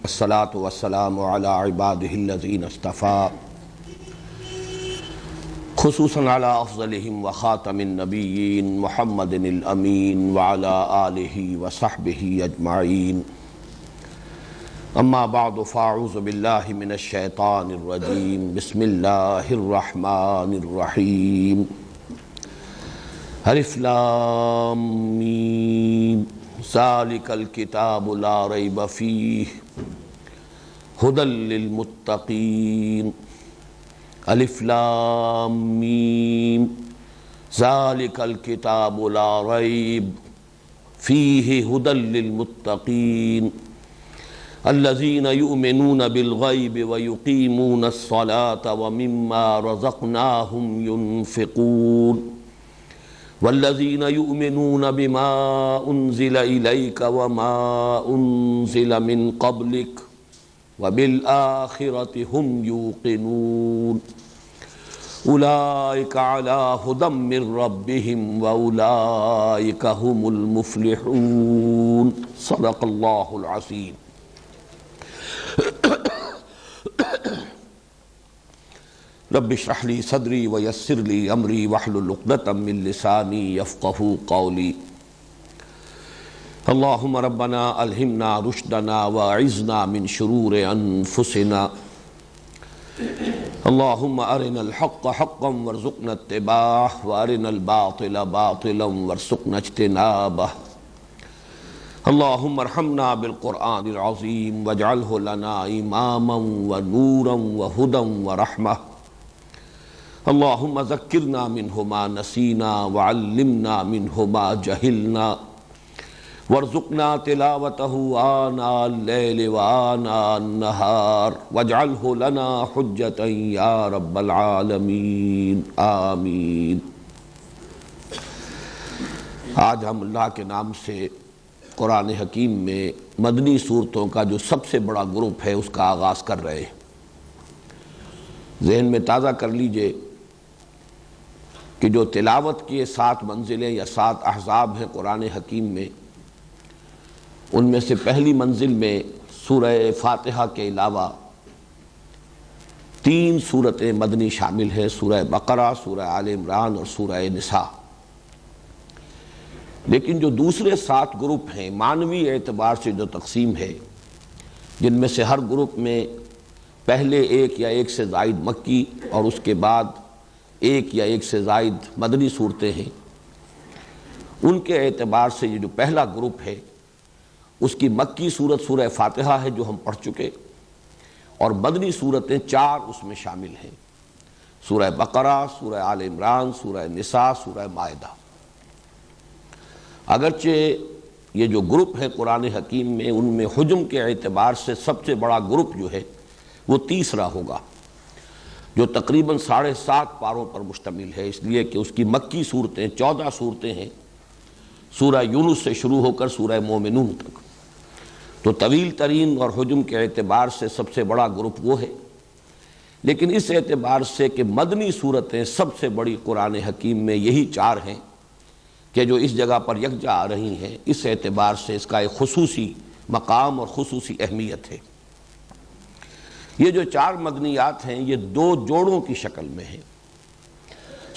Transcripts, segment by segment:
الصلاة والسلام على عباده الذين اصطفى خصوصا على أفضلهم وخاتم النبيين محمد الأمين وعلى آله وصحبه أجمعين. أما بعد فأعوذ بالله من الشيطان الرجيم. بسم الله الرحمن الرحيم. الف لام میم ذالک الکتاب لا ریب فیہ ھدی للمتقین. الف لام میم ذالک الکتاب لا ریب فیہ ھدی للمتقین الذین یؤمنون بالغیب ویقیمون الصلاة ومما رزقناہم ینفقون والذین یؤمنون بما انزل الیک وما انزل من قبلک وبالآخرۃ ھم یوقنون اولئک علی ھدی من ربہم واولئک ھم المفلحون. صدق اللہ العظیم. رب اشرح لي صدري ويسر لي امري واحلل عقدة من لساني يفقهوا قولي. اللهم ربنا الهمنا رشدنا واعذنا من شرور انفسنا. اللهم ارنا الحق حقا وارزقنا اتباعه وارنا الباطل باطلا وارزقنا اجتنابه. اللهم ارحمنا بالقرآن العظيم واجعله لنا اماما ونورا وهدى ورحمة. اللهم ذکرنا منہ ما نسینا وعلمنا منہ ما جہلنا وارزقنا تلاوتہ آناء اللیل وآناء النہار واجعلہ لنا حجتا یا رب العالمین آمین. آج ہم اللہ کے نام سے قرآن حکیم میں مدنی صورتوں کا جو سب سے بڑا گروپ ہے اس کا آغاز کر رہے ہیں. ذہن میں تازہ کر لیجئے کہ جو تلاوت کی 7 منزلیں یا 7 احزاب ہیں قرآن حکیم میں، ان میں سے پہلی منزل میں سورہ فاتحہ کے علاوہ 3 سورتیں مدنی شامل ہیں: سورہ بقرہ، سورہ آل عمران اور سورہ نساء. لیکن جو دوسرے 7 گروپ ہیں معنوی اعتبار سے جو تقسیم ہے، جن میں سے ہر گروپ میں پہلے 1 یا 1 سے زائد مکی اور اس کے بعد 1 یا 1 سے زائد مدنی صورتیں ہیں، ان کے اعتبار سے یہ جو پہلا گروپ ہے اس کی مکی صورت سورہ فاتحہ ہے جو ہم پڑھ چکے، اور مدنی صورتیں 4 اس میں شامل ہیں: سورہ بقرہ، سورہ آل عمران، سورہ نساء، سورہ مائدہ. اگرچہ یہ جو گروپ ہے قرآن حکیم میں، ان میں حجم کے اعتبار سے سب سے بڑا گروپ جو ہے وہ تیسرا ہوگا، جو تقریباً 7.5 پاروں پر مشتمل ہے، اس لیے کہ اس کی مکی صورتیں 14 صورتیں ہیں، سورہ یونس سے شروع ہو کر سورہ مومنون تک. تو طویل ترین اور حجم کے اعتبار سے سب سے بڑا گروپ وہ ہے. لیکن اس اعتبار سے کہ مدنی صورتیں سب سے بڑی قرآن حکیم میں یہی 4 ہیں کہ جو اس جگہ پر یکجا آ رہی ہیں، اس اعتبار سے اس کا ایک خصوصی مقام اور خصوصی اہمیت ہے. یہ جو 4 مدنیات ہیں یہ 2 جوڑوں کی شکل میں ہیں.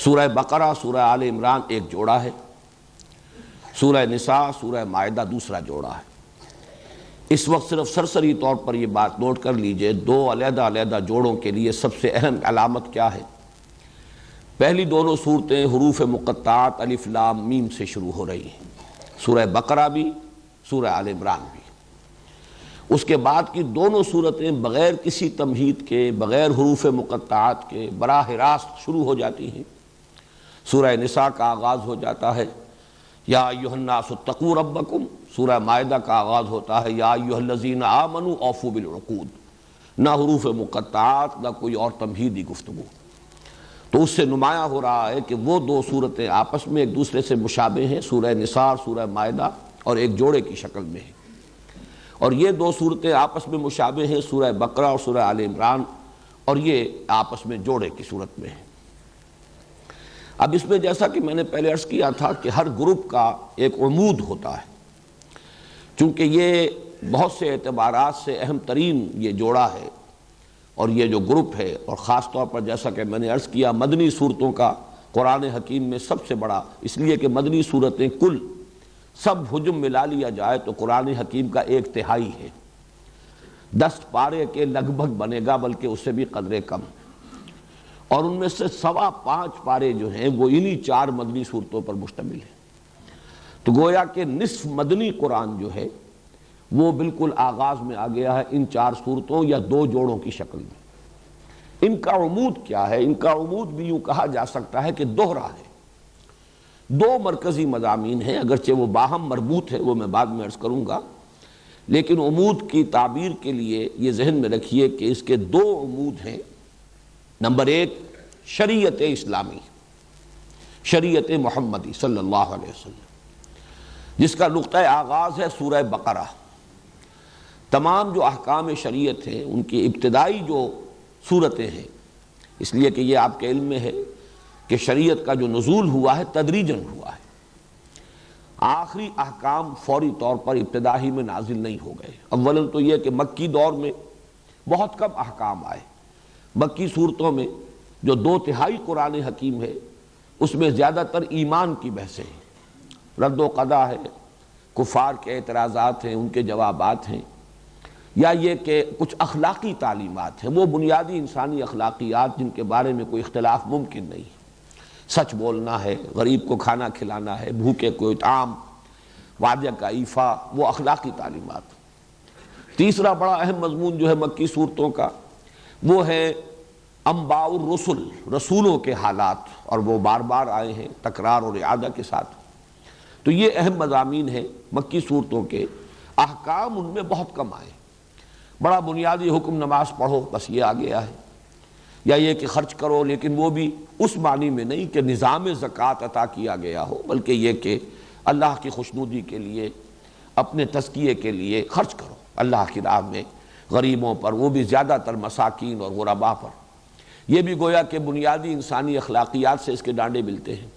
سورہ بقرہ، سورہ آل عمران ایک جوڑا ہے، سورہ نساء، سورہ مائدہ دوسرا جوڑا ہے. اس وقت صرف سرسری طور پر یہ بات نوٹ کر لیجئے، 2 علیحدہ علیحدہ جوڑوں کے لیے سب سے اہم علامت کیا ہے؟ پہلی دونوں صورتیں حروف مقطعات الف لام میم سے شروع ہو رہی ہیں، سورہ بقرہ بھی، سورہ آل عمران بھی. اس کے بعد کی دونوں صورتیں بغیر کسی تمہید کے، بغیر حروف مقطعات کے براہ راست شروع ہو جاتی ہیں. سورہ نساء کا آغاز ہو جاتا ہے یا ایھا الناس اتقوا ربکم، سورہ مائدہ کا آغاز ہوتا ہے یا ایھا الذین آمنوا اوفوا بالعقود. نہ حروف مقطعات نہ کوئی اور تمہیدی گفتگو. تو اس سے نمایاں ہو رہا ہے کہ وہ 2 صورتیں آپس میں ایک دوسرے سے مشابہ ہیں، سورہ نساء اور سورہ مائدہ، اور ایک جوڑے کی شکل میں ہیں. اور یہ 2 صورتیں آپس میں مشابہ ہیں، سورہ بقرہ اور سورہ آل عمران، اور یہ آپس میں جوڑے کی صورت میں ہیں. اب اس میں جیسا کہ میں نے پہلے عرض کیا تھا کہ ہر گروپ کا ایک عمود ہوتا ہے، چونکہ یہ بہت سے اعتبارات سے اہم ترین یہ جوڑا ہے اور یہ جو گروپ ہے، اور خاص طور پر جیسا کہ میں نے عرض کیا مدنی صورتوں کا قرآن حکیم میں سب سے بڑا، اس لیے کہ مدنی صورتیں کل سب حجم ملا لیا جائے تو قرآن حکیم کا 1/3 ہے، 10 پارے کے لگ بھگ بنے گا، بلکہ اس سے بھی قدرے کم، اور ان میں سے 5.25 پارے جو ہیں وہ انہی 4 مدنی صورتوں پر مشتمل ہیں۔ تو گویا کہ نصف مدنی قرآن جو ہے وہ بالکل آغاز میں آ گیا ہے ان 4 صورتوں یا 2 جوڑوں کی شکل میں۔ ان کا عمود کیا ہے؟ ان کا عمود بھی یوں کہا جا سکتا ہے کہ دوہرا ہے، 2 مرکزی مضامین ہیں، اگرچہ وہ باہم مربوط ہے، وہ میں بعد میں عرض کروں گا، لیکن عمود کی تعبیر کے لیے یہ ذہن میں رکھیے کہ اس کے 2 عمود ہیں۔ نمبر 1 شریعت اسلامی، شریعت محمدی صلی اللہ علیہ وسلم، جس کا نقطہ آغاز ہے سورہ بقرہ۔ تمام جو احکام شریعت ہیں ان کی ابتدائی جو صورتیں ہیں، اس لیے کہ یہ آپ کے علم میں ہے کہ شریعت کا جو نزول ہوا ہے تدریجاً ہوا ہے، آخری احکام فوری طور پر ابتدا ہی میں نازل نہیں ہو گئے۔ اولاً تو یہ کہ مکی دور میں بہت کم احکام آئے، مکی صورتوں میں جو 2/3 قرآن حکیم ہے اس میں زیادہ تر ایمان کی بحثیں ہیں، رد و قضا ہے، کفار کے اعتراضات ہیں، ان کے جوابات ہیں، یا یہ کہ کچھ اخلاقی تعلیمات ہیں، وہ بنیادی انسانی اخلاقیات جن کے بارے میں کوئی اختلاف ممکن نہیں، سچ بولنا ہے، غریب کو کھانا کھلانا ہے، بھوکے کو اطعام، وعدے کا ایفا، وہ اخلاقی تعلیمات۔ تیسرا بڑا اہم مضمون جو ہے مکی صورتوں کا وہ ہے انباء الرسل، رسولوں کے حالات، اور وہ بار بار آئے ہیں تکرار اور اعادہ کے ساتھ۔ تو یہ اہم مضامین ہیں مکی صورتوں کے، احکام ان میں بہت کم آئے، بڑا بنیادی حکم نماز پڑھو بس یہ آ گیا ہے، یا یہ کہ خرچ کرو، لیکن وہ بھی اس معنی میں نہیں کہ نظام زکوٰۃ عطا کیا گیا ہو، بلکہ یہ کہ اللہ کی خوشنودی کے لیے، اپنے تزکیے کے لیے خرچ کرو اللہ کی راہ میں، غریبوں پر، وہ بھی زیادہ تر مساکین اور غرباء پر۔ یہ بھی گویا کہ بنیادی انسانی اخلاقیات سے اس کے ڈانڈے ملتے ہیں۔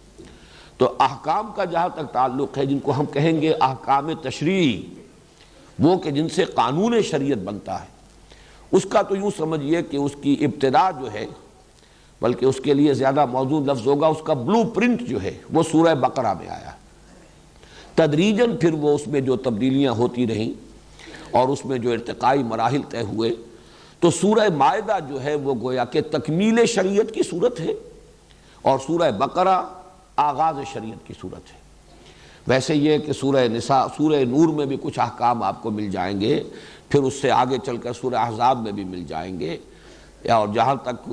تو احکام کا جہاں تک تعلق ہے، جن کو ہم کہیں گے احکام تشریعی، وہ کہ جن سے قانون شریعت بنتا ہے، اس کا تو یوں سمجھیے کہ اس کی ابتدا جو ہے، بلکہ اس کے لیے زیادہ موزوں لفظ ہوگا، اس کا بلو پرنٹ جو ہے وہ سورہ بقرہ میں آیا۔ تدریجاً پھر وہ اس میں جو تبدیلیاں ہوتی رہیں اور اس میں جو ارتقائی مراحل طے ہوئے، تو سورہ مائدہ جو ہے وہ گویا کہ تکمیل شریعت کی صورت ہے، اور سورہ بقرہ آغاز شریعت کی صورت ہے۔ ویسے یہ کہ سورہ نساء، سورہ نور میں بھی کچھ احکام آپ کو مل جائیں گے، پھر اس سے آگے چل کر سورہ احزاب میں بھی مل جائیں گے، اور جہاں تک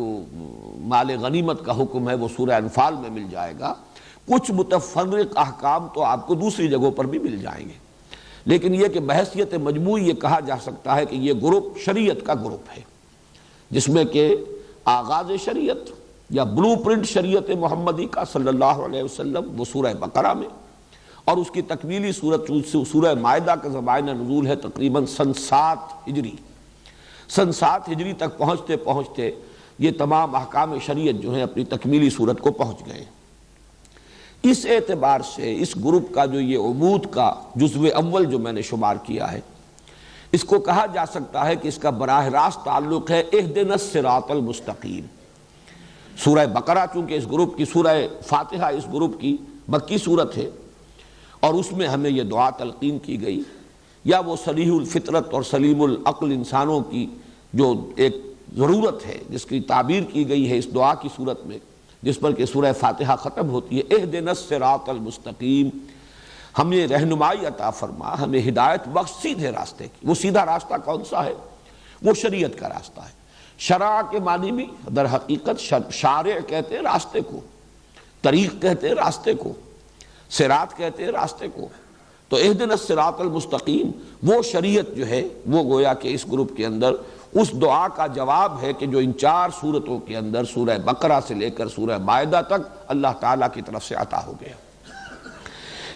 مال غنیمت کا حکم ہے وہ سورہ انفال میں مل جائے گا۔ کچھ متفرق احکام تو آپ کو دوسری جگہوں پر بھی مل جائیں گے، لیکن یہ کہ بحیثیت مجموعی یہ کہا جا سکتا ہے کہ یہ گروپ شریعت کا گروپ ہے، جس میں کہ آغاز شریعت یا بلو پرنٹ شریعت محمدی کا صلی اللہ علیہ وسلم وہ سورہ بقرہ میں، اور اس کی تکمیلی صورت سورہ مائدہ کا زمانہ نزول ہے تقریباً سن 7 ہجری۔ سن 7 ہجری تک پہنچتے پہنچتے یہ تمام احکام شریعت جو ہیں اپنی تکمیلی صورت کو پہنچ گئے۔ اس اعتبار سے اس گروپ کا جو یہ عمود کا جزو اول جو میں نے شمار کیا ہے، اس کو کہا جا سکتا ہے کہ اس کا براہ راست تعلق ہے اہدنا الصراط المستقیم۔ سورہ بقرہ چونکہ اس گروپ کی، سورہ فاتحہ اس گروپ کی مکی صورت ہے، اور اس میں ہمیں یہ دعا تلقین کی گئی، یا وہ صریح الفطرت اور سلیم العقل انسانوں کی جو ایک ضرورت ہے جس کی تعبیر کی گئی ہے اس دعا کی صورت میں، جس پر کہ سورہ فاتحہ ختم ہوتی ہے، اہدنا الصراط المستقیم، ہمیں رہنمائی عطا فرما، ہمیں ہدایت بخش سیدھے راستے کی۔ وہ سیدھا راستہ کون سا ہے؟ وہ شریعت کا راستہ ہے۔ شرع کے معنی بھی در حقیقت شارع کہتے ہیں راستے کو، طریق کہتے ہیں راستے کو، صراط کہتے ہیں راستے کو۔ تو اہدنا الصراط المستقیم وہ شریعت جو ہے وہ گویا کہ اس گروپ کے اندر اس دعا کا جواب ہے کہ جو ان 4 صورتوں کے اندر سورہ بقرہ سے لے کر سورہ مائدہ تک اللہ تعالیٰ کی طرف سے عطا ہو گیا۔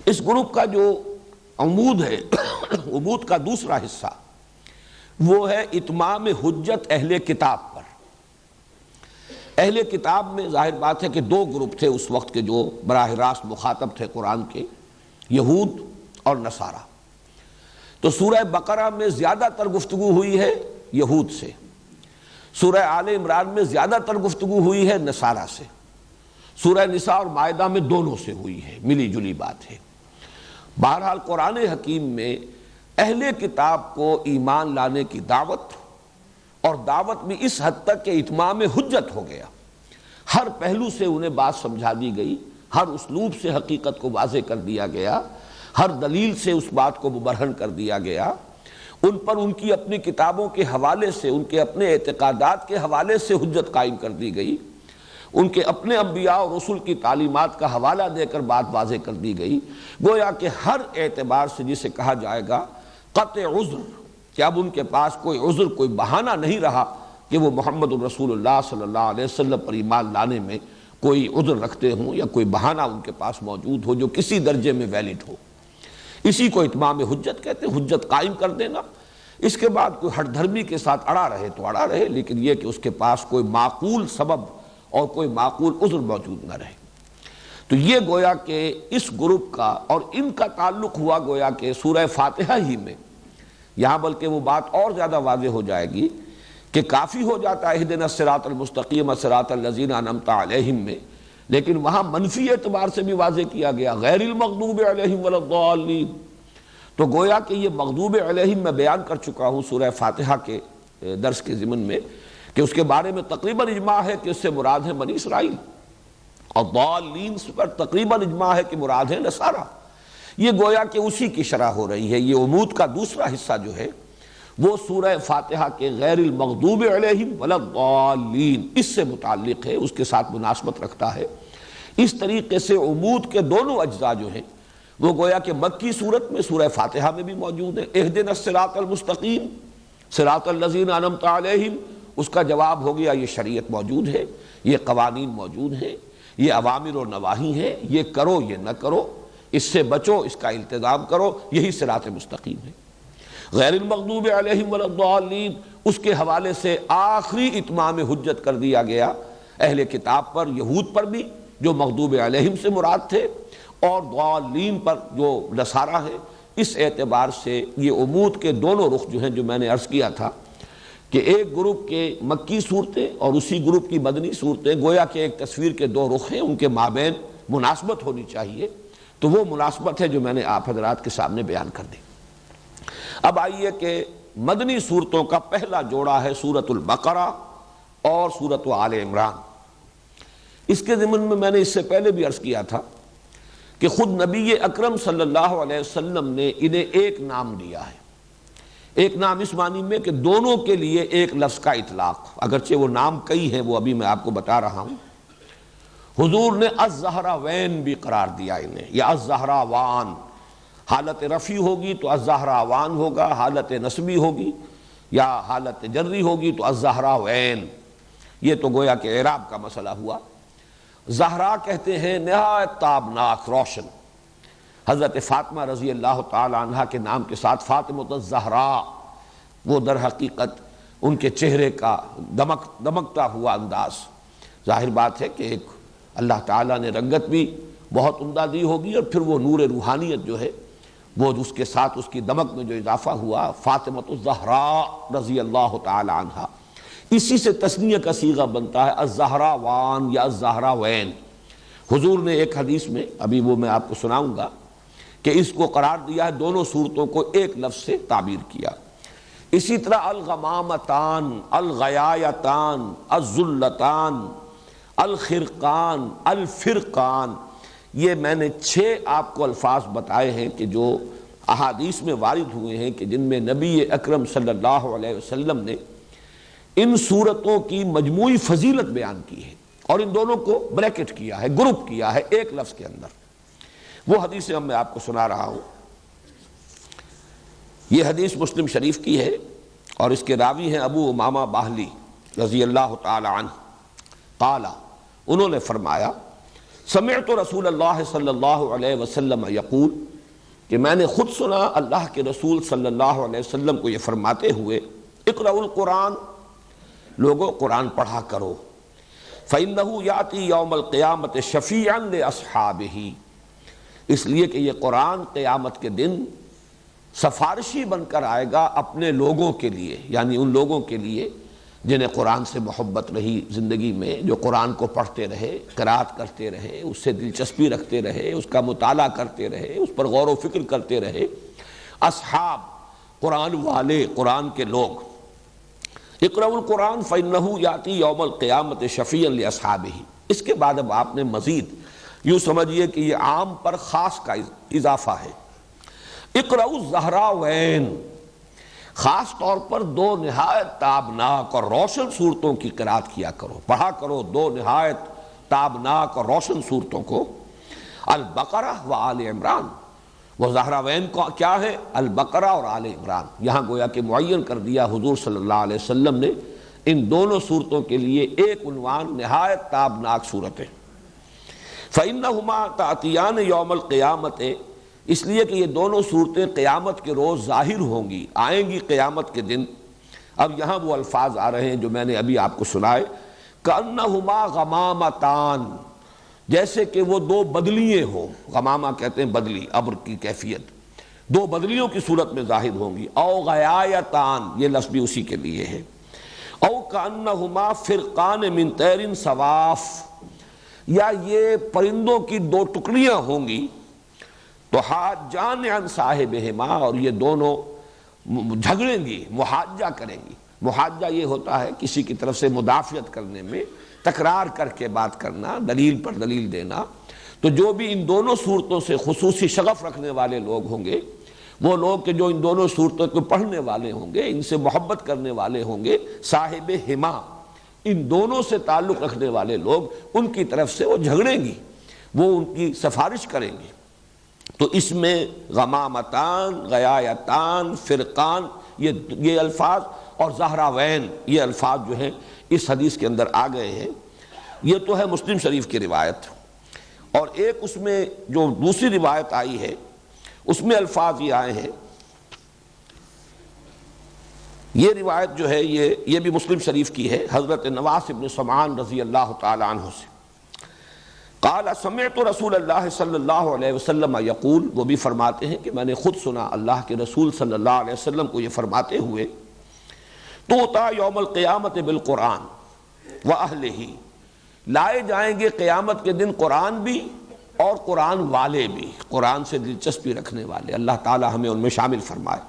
اس گروپ کا جو عمود ہے، عمود کا دوسرا حصہ وہ ہے اتمام حجت اہل کتاب پر۔ اہل کتاب میں ظاہر بات ہے کہ 2 گروپ تھے اس وقت کے جو براہ راست مخاطب تھے قرآن کے، یہود اور نصارہ۔ تو سورہ بقرہ میں زیادہ تر گفتگو ہوئی ہے یہود سے، سورہ آل عمران میں زیادہ تر گفتگو ہوئی ہے نصارہ سے، سورہ نساء اور مائدہ میں دونوں سے ہوئی ہے، ملی جلی بات ہے۔ بہرحال قرآن حکیم میں اہل کتاب کو ایمان لانے کی دعوت، اور دعوت بھی اس حد تک کہ اتمام حجت ہو گیا، ہر پہلو سے انہیں بات سمجھا دی گئی، ہر اسلوب سے حقیقت کو واضح کر دیا گیا، ہر دلیل سے اس بات کو مبرہن کر دیا گیا، ان پر ان کی اپنی کتابوں کے حوالے سے، ان کے اپنے اعتقادات کے حوالے سے حجت قائم کر دی گئی، ان کے اپنے انبیاء اور رسول کی تعلیمات کا حوالہ دے کر بات واضح کر دی گئی، گویا کہ ہر اعتبار سے جسے کہا جائے گا قطع عذر، کہ اب ان کے پاس کوئی عذر، کوئی بہانہ نہیں رہا کہ وہ محمد الرسول اللہ صلی اللہ علیہ وسلم پر ایمان لانے میں کوئی عذر رکھتے ہوں یا کوئی بہانہ ان کے پاس موجود ہو جو کسی درجے میں ویلڈ ہو۔ اسی کو اتمام حجت کہتے ہیں، حجت قائم کر دینا۔ اس کے بعد کوئی ہٹ دھرمی کے ساتھ اڑا رہے تو اڑا رہے، لیکن یہ کہ اس کے پاس کوئی معقول سبب اور کوئی معقول عذر موجود نہ رہے۔ تو یہ گویا کہ اس گروپ کا اور ان کا تعلق ہوا گویا کہ سورہ فاتحہ ہی میں، یہاں بلکہ وہ بات اور زیادہ واضح ہو جائے گی کہ کافی ہو جاتا ہے اہدنا الصراط المستقیم صراط الذین انعمت علیہم میں، لیکن وہاں منفی اعتبار سے بھی واضح کیا گیا غیر المغضوب علیہم ولا الضالین۔ تو گویا کہ یہ مغضوب علیہم میں بیان کر چکا ہوں سورہ فاتحہ کے درس کے ضمن میں کہ اس کے بارے میں تقریباً اجماع ہے کہ اس سے مراد ہے بنی اسرائیل، اور ضالین پر تقریباً اجماع ہے کہ مراد ہے نصارہ۔ یہ گویا کہ اسی کی شرح ہو رہی ہے۔ یہ عمود کا دوسرا حصہ جو ہے وہ سورہ فاتحہ کے غیر المغضوب علیہم ولا الضالین اس سے متعلق ہے، اس کے ساتھ مناسبت رکھتا ہے۔ اس طریقے سے عمود کے دونوں اجزاء جو ہیں وہ گویا کہ مکی صورت میں سورہ فاتحہ میں بھی موجود ہے۔ اہدنا الصراط المستقیم صراط الذین انعمت علیہم، اس کا جواب ہو گیا یہ شریعت موجود ہے، یہ قوانین موجود ہیں، یہ اوامر و نواہی ہیں، یہ کرو یہ نہ کرو، اس سے بچو، اس کا التزام کرو، یہی صراط مستقیم ہے۔ غیر المغضوب علیہم ولا الضالین اس کے حوالے سے آخری اتمام حجت کر دیا گیا اہل کتاب پر، یہود پر بھی جو مغضوب علیہم سے مراد تھے، اور ضالین پر جو نصارہ ہے۔ اس اعتبار سے یہ عمود کے دونوں رخ جو ہیں، جو میں نے عرض کیا تھا کہ ایک گروپ کے مکی صورتیں اور اسی گروپ کی مدنی صورتیں گویا کہ ایک تصویر کے دو رخ ہیں، ان کے مابین مناسبت ہونی چاہیے، تو وہ مناسبت ہے جو میں نے آپ حضرات کے سامنے بیان کر دی۔ اب آئیے کہ مدنی صورتوں کا پہلا جوڑا ہے سورۃ البقرہ اور سورۃ آل عمران۔ اس کے ضمن میں نے اس سے پہلے بھی عرض کیا تھا کہ خود نبی اکرم صلی اللہ علیہ وسلم نے انہیں ایک نام دیا ہے، ایک نام اس معنی میں کہ دونوں کے لیے ایک لفظ کا اطلاق، اگرچہ وہ نام کئی ہیں، وہ ابھی میں آپ کو بتا رہا ہوں۔ حضور نے الزہراوین بھی قرار دیا انہیں، یا الزہراوان، حالت رفعی ہوگی تو الزہراوان ہوگا، حالت نصبی ہوگی یا حالت جری ہوگی تو الزہراوین۔ یہ تو گویا کہ اعراب کا مسئلہ ہوا۔ زہرا کہتے ہیں نہایت تابناک، روشن۔ حضرت فاطمہ رضی اللہ تعالی عنہ کے نام کے ساتھ فاطمۃ الزہراء، وہ در حقیقت ان کے چہرے کا دمکتا ہوا انداز، ظاہر بات ہے کہ ایک اللہ تعالیٰ نے رنگت بھی بہت عمدہ دی ہوگی، اور پھر وہ نور روحانیت جو ہے وہ اس کے ساتھ اس کی دمک میں جو اضافہ ہوا، فاطمۃ الزہراء رضی اللہ تعالی عنہ، اسی سے تثنیہ کا صیغہ بنتا ہے الزہراوان یا الزہراوین۔ حضور نے ایک حدیث میں، ابھی وہ میں آپ کو سناؤں گا، کہ اس کو قرار دیا ہے، دونوں صورتوں کو ایک لفظ سے تعبیر کیا۔ اسی طرح الغمامتان، الغیایتان، الذلتان، الخرقان، الفرقان، یہ میں نے 6 آپ کو الفاظ بتائے ہیں کہ جو احادیث میں وارد ہوئے ہیں، کہ جن میں نبی اکرم صلی اللہ علیہ وسلم نے ان صورتوں کی مجموعی فضیلت بیان کی ہے، اور ان دونوں کو بریکٹ کیا ہے، گروپ کیا ہے ایک لفظ کے اندر۔ وہ حدیث میں آپ کو سنا رہا ہوں۔ یہ حدیث مسلم شریف کی ہے، اور اس کے راوی ہیں ابو امامہ باہلی رضی اللہ تعالی عنہ۔ قال، انہوں نے فرمایا، سمعت رسول اللہ صلی اللہ علیہ وسلم یقول، کہ میں نے خود سنا اللہ کے رسول صلی اللہ علیہ وسلم کو یہ فرماتے ہوئے، اقرأوا القرآن، لوگوں قرآن پڑھا کرو، فإنہ یأتی یوم القیامت شفیعا لأصحابہ، اس لیے کہ یہ قرآن قیامت کے دن سفارشی بن کر آئے گا اپنے لوگوں کے لیے، یعنی ان لوگوں کے لیے جنہیں قرآن سے محبت رہی زندگی میں، جو قرآن کو پڑھتے رہے، قرات کرتے رہے، اس سے دلچسپی رکھتے رہے، اس کا مطالعہ کرتے رہے، اس پر غور و فکر کرتے رہے، اصحاب قرآن والے، قرآن کے لوگ۔ اقرأوا القرآن فإنہ یأتی یوم القیامت شفیعا لأصحابہ۔ اس کے بعد اب آپ نے مزید یوں سمجھیے کہ یہ عام پر خاص کا اضافہ ہے۔ اقرأوا الزہراوین، خاص طور پر دو نہایت تابناک اور روشن صورتوں کی قرات کیا کرو، پڑھا کرو دو نہایت تابناک اور روشن صورتوں کو، البقرہ و آل عمران۔ وہ زہراوین کو کیا ہے؟ البقرہ اور آل عمران۔ یہاں گویا کہ معین کر دیا حضور صلی اللہ علیہ وسلم نے ان دونوں صورتوں کے لیے ایک عنوان، نہایت تابناک صورتیں۔ فَإِنَّهُمَا تَأْتِيَانِ يَوْمَ الْقِيَامَةِ، اس لیے کہ یہ دونوں صورتیں قیامت کے روز ظاہر ہوں گی، آئیں گی قیامت کے دن۔ اب یہاں وہ الفاظ آ رہے ہیں جو میں نے ابھی آپ کو سنائے، كَأَنَّهُمَا غَمَامَتَانِ، جیسے کہ وہ دو بدلیے ہوں۔ غمامہ کہتے ہیں بدلی، ابر کی کیفیت، دو بدلیوں کی صورت میں ظاہر ہوں گی۔ او غیایتان، یہ لفظ بھی اسی کے لیے ہے۔ او کأنہما فرقان من طیر صواف، یا یہ پرندوں کی دو ٹکڑیاں ہوں گی۔ تو حاجان عن صاحبہما، اور یہ دونوں جھگڑیں گی، محاجہ کریں گی۔ محاجہ یہ ہوتا ہے کسی کی طرف سے مدافعت کرنے میں، تکرار کر کے بات کرنا، دلیل پر دلیل دینا۔ تو جو بھی ان دونوں صورتوں سے خصوصی شغف رکھنے والے لوگ ہوں گے، وہ لوگ کہ جو ان دونوں صورتوں کو پڑھنے والے ہوں گے، ان سے محبت کرنے والے ہوں گے، صاحب ہما، ان دونوں سے تعلق رکھنے والے لوگ، ان کی طرف سے وہ جھگڑیں گی، وہ ان کی سفارش کریں گے۔ تو اس میں غمامتان، غیایتان، فرقان، یہ الفاظ، اور زہراوین، یہ الفاظ جو ہیں اس حدیث کے اندر آ گئے ہیں۔ یہ تو ہے مسلم شریف کی روایت، اور ایک اس میں جو دوسری روایت آئی ہے اس میں الفاظ یہ آئے ہیں۔ یہ روایت جو ہے یہ بھی مسلم شریف کی ہے، حضرت نواس بن سمعان رضی اللہ تعالی عنہ سے۔ قال سمعت رسول اللہ صلی اللہ علیہ وسلم یقول، وہ بھی فرماتے ہیں کہ میں نے خود سنا اللہ کے رسول صلی اللہ علیہ وسلم کو یہ فرماتے ہوئے، توتا یوم القیامت بالقرآن وَأَهْلِهِ، لائے جائیں گے قیامت کے دن قرآن بھی اور قرآن والے بھی، قرآن سے دلچسپی رکھنے والے، اللہ تعالی ہمیں ان میں شامل فرمائے۔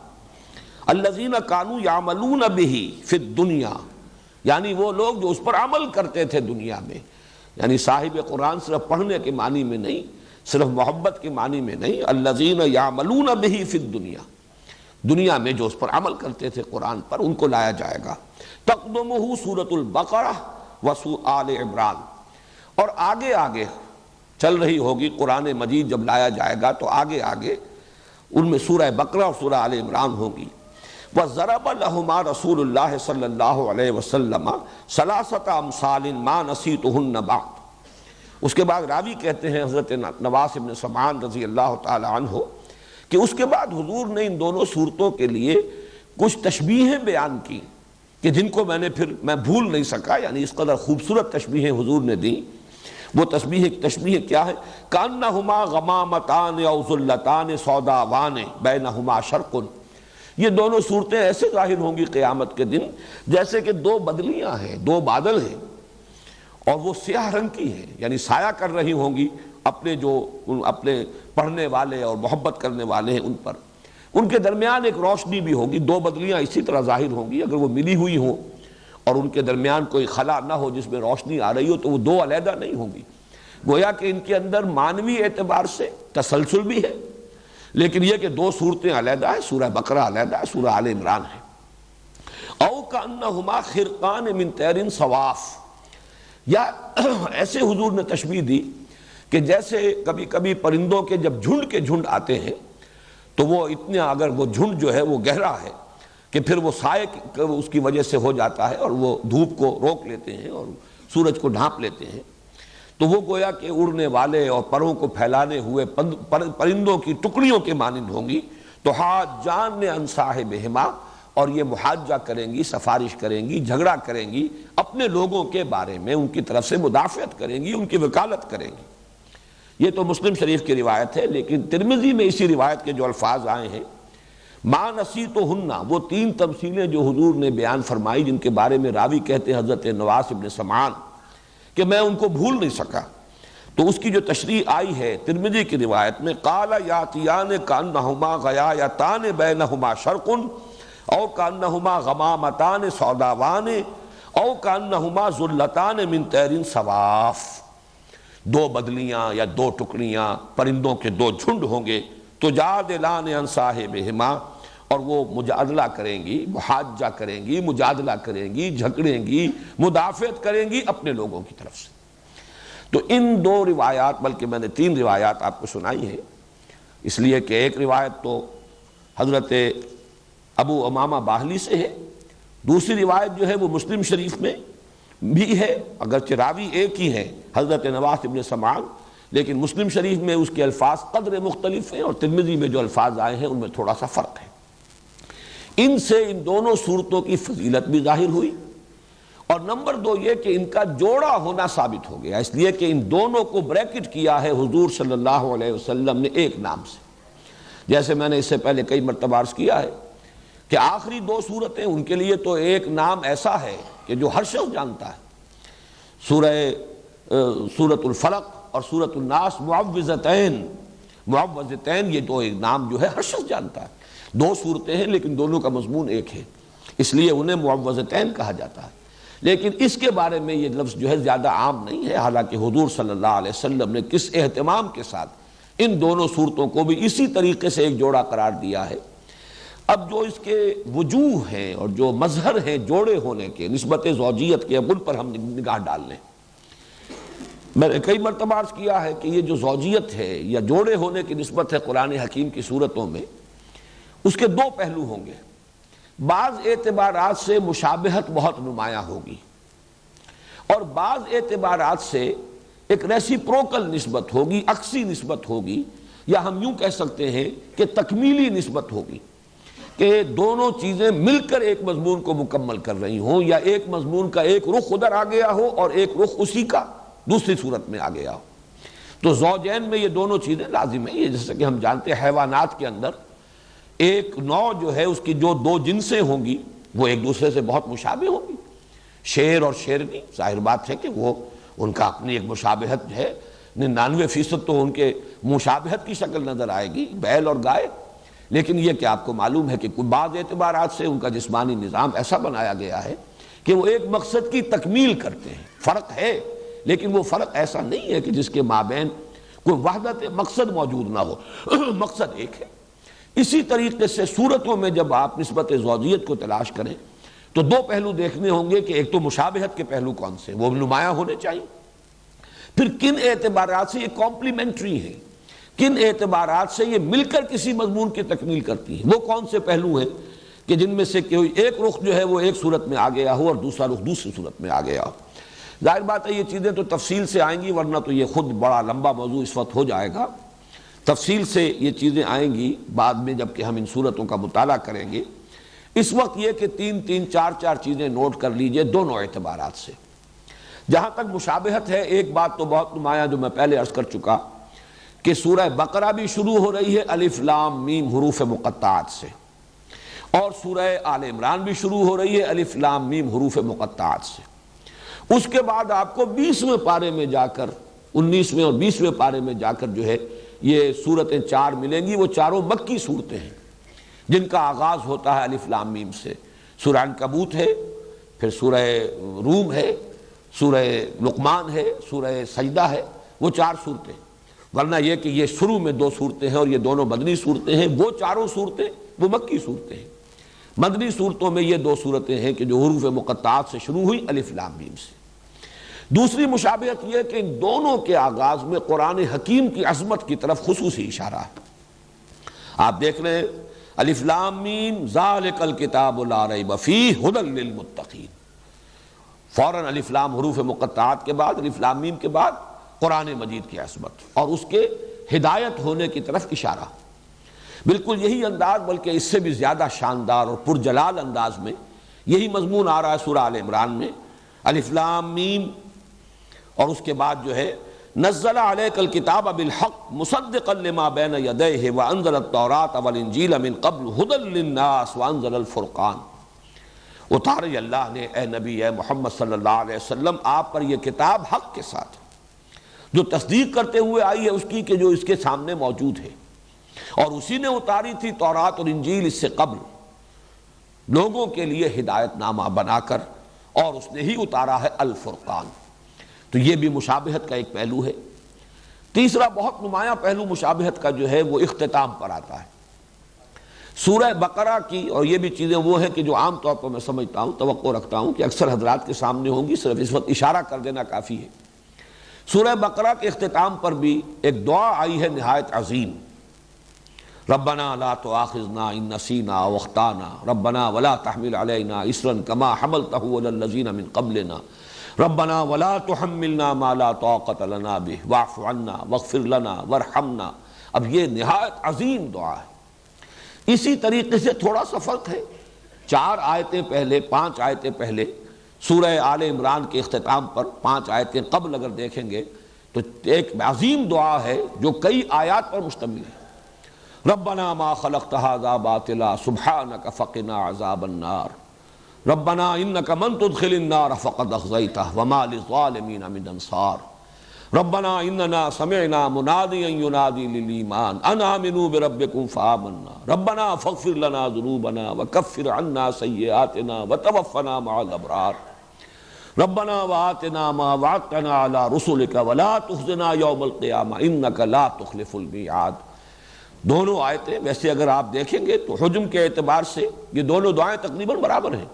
الذین کانوا یعملون بہ فی الدنیا، یعنی وہ لوگ جو اس پر عمل کرتے تھے دنیا میں، یعنی صاحب قرآن صرف پڑھنے کے معنی میں نہیں، صرف محبت کے معنی میں نہیں، الذین یعملون بہ فی الدنیا، دنیا میں جو اس پر عمل کرتے تھے قرآن پر، ان کو لایا جائے گا۔ تقدمہ سورۃ البقرہ آل عمران، اور آگے آگے چل رہی ہوگی قرآن مجید جب لایا جائے گا تو آگے آگے ان میں سورہ بقرہ اور سورہ آل عمران ہوگی۔ وَضَرَبَ لَهُمَا رسول اللہ صلی اللہ علیہ وسلم ثلاثۃ امثال ما نسیتہن بعد۔ اس کے بعد راوی کہتے ہیں حضرت نواس بن سمعان رضی اللہ تعالی عنہ کہ اس کے بعد حضور نے ان دونوں صورتوں کے لیے کچھ تشبیہیں بیان کی کہ جن کو میں بھول نہیں سکا، یعنی اس قدر خوبصورت تشبیہیں حضور نے دیں۔ وہ تشبیہ کیا ہے؟ کأنہما غمامتان او ظلتان سوداوان بینہما شرق، یہ دونوں صورتیں ایسے ظاہر ہوں گی قیامت کے دن جیسے کہ دو بدلیاں ہیں، دو بادل ہیں، اور وہ سیاہ رنگ کی ہیں، یعنی سایہ کر رہی ہوں گی اپنے پڑھنے والے اور محبت کرنے والے ہیں ان پر۔ ان کے درمیان ایک روشنی بھی ہوگی، دو بدلیاں اسی طرح ظاہر ہوں گی، اگر وہ ملی ہوئی ہوں اور ان کے درمیان کوئی خلا نہ ہو جس میں روشنی آ رہی ہو تو وہ دو علیحدہ نہیں ہوں گی۔ گویا کہ ان کے اندر معنوی اعتبار سے تسلسل بھی ہے، لیکن یہ کہ دو صورتیں علیحدہ ہیں، سورہ بقرہ علیحدہ ہے، سورہ آل عمران ہے۔ او کأنہما خرقان من طیر صواف، یا ایسے حضور نے تشبیہ دی کہ جیسے کبھی کبھی پرندوں کے جب جھنڈ کے جھنڈ آتے ہیں تو وہ اتنا، اگر وہ جھنڈ جو ہے وہ گہرا ہے کہ پھر وہ سائے اس کی وجہ سے ہو جاتا ہے اور وہ دھوپ کو روک لیتے ہیں اور سورج کو ڈھانپ لیتے ہیں، تو وہ گویا کہ اڑنے والے اور پروں کو پھیلانے ہوئے پرندوں کی ٹکڑیوں کے مانند ہوں گی۔ تو حاجان عن صاحبہما، اور یہ محاجہ کریں گی، سفارش کریں گی، جھگڑا کریں گی اپنے لوگوں کے بارے میں، ان کی طرف سے مدافعت کریں گی، ان کی وکالت کریں گی۔ یہ تو مسلم شریف کی روایت ہے، لیکن ترمذی میں اسی روایت کے جو الفاظ آئے ہیں ما نسیتہن، وہ تین تمثیلیں جو حضور نے بیان فرمائی جن کے بارے میں راوی کہتے ہیں حضرت نواس ابن سمعان کہ میں ان کو بھول نہیں سکا، تو اس کی جو تشریح آئی ہے ترمذی کی روایت میں، قال یاتیان کانہما غیایتان بینہما شرق او کانہما غمامتان سوداوان او کانہما ذلتان من طیر صواف، دو بدلیاں یا دو ٹکڑیاں پرندوں کے دو جھنڈ ہوں گے، تجادلان عن صاحبہما، اور وہ مجادلہ کریں گی، محاجہ کریں گی، مجادلہ کریں گی، جھگڑیں گی، مدافعت کریں گی اپنے لوگوں کی طرف سے۔ تو ان دو روایات، بلکہ میں نے تین روایات آپ کو سنائی ہیں، اس لیے کہ ایک روایت تو حضرت ابو امامہ باہلی سے ہے، دوسری روایت جو ہے وہ مسلم شریف میں بھی ہے، اگرچہ راوی ایک ہی ہے حضرت نواس ابن سمعان، لیکن مسلم شریف میں اس کے الفاظ قدر مختلف ہیں اور ترمذی میں جو الفاظ آئے ہیں ان میں تھوڑا سا فرق ہے۔ ان سے ان دونوں صورتوں کی فضیلت بھی ظاہر ہوئی، اور نمبر دو یہ کہ ان کا جوڑا ہونا ثابت ہو گیا، اس لیے کہ ان دونوں کو بریکٹ کیا ہے حضور صلی اللہ علیہ وسلم نے ایک نام سے، جیسے میں نے اس سے پہلے کئی مرتبہ عرض کیا ہے کہ آخری دو صورتیں ان کے لیے تو ایک نام ایسا ہے کہ جو ہر شخص جانتا ہے، سورۃ الفلق اور سورۃ الناس معوذتین، یہ دو ایک نام جو ہے ہر شخص جانتا ہے، دو صورتیں ہیں لیکن دونوں کا مضمون ایک ہے، اس لیے انہیں معوذتین کہا جاتا ہے، لیکن اس کے بارے میں یہ لفظ جو ہے زیادہ عام نہیں ہے، حالانکہ حضور صلی اللہ علیہ وسلم نے کس اہتمام کے ساتھ ان دونوں صورتوں کو بھی اسی طریقے سے ایک جوڑا قرار دیا ہے۔ اب جو اس کے وجوہ ہیں اور جو مظہر ہیں جوڑے ہونے کے، نسبت زوجیت کے، اب ان پر ہم نگاہ ڈال لیں۔ میں نے کئی مرتبہ عرض کیا ہے کہ یہ جو زوجیت ہے یا جوڑے ہونے کی نسبت ہے قرآن حکیم کی صورتوں میں، اس کے دو پہلو ہوں گے۔ بعض اعتبارات سے مشابہت بہت نمایاں ہوگی، اور بعض اعتبارات سے ایک ریسیپروکل نسبت ہوگی، عکسی نسبت ہوگی، یا ہم یوں کہہ سکتے ہیں کہ تکمیلی نسبت ہوگی، کہ دونوں چیزیں مل کر ایک مضمون کو مکمل کر رہی ہوں، یا ایک مضمون کا ایک رخ ادھر آ گیا ہو اور ایک رخ اسی کا دوسری صورت میں آ گیا ہو۔ تو زوجین میں یہ دونوں چیزیں لازم ہیں، یہ جیسے کہ ہم جانتے ہیں حیوانات کے اندر ایک نوع جو ہے اس کی جو دو جنسیں ہوں گی وہ ایک دوسرے سے بہت مشابہ ہوں گی، شیر اور شیرنی، ظاہر بات ہے کہ وہ ان کا اپنی ایک مشابہت ہے، 99% تو ان کے مشابہت کی شکل نظر آئے گی، بیل اور گائے، لیکن یہ کہ آپ کو معلوم ہے کہ بعض اعتبارات سے ان کا جسمانی نظام ایسا بنایا گیا ہے کہ وہ ایک مقصد کی تکمیل کرتے ہیں۔ فرق ہے لیکن وہ فرق ایسا نہیں ہے کہ جس کے مابین کوئی وحدت مقصد موجود نہ ہو، مقصد ایک ہے۔ اسی طریقے سے صورتوں میں جب آپ نسبت زوجیت کو تلاش کریں تو دو پہلو دیکھنے ہوں گے کہ ایک تو مشابہت کے پہلو کون سے، وہ نمایاں ہونے چاہیے، پھر کن اعتبارات سے یہ کمپلیمنٹری ہیں، کن اعتبارات سے یہ مل کر کسی مضمون کی تکمیل کرتی ہیں، وہ کون سے پہلو ہیں کہ جن میں سے کوئی ایک رخ جو ہے وہ ایک صورت میں آ گیا ہو اور دوسرا رخ دوسری صورت میں آ گیا ہو۔ ظاہر بات ہے یہ چیزیں تو تفصیل سے آئیں گی، ورنہ تو یہ خود بڑا لمبا موضوع اس وقت ہو جائے گا، تفصیل سے یہ چیزیں آئیں گی بعد میں جب کہ ہم ان صورتوں کا مطالعہ کریں گے۔ اس وقت یہ کہ تین چار چیزیں نوٹ کر لیجئے دونوں اعتبارات سے۔ جہاں تک مشابہت ہے، ایک بات تو بہت نمایاں جو میں پہلے عرض کر چکا کہ سورہ بقرہ بھی شروع ہو رہی ہے الف لام میم حروف مقطعات سے، اور سورہ آل عمران بھی شروع ہو رہی ہے الف لام میم حروف مقطعات سے۔ اس کے بعد آپ کو 20ویں پارے میں جا کر، 19ویں اور 20ویں پارے میں جا کر جو ہے یہ صورتیں چار ملیں گی، وہ چاروں مکی صورتیں ہیں جن کا آغاز ہوتا ہے الف لام میم سے۔ سورہ عنکبوت ہے، پھر سورہ روم ہے، سورہ لقمان ہے، سورہ سجدہ ہے، وہ چار صورتیں۔ ورنہ یہ کہ یہ شروع میں دو صورتیں ہیں اور یہ دونوں مدنی صورتیں ہیں، وہ چاروں صورتیں وہ مکی صورتیں ہیں۔ مدنی صورتوں میں یہ دو صورتیں ہیں کہ جو حروف مقطعات سے شروع ہوئی الف لام میم سے۔ دوسری مشابہت یہ کہ ان دونوں کے آغاز میں قرآن حکیم کی عظمت کی طرف خصوصی اشارہ ہے۔ آپ دیکھ رہے ہیں الف لام میم ذالک الکتاب لا ریب فیہ ھدی للمتقین، فوراً الف لام حروف مقطعات کے بعد، الف لام میم کے بعد قرآن مجید کی عظمت اور اس کے ہدایت ہونے کی طرف اشارہ۔ بالکل یہی انداز، بلکہ اس سے بھی زیادہ شاندار اور پرجلال انداز میں یہی مضمون آ رہا ہے سورہ آل عمران میں، الف لام میم، اور اس کے بعد جو ہے نزل علیک الکتاب بالحق مصدقا لما بین یدیہ وانزل التوراۃ والانجیل من قبل ھدی للناس وانزل الفرقان۔ اتارے اللہ نے اے نبی اے محمد صلی اللہ علیہ وسلم آپ پر یہ کتاب حق کے ساتھ جو تصدیق کرتے ہوئے آئی ہے اس کی کہ جو اس کے سامنے موجود ہے، اور اسی نے اتاری تھی تورات اور انجیل اس سے قبل لوگوں کے لیے ہدایت نامہ بنا کر، اور اس نے ہی اتارا ہے الفرقان۔ تو یہ بھی مشابہت کا ایک پہلو ہے۔ تیسرا بہت نمایاں پہلو مشابہت کا جو ہے وہ اختتام پر آتا ہے۔ سورہ بقرہ کی، اور یہ بھی چیزیں وہ ہیں کہ جو عام طور پر میں سمجھتا ہوں، توقع رکھتا ہوں کہ اکثر حضرات کے سامنے ہوں گی، صرف اس وقت اشارہ کر دینا کافی ہے۔ سورہ بقرہ کے اختتام پر بھی ایک دعا آئی ہے نہایت عظیم، ربنا لا تؤاخذنا ان نسینا او اخطانا ربنا ولا تحمل علینا اصرا کما حملتہ علی الذین من قبلنا ربنا ولا تحملنا ما لا طاقۃ لنا بہ واعف عنا واغفر لنا وارحمنا۔ اب یہ نہایت عظیم دعا ہے۔ اسی طریقے سے تھوڑا سا فرق ہے، 4 آیتیں پہلے 5 آیتیں پہلے سورہ آل عمران کے اختتام پر 5 آیتیں قبل اگر دیکھیں گے تو ایک عظیم دعا ہے جو کئی آیات پر مشتمل ہے۔ ربنا ما خلقت ھذا باطلا سبحانک فقنا عذاب النار ربنا انک من تدخل النار فقد اخزیتہ وما للظالمین من انصار ربنا اننا سمعنا منادیا ینادی للایمان ان آمنوا بربکم فآمنا ربنا فاغفر لنا ذنوبنا وکفر عنا سیئاتنا وتوفنا مع الابرار ربنا وآتنا ما وعدتنا علی رسلک ولا تخزنا یوم القیامہ انک لا تخلف المیعاد۔ دونوں آیتیں ویسے اگر آپ دیکھیں گے تو حجم کے اعتبار سے یہ دونوں دعائیں تقریباً برابر ہیں،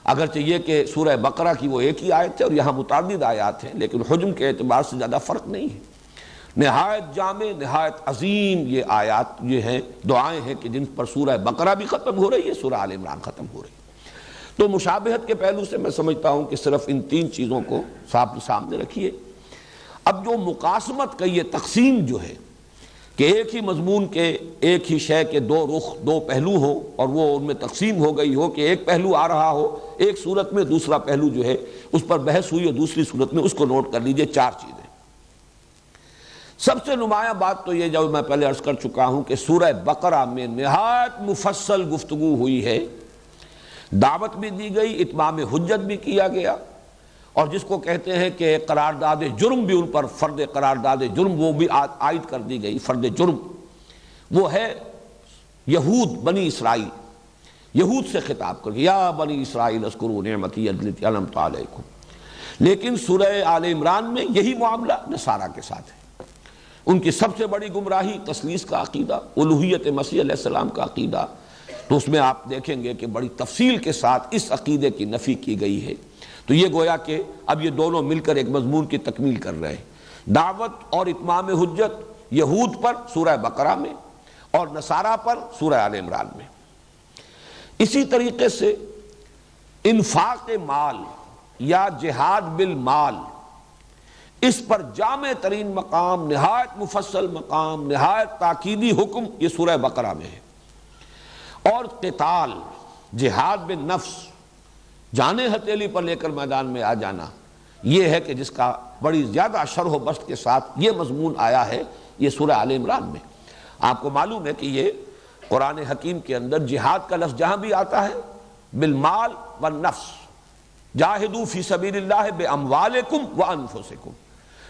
اگرچہ یہ کہ سورہ بقرہ کی وہ ایک ہی آیت ہے اور یہاں متعدد آیات ہیں، لیکن حجم کے اعتبار سے زیادہ فرق نہیں ہے۔ نہایت جامع نہایت عظیم یہ آیات یہ ہیں، دعائیں ہیں کہ جن پر سورہ بقرہ بھی ختم ہو رہی ہے، سورہ آل عمران ختم ہو رہی ہے۔ تو مشابہت کے پہلو سے میں سمجھتا ہوں کہ صرف ان 3 چیزوں کو سامنے رکھیے۔ اب جو مقاسمت کا یہ تقسیم جو ہے کہ ایک ہی مضمون کے ایک ہی شے کے 2 رخ 2 پہلو ہو اور وہ ان میں تقسیم ہو گئی ہو کہ ایک پہلو آ رہا ہو ایک صورت میں، دوسرا پہلو جو ہے اس پر بحث ہوئی اور دوسری صورت میں، اس کو نوٹ کر لیجئے 4 چیزیں۔ سب سے نمایاں بات تو یہ جو میں پہلے عرض کر چکا ہوں کہ سورہ بقرہ میں نہایت مفصل گفتگو ہوئی ہے، دعوت بھی دی گئی، اتمام حجت بھی کیا گیا، اور جس کو کہتے ہیں کہ قرارداد جرم بھی ان پر فرد قرارداد جرم وہ بھی عائد کر دی گئی، فرد جرم وہ ہے یہود بنی اسرائیل، یہود سے خطاب کر کے یا بنی اسرائیل اذکروا نعمتی التی انعمت علیکم۔ لیکن سورہ آل عمران میں یہی معاملہ نصارہ کے ساتھ ہے۔ ان کی سب سے بڑی گمراہی تثلیث کا عقیدہ، الوہیت مسیح علیہ السلام کا عقیدہ، تو اس میں آپ دیکھیں گے کہ بڑی تفصیل کے ساتھ اس عقیدے کی نفی کی گئی ہے۔ تو یہ گویا کہ اب یہ دونوں مل کر ایک مضمون کی تکمیل کر رہے ہیں، دعوت اور اتمام حجت یہود پر سورہ بقرہ میں اور نصارہ پر سورہ آل عمران میں۔ اسی طریقے سے انفاق مال یا جہاد بالمال، اس پر جامع ترین مقام، نہایت مفصل مقام، نہایت تاکیدی حکم یہ سورہ بقرہ میں ہے۔ اور قتال، جہاد بالنفس، جانیں ہتھیلی پر لے کر میدان میں آ جانا، یہ ہے کہ جس کا بڑی زیادہ شرح و بسط کے ساتھ یہ مضمون آیا ہے یہ سورہ آل عمران میں۔ آپ کو معلوم ہے کہ یہ قرآن حکیم کے اندر جہاد کا لفظ جہاں بھی آتا ہے بالمال والنفس، جاہدوا فی سبیل اللہ باموالکم وانفسکم،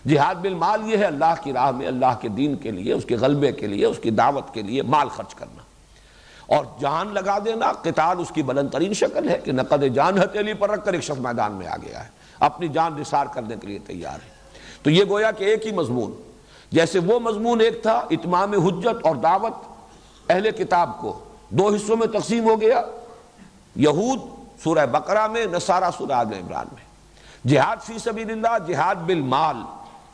جہاد بالمال یہ ہے اللہ کی راہ میں، اللہ کے دین کے لیے، اس کے غلبے کے لیے، اس کی دعوت کے لیے مال خرچ کرنا، اور جان لگا دینا قتال اس کی بلند ترین شکل ہے کہ نقد جان ہتھیلی پر رکھ کر ایک شخص میدان میں آ گیا ہے، اپنی جان نثار کرنے کے لیے تیار ہے۔ تو یہ گویا کہ ایک ہی مضمون، جیسے وہ مضمون ایک تھا اتمام حجت اور دعوت اہل کتاب کو 2 حصوں میں تقسیم ہو گیا، یہود سورہ بقرہ میں، نصارہ سورہ آل عمران میں، جہاد فی سبیل اللہ، جہاد بالمال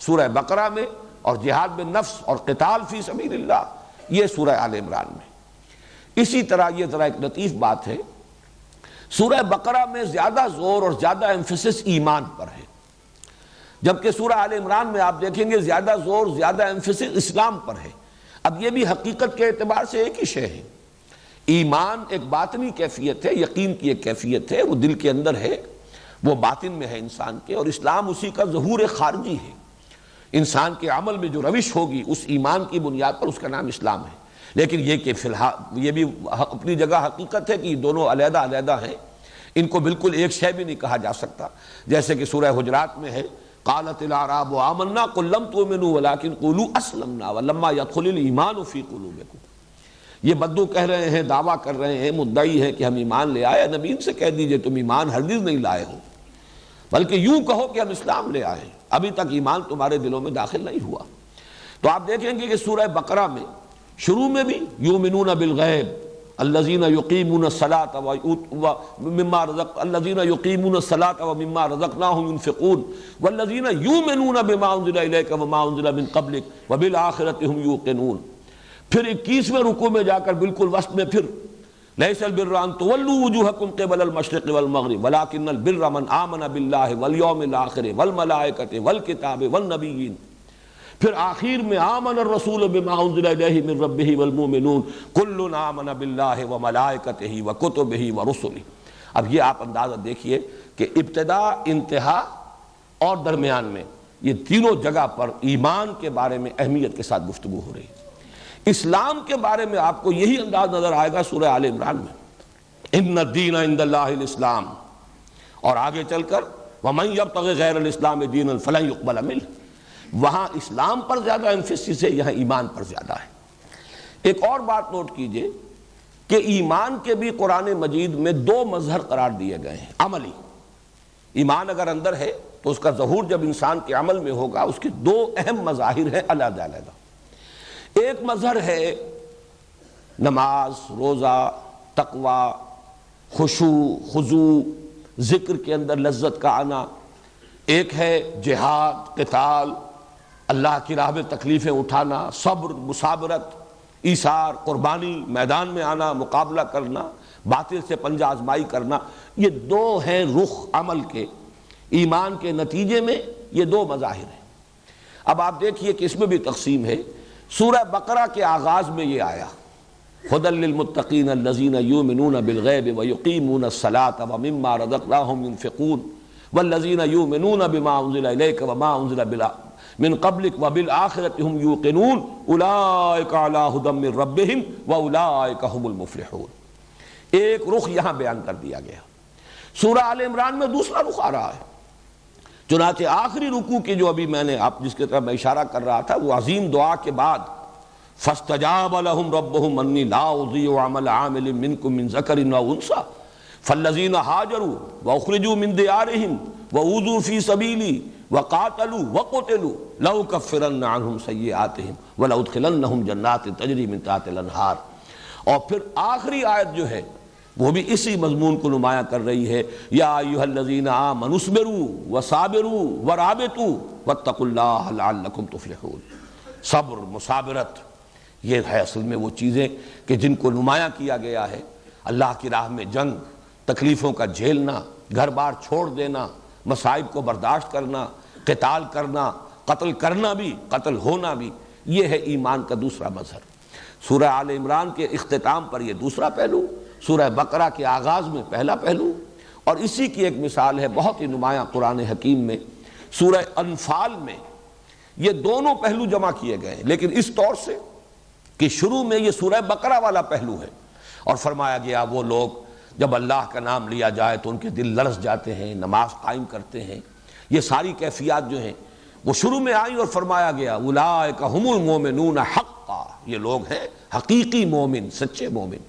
سورہ بقرہ میں، اور جہاد بالنفس اور قتال فی سبیل اللہ یہ سورہ آل عمران میں۔ اسی طرح یہ ذرا ایک لطیف بات ہے، سورہ بقرہ میں زیادہ زور اور زیادہ ایمفیسس ایمان پر ہے، جبکہ سورہ آل عمران میں آپ دیکھیں گے زیادہ زور زیادہ ایمفیسس اسلام پر ہے۔ اب یہ بھی حقیقت کے اعتبار سے ایک ہی شے ہے، ایمان ایک باطنی کیفیت ہے، یقین کی ایک کیفیت ہے، وہ دل کے اندر ہے، وہ باطن میں ہے انسان کے، اور اسلام اسی کا ظہور خارجی ہے۔ انسان کے عمل میں جو روش ہوگی اس ایمان کی بنیاد پر اس کا نام اسلام ہے۔ لیکن یہ کہ فی الحال یہ بھی اپنی جگہ حقیقت ہے کہ یہ دونوں علیحدہ علیحدہ ہیں، ان کو بالکل ایک شے بھی نہیں کہا جا سکتا، جیسے کہ سورہ حجرات میں ہے قالت الاعراب آمنا قل لم تؤمنوا ولکن قولوا اسلمنا ولما يدخل الایمان فی قلوبکم۔ یہ بدو کہہ رہے ہیں، دعویٰ کر رہے ہیں، مدعی ہیں کہ ہم ایمان لے آئے، نبی ان سے کہہ دیجئے تم ایمان ہرگز نہیں لائے ہو، بلکہ یوں کہو کہ ہم اسلام لے آئے ہیں، ابھی تک ایمان تمہارے دلوں میں داخل نہیں ہوا۔ تو آپ دیکھیں گے کہ سورہ بقرہ میں شروع میں بھی یؤمنون بالغیب الذین یقیمون الصلاۃ ومما رزقناہم ينفقون والذین یؤمنون بما انزل الیک وما انزل من قبلک وبالآخرۃ ھم یوقنون۔ پھر 21ویں رکوع میں جا کر بالکل وسط میں پھر لیس البر ان تولوا وجوہکم قبل المشرق والمغرب ولکن البر من آمن باللہ والیوم الآخر والملائکۃ والکتاب والنبیین۔ پھر آخر میں آمن الرسول بما انزل الیہ من ربہ والمؤمنون کل آمن باللہ وملائکتہ وکتبہ ورسلہ۔ اب یہ آپ اندازہ دیکھیے کہ ابتدا، انتہا اور درمیان میں یہ تینوں جگہ پر ایمان کے بارے میں اہمیت کے ساتھ گفتگو ہو رہی ہے۔ اسلام کے بارے میں آپ کو یہی انداز نظر آئے گا سورہ آل عمران میں، ان الدین عند اللہ الاسلام، اور آگے چل کر ومن یبتغی غیر الاسلام دینا فلن یقبل منہ۔ وہاں اسلام پر زیادہ ایمفیسس ہے، یہاں ایمان پر زیادہ ہے۔ ایک اور بات نوٹ کیجئے کہ ایمان کے بھی قرآن مجید میں 2 مظہر قرار دیے گئے ہیں عملی۔ ایمان اگر اندر ہے تو اس کا ظہور جب انسان کے عمل میں ہوگا، اس کے 2 اہم مظاہر ہیں علیحدہ علیحدہ۔ ایک مظہر ہے نماز، روزہ، تقوی، خشوع، خضوع، ذکر کے اندر لذت کا آنا۔ ایک ہے جہاد، قتال، اللہ کی راہ میں تکلیفیں اٹھانا، صبر، مصابرت، ایثار، قربانی، میدان میں آنا، مقابلہ کرنا، باطل سے پنجہ آزمائی کرنا۔ یہ 2 ہیں رخ عمل کے، ایمان کے نتیجے میں یہ 2 مظاہر ہیں۔ اب آپ دیکھیے کہ اس میں بھی تقسیم ہے۔ سورہ بقرہ کے آغاز میں یہ آیا ھدی للمتقین الذین یؤمنون بالغیب ویقیمون الصلاۃ ومما رزقناہم ينفقون والذین یؤمنون بما انزل الیک وما انزل من قبلک وبالآخرۃ ھم یوقنون اولئک علی ھدی من ربہم واولئک ھم المفلحون۔ ایک رخ یہاں بیان کر دیا گیا۔ سورہ آل عمران میں دوسرا رخ آ رہا ہے۔ چنانچہ آخری رکوع کی جو ابھی میں نے آپ جس کی طرف میں اشارہ کر رہا تھا، وہ عظیم دعا کے بعد فاستجاب لهم ربهم انی لا اضیع عمل عامل منکم من ذکر و انثی فالذین ہاجروا واخرجوا من دیارہم واوذوا فی سبیلی وقاتلوا وقتلوا لأکفرن عنہم سیئاتہم ولأدخلنہم جنات تجری من تحتہا الانہار۔ اور پھر آخری آیت جو ہے وہ بھی اسی مضمون کو نمایاں کر رہی ہے، یا ایھا الذین آمنوا اصبروا وصابروا ورابطوا واتقوا اللہ لعلکم تفلحون۔ صبر، مصابرت، یہ ہے اصل میں وہ چیزیں کہ جن کو نمایاں کیا گیا ہے۔ اللہ کی راہ میں جنگ، تکلیفوں کا جھیلنا، گھر بار چھوڑ دینا، مصائب کو برداشت کرنا، قتال کرنا، قتل کرنا بھی، قتل ہونا بھی، یہ ہے ایمان کا دوسرا مظہر۔ سورہ آل عمران کے اختتام پر یہ دوسرا پہلو، سورہ بقرہ کے آغاز میں پہلا پہلو، اور اسی کی ایک مثال ہے بہت ہی نمایاں قرآن حکیم میں سورہ انفال میں یہ دونوں پہلو جمع کیے گئے ہیں، لیکن اس طور سے کہ شروع میں یہ سورہ بقرہ والا پہلو ہے، اور فرمایا گیا وہ لوگ جب اللہ کا نام لیا جائے تو ان کے دل لرز جاتے ہیں، نماز قائم کرتے ہیں۔ یہ ساری کیفیات جو ہیں وہ شروع میں آئیں، اور فرمایا گیا اولئک ھم المؤمنون حقا، یہ لوگ ہیں حقیقی مومن، سچے مومن۔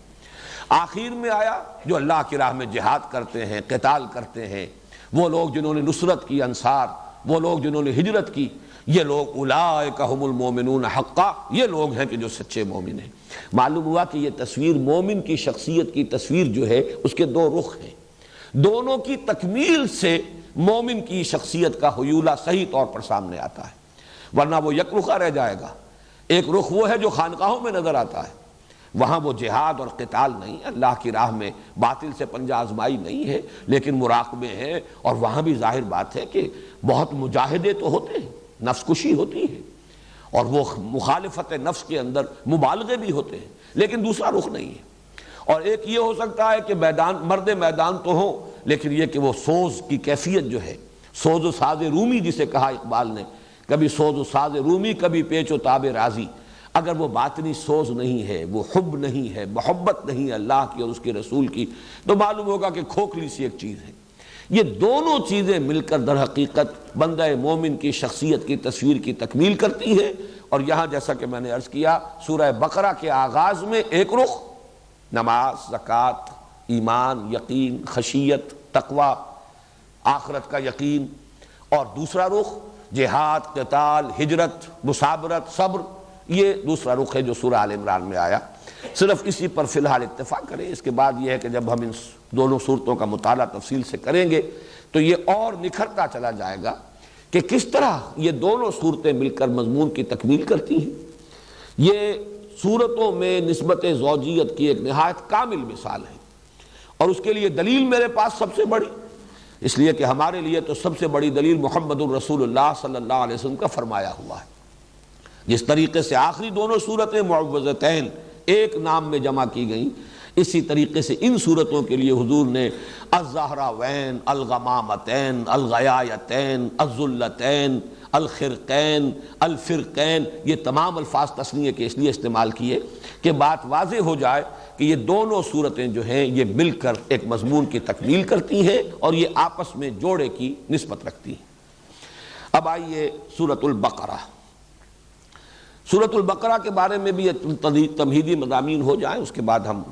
آخر میں آیا جو اللہ کی راہ میں جہاد کرتے ہیں، قتال کرتے ہیں، وہ لوگ جنہوں نے نصرت کی، انصار، وہ لوگ جنہوں نے ہجرت کی، یہ لوگ اولئک ھم المؤمنون حقا، یہ لوگ ہیں کہ جو سچے مومن ہیں۔ معلوم ہوا کہ یہ تصویر مومن کی شخصیت کی تصویر جو ہے اس کے 2 رخ ہیں، دونوں کی تکمیل سے مومن کی شخصیت کا حیولہ صحیح طور پر سامنے آتا ہے، ورنہ وہ یک رخا رہ جائے گا۔ ایک رخ وہ ہے جو خانقاہوں میں نظر آتا ہے، وہاں وہ جہاد اور قتال نہیں، اللہ کی راہ میں باطل سے پنجہ آزمائی نہیں ہے، لیکن مراقبے ہیں، اور وہاں بھی ظاہر بات ہے کہ بہت مجاہدے تو ہوتے ہیں، نفس کشی ہوتی ہے، اور وہ مخالفت نفس کے اندر مبالغے بھی ہوتے ہیں، لیکن دوسرا رخ نہیں ہے۔ اور ایک یہ ہو سکتا ہے کہ مرد میدان تو ہو، لیکن یہ کہ وہ سوز کی کیفیت جو ہے، سوز و ساز رومی جسے کہا اقبال نے کبھی سوز و ساز رومی، کبھی پیچ و تاب رازی۔ اگر وہ باطنی سوز نہیں ہے، وہ حب نہیں ہے، محبت نہیں ہے اللہ کی اور اس کے رسول کی، تو معلوم ہوگا کہ کھوکھلی سی ایک چیز ہے۔ یہ دونوں چیزیں مل کر در حقیقت بندہ مومن کی شخصیت کی تصویر کی تکمیل کرتی ہے۔ اور یہاں جیسا کہ میں نے عرض کیا، سورہ بقرہ کے آغاز میں ایک رخ نماز، زکوٰۃ، ایمان، یقین، خشیت، تقوی، آخرت کا یقین، اور دوسرا رخ جہاد، قتال، ہجرت، مثابرت، صبر، یہ دوسرا رخ ہے جو سورہ آل عمران میں آیا۔ صرف اسی پر فی الحال اتفاق کریں، اس کے بعد یہ ہے کہ جب ہم ان دونوں صورتوں کا مطالعہ تفصیل سے کریں گے تو یہ اور نکھرتا چلا جائے گا کہ کس طرح یہ دونوں صورتیں مل کر مضمون کی تکمیل کرتی ہیں۔ یہ صورتوں میں نسبت زوجیت کی ایک نہایت کامل مثال ہے، اور اس کے لیے دلیل میرے پاس سب سے بڑی، اس لیے کہ ہمارے لیے تو سب سے بڑی دلیل محمد الرسول اللہ صلی اللہ علیہ وسلم کا فرمایا ہوا ہے۔ جس طریقے سے آخری دونوں صورتیں معوذتین ایک نام میں جمع کی گئیں، اسی طریقے سے ان صورتوں کے لیے حضور نے الزہراوین، الغمامتین، الغیایتین، الذلتین، الخرقین، الفرقین، یہ تمام الفاظ تثنیہ کے اس لیے استعمال کیے کہ بات واضح ہو جائے کہ یہ دونوں صورتیں جو ہیں یہ مل کر ایک مضمون کی تکمیل کرتی ہیں اور یہ آپس میں جوڑے کی نسبت رکھتی ہیں۔ اب آئیے سورۃ البقرہ۔ سورۃ البقرہ کے بارے میں بھی تمہیدی مضامین ہو جائیں، اس کے بعد ہم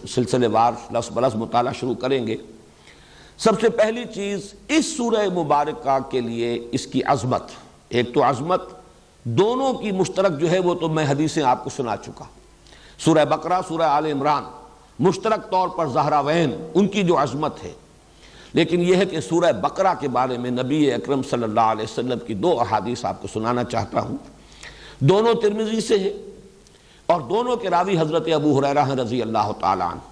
سلسلے وار لفظ بلفظ مطالعہ شروع کریں گے۔ سب سے پہلی چیز اس سورہ مبارکہ کے لیے اس کی عظمت، ایک تو عظمت دونوں کی مشترک جو ہے وہ تو میں حدیثیں آپ کو سنا چکا، سورہ بقرہ، سورہ آل عمران، مشترک طور پر زہراوین ان کی جو عظمت ہے، لیکن یہ ہے کہ سورہ بقرہ کے بارے میں نبی اکرم صلی اللہ علیہ وسلم کی دو احادیث آپ کو سنانا چاہتا ہوں۔ دونوں ترمذی سے ہیں اور دونوں کے راوی حضرت ابو ہریرہ رضی اللہ تعالی عنہ۔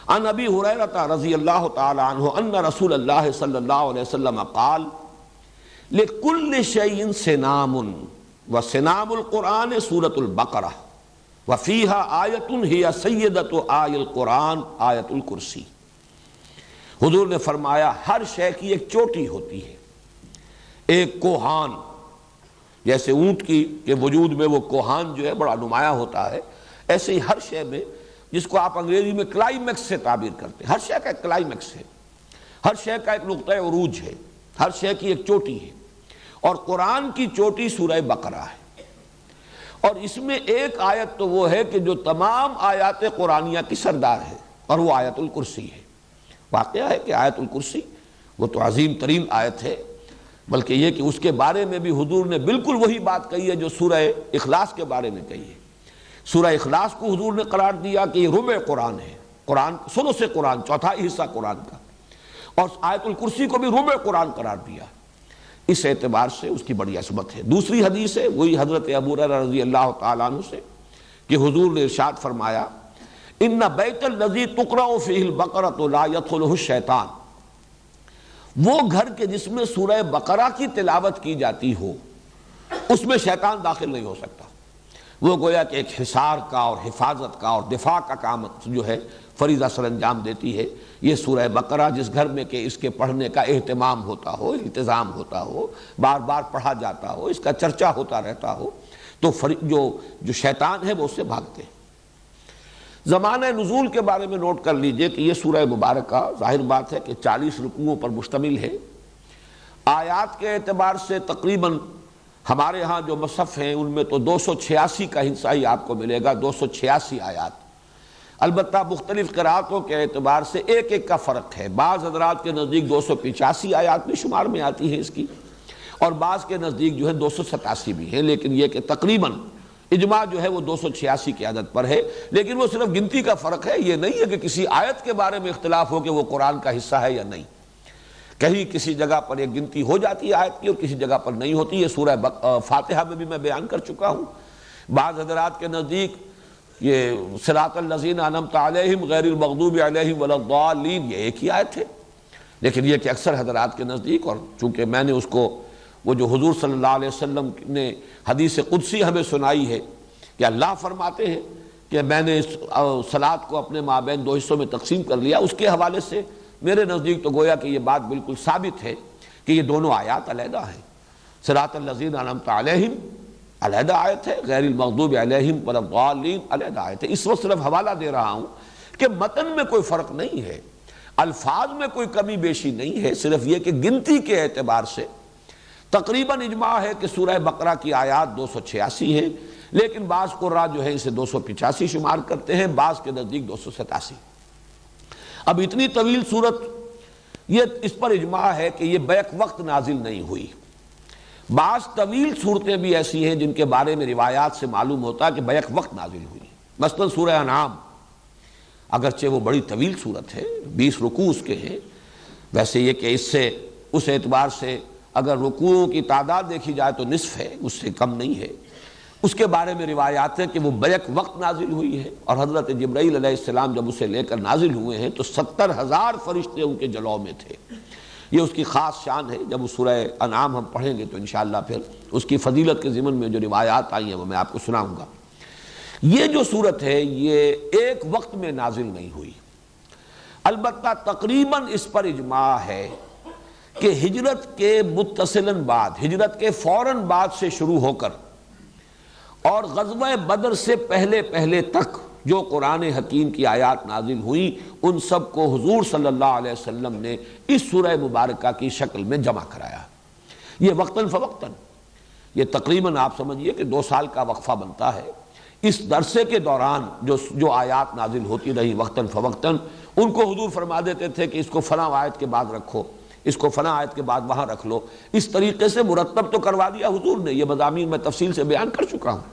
عن ابی ہریرہ رضی اللہ تعالی عنہ ان رسول اللہ صلی اللہ علیہ وسلم قال لکل شیء سنام وسنام القرآن سورۃ البقرہ وفیہا آیۃ ہی سیدۃ آی القرآن آیۃ الکرسی۔ حضور نے فرمایا ہر شے کی ایک چوٹی ہوتی ہے، ایک کوہان، جیسے اونٹ کی کے وجود میں وہ کوہان جو ہے بڑا نمایاں ہوتا ہے، ایسے ہی ہر شے میں، جس کو آپ انگریزی میں کلائمیکس سے تعبیر کرتے ہیں، ہر شے کا ایک کلائمیکس ہے، ہر شے کا ایک نقطہ عروج ہے، ہر شے کی ایک چوٹی ہے، اور قرآن کی چوٹی سورہ بقرہ ہے۔ اور اس میں ایک آیت تو وہ ہے کہ جو تمام آیات قرآنیہ کی سردار ہے، اور وہ آیت الکرسی ہے۔ واقعہ ہے کہ آیت الکرسی وہ تو عظیم ترین آیت ہے، بلکہ یہ کہ اس کے بارے میں بھی حضور نے بالکل وہی بات کہی ہے جو سورہ اخلاص کے بارے میں کہی ہے۔ سورہ اخلاص کو حضور نے قرار دیا کہ یہ ربع قرآن ہے، قرآن ثلث قرآن، چوتھائی حصہ قرآن کا، اور آیت الکرسی کو بھی ربع قرآن قرار دیا۔ اس اعتبار سے اس کی بڑی عظمت ہے۔ دوسری حدیث ہے وہی حضرت ابو ہریرہ رضی اللہ تعالیٰ عنہ سے کہ حضور نے ارشاد فرمایا ان بیت الذی تقرأ فیہ البقرۃ لا یدخلہ الشیطان، وہ گھر کے جس میں سورہ بقرہ کی تلاوت کی جاتی ہو اس میں شیطان داخل نہیں ہو سکتا۔ وہ گویا کہ ایک حصار کا اور حفاظت کا اور دفاع کا کام جو ہے فریضہ سر انجام دیتی ہے۔ یہ سورہ بقرہ جس گھر میں کہ اس کے پڑھنے کا اہتمام ہوتا ہو، انتظام ہوتا ہو، بار بار پڑھا جاتا ہو، اس کا چرچا ہوتا رہتا ہو، تو جو شیطان ہے وہ اس سے بھاگتے ہیں۔ زمانہ نزول کے بارے میں نوٹ کر لیجئے کہ یہ سورہ مبارکہ ظاہر بات ہے کہ 40 رکوعوں پر مشتمل ہے۔ آیات کے اعتبار سے تقریباً ہمارے ہاں جو مصحف ہیں ان میں تو 286 کا حصہ ہی آپ کو ملے گا، 286 آیات۔ البتہ مختلف قراءتوں کے اعتبار سے ایک ایک کا فرق ہے، بعض حضرات کے نزدیک 285 آیات بھی شمار میں آتی ہیں اس کی، اور بعض کے نزدیک جو ہے 287 بھی ہیں، لیکن یہ کہ تقریباً اجماع جو ہے وہ 286 کی عدد پر ہے۔ لیکن وہ صرف گنتی کا فرق ہے، یہ نہیں ہے کہ کسی آیت کے بارے میں اختلاف ہو کہ وہ قرآن کا حصہ ہے یا نہیں۔ کہیں کسی جگہ پر ایک گنتی ہو جاتی ہے آیت کی اور کسی جگہ پر نہیں ہوتی۔ یہ سورہ فاتحہ میں بھی میں بیان کر چکا ہوں۔ بعض حضرات کے نزدیک یہ صراط الذین انعمت علیہم غیر المغضوب علیہم ولا الضالین یہ ایک ہی آیت ہے، لیکن یہ کہ اکثر حضرات کے نزدیک، اور چونکہ میں نے اس کو وہ جو حضور صلی اللہ علیہ وسلم نے حدیث قدسی ہمیں سنائی ہے کہ اللہ فرماتے ہیں کہ میں نے صلاۃ کو اپنے مابین 2 حصوں میں تقسیم کر لیا، اس کے حوالے سے میرے نزدیک تو گویا کہ یہ بات بالکل ثابت ہے کہ یہ دونوں آیات علیحدہ ہیں۔ صراط الذین انعمت علیہم علیحدہ آیت ہے، غیر المغضوب علیہم ولا الضالین علیحدہ آیت ہے۔ اس وقت صرف حوالہ دے رہا ہوں کہ متن میں کوئی فرق نہیں ہے، الفاظ میں کوئی کمی بیشی نہیں ہے، صرف یہ کہ گنتی کے اعتبار سے تقریباً اجماع ہے کہ سورہ بقرہ کی آیات 286 ہیں، لیکن بعض قراء جو ہیں اسے 285 شمار کرتے ہیں، بعض کے نزدیک 287۔ اب اتنی طویل صورت، یہ اس پر اجماع ہے کہ یہ بیک وقت نازل نہیں ہوئی۔ بعض طویل صورتیں بھی ایسی ہیں جن کے بارے میں روایات سے معلوم ہوتا ہے کہ بیک وقت نازل ہوئی، مثلا سورہ انعام، اگرچہ وہ بڑی طویل صورت ہے، 20 رکوع اس کے ہیں، ویسے یہ کہ اس سے اس اعتبار سے اگر رکوعوں کی تعداد دیکھی جائے تو نصف ہے، اس سے کم نہیں ہے۔ اس کے بارے میں روایات ہے کہ وہ بیک وقت نازل ہوئی ہے، اور حضرت جبرائیل علیہ السلام جب اسے لے کر نازل ہوئے ہیں تو 70,000 فرشتے ان کے جلو میں تھے۔ یہ اس کی خاص شان ہے، جب اس سورہ انعام ہم پڑھیں گے تو انشاءاللہ پھر اس کی فضیلت کے ضمن میں جو روایات آئی ہیں وہ میں آپ کو سناؤں گا۔ یہ جو صورت ہے یہ ایک وقت میں نازل نہیں ہوئی، البتہ تقریباً اس پر اجماع ہے کہ ہجرت کے متصلاً بعد، ہجرت کے فوراً بعد سے شروع ہو کر اور غزوہ بدر سے پہلے تک جو قرآن حکیم کی آیات نازل ہوئی، ان سب کو حضور صلی اللہ علیہ وسلم نے اس سورہ مبارکہ کی شکل میں جمع کرایا۔ یہ وقتاً فوقتاً، یہ تقریباً آپ سمجھیے کہ 2 سال کا وقفہ بنتا ہے۔ اس عرصے کے دوران جو آیات نازل ہوتی رہی وقتاً فوقتاً، ان کو حضور فرما دیتے تھے کہ اس کو فلاں آیت کے بعد رکھو، اس کو فلاں آیت کے بعد وہاں رکھ لو، اس طریقے سے مرتب تو کروا دیا حضور نے۔ یہ مضامین میں تفصیل سے بیان کر چکا ہوں۔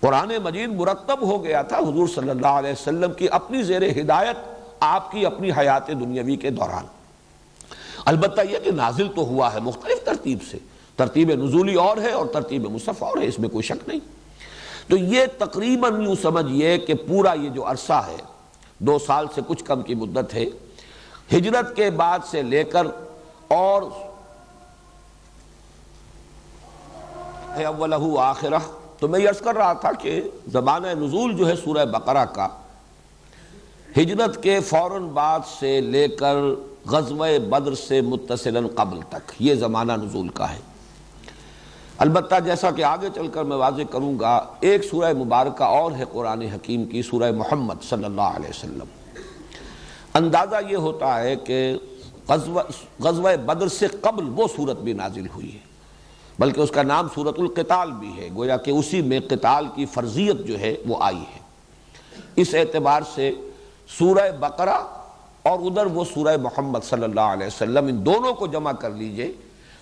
قرآن مجید مرتب ہو گیا تھا حضور صلی اللہ علیہ وسلم کی اپنی زیر ہدایت، آپ کی اپنی حیات دنیاوی کے دوران۔ البتہ یہ کہ نازل تو ہوا ہے مختلف ترتیب سے، ترتیب نزولی اور ہے اور ترتیب مصحف اور ہے، اس میں کوئی شک نہیں۔ تو یہ تقریباً یوں سمجھیے کہ پورا یہ جو عرصہ ہے 2 سال سے کچھ کم کی مدت ہے، ہجرت کے بعد سے لے کر اور اولہ آخرہ۔ تو میں یہ عرض کر رہا تھا کہ زمانہ نزول جو ہے سورہ بقرہ کا، ہجرت کے فوراً بعد سے لے کر غزوہ بدر سے متصلاً قبل تک یہ زمانہ نزول کا ہے۔ البتہ جیسا کہ آگے چل کر میں واضح کروں گا، ایک سورہ مبارکہ اور ہے قرآن حکیم کی، سورہ محمد صلی اللہ علیہ وسلم۔ اندازہ یہ ہوتا ہے کہ غزوہ بدر سے قبل وہ صورت بھی نازل ہوئی ہے، بلکہ اس کا نام سورۃ القتال بھی ہے، گویا کہ اسی میں قتال کی فرضیت جو ہے وہ آئی ہے۔ اس اعتبار سے سورہ بقرہ اور ادھر وہ سورہ محمد صلی اللہ علیہ وسلم، ان دونوں کو جمع کر لیجئے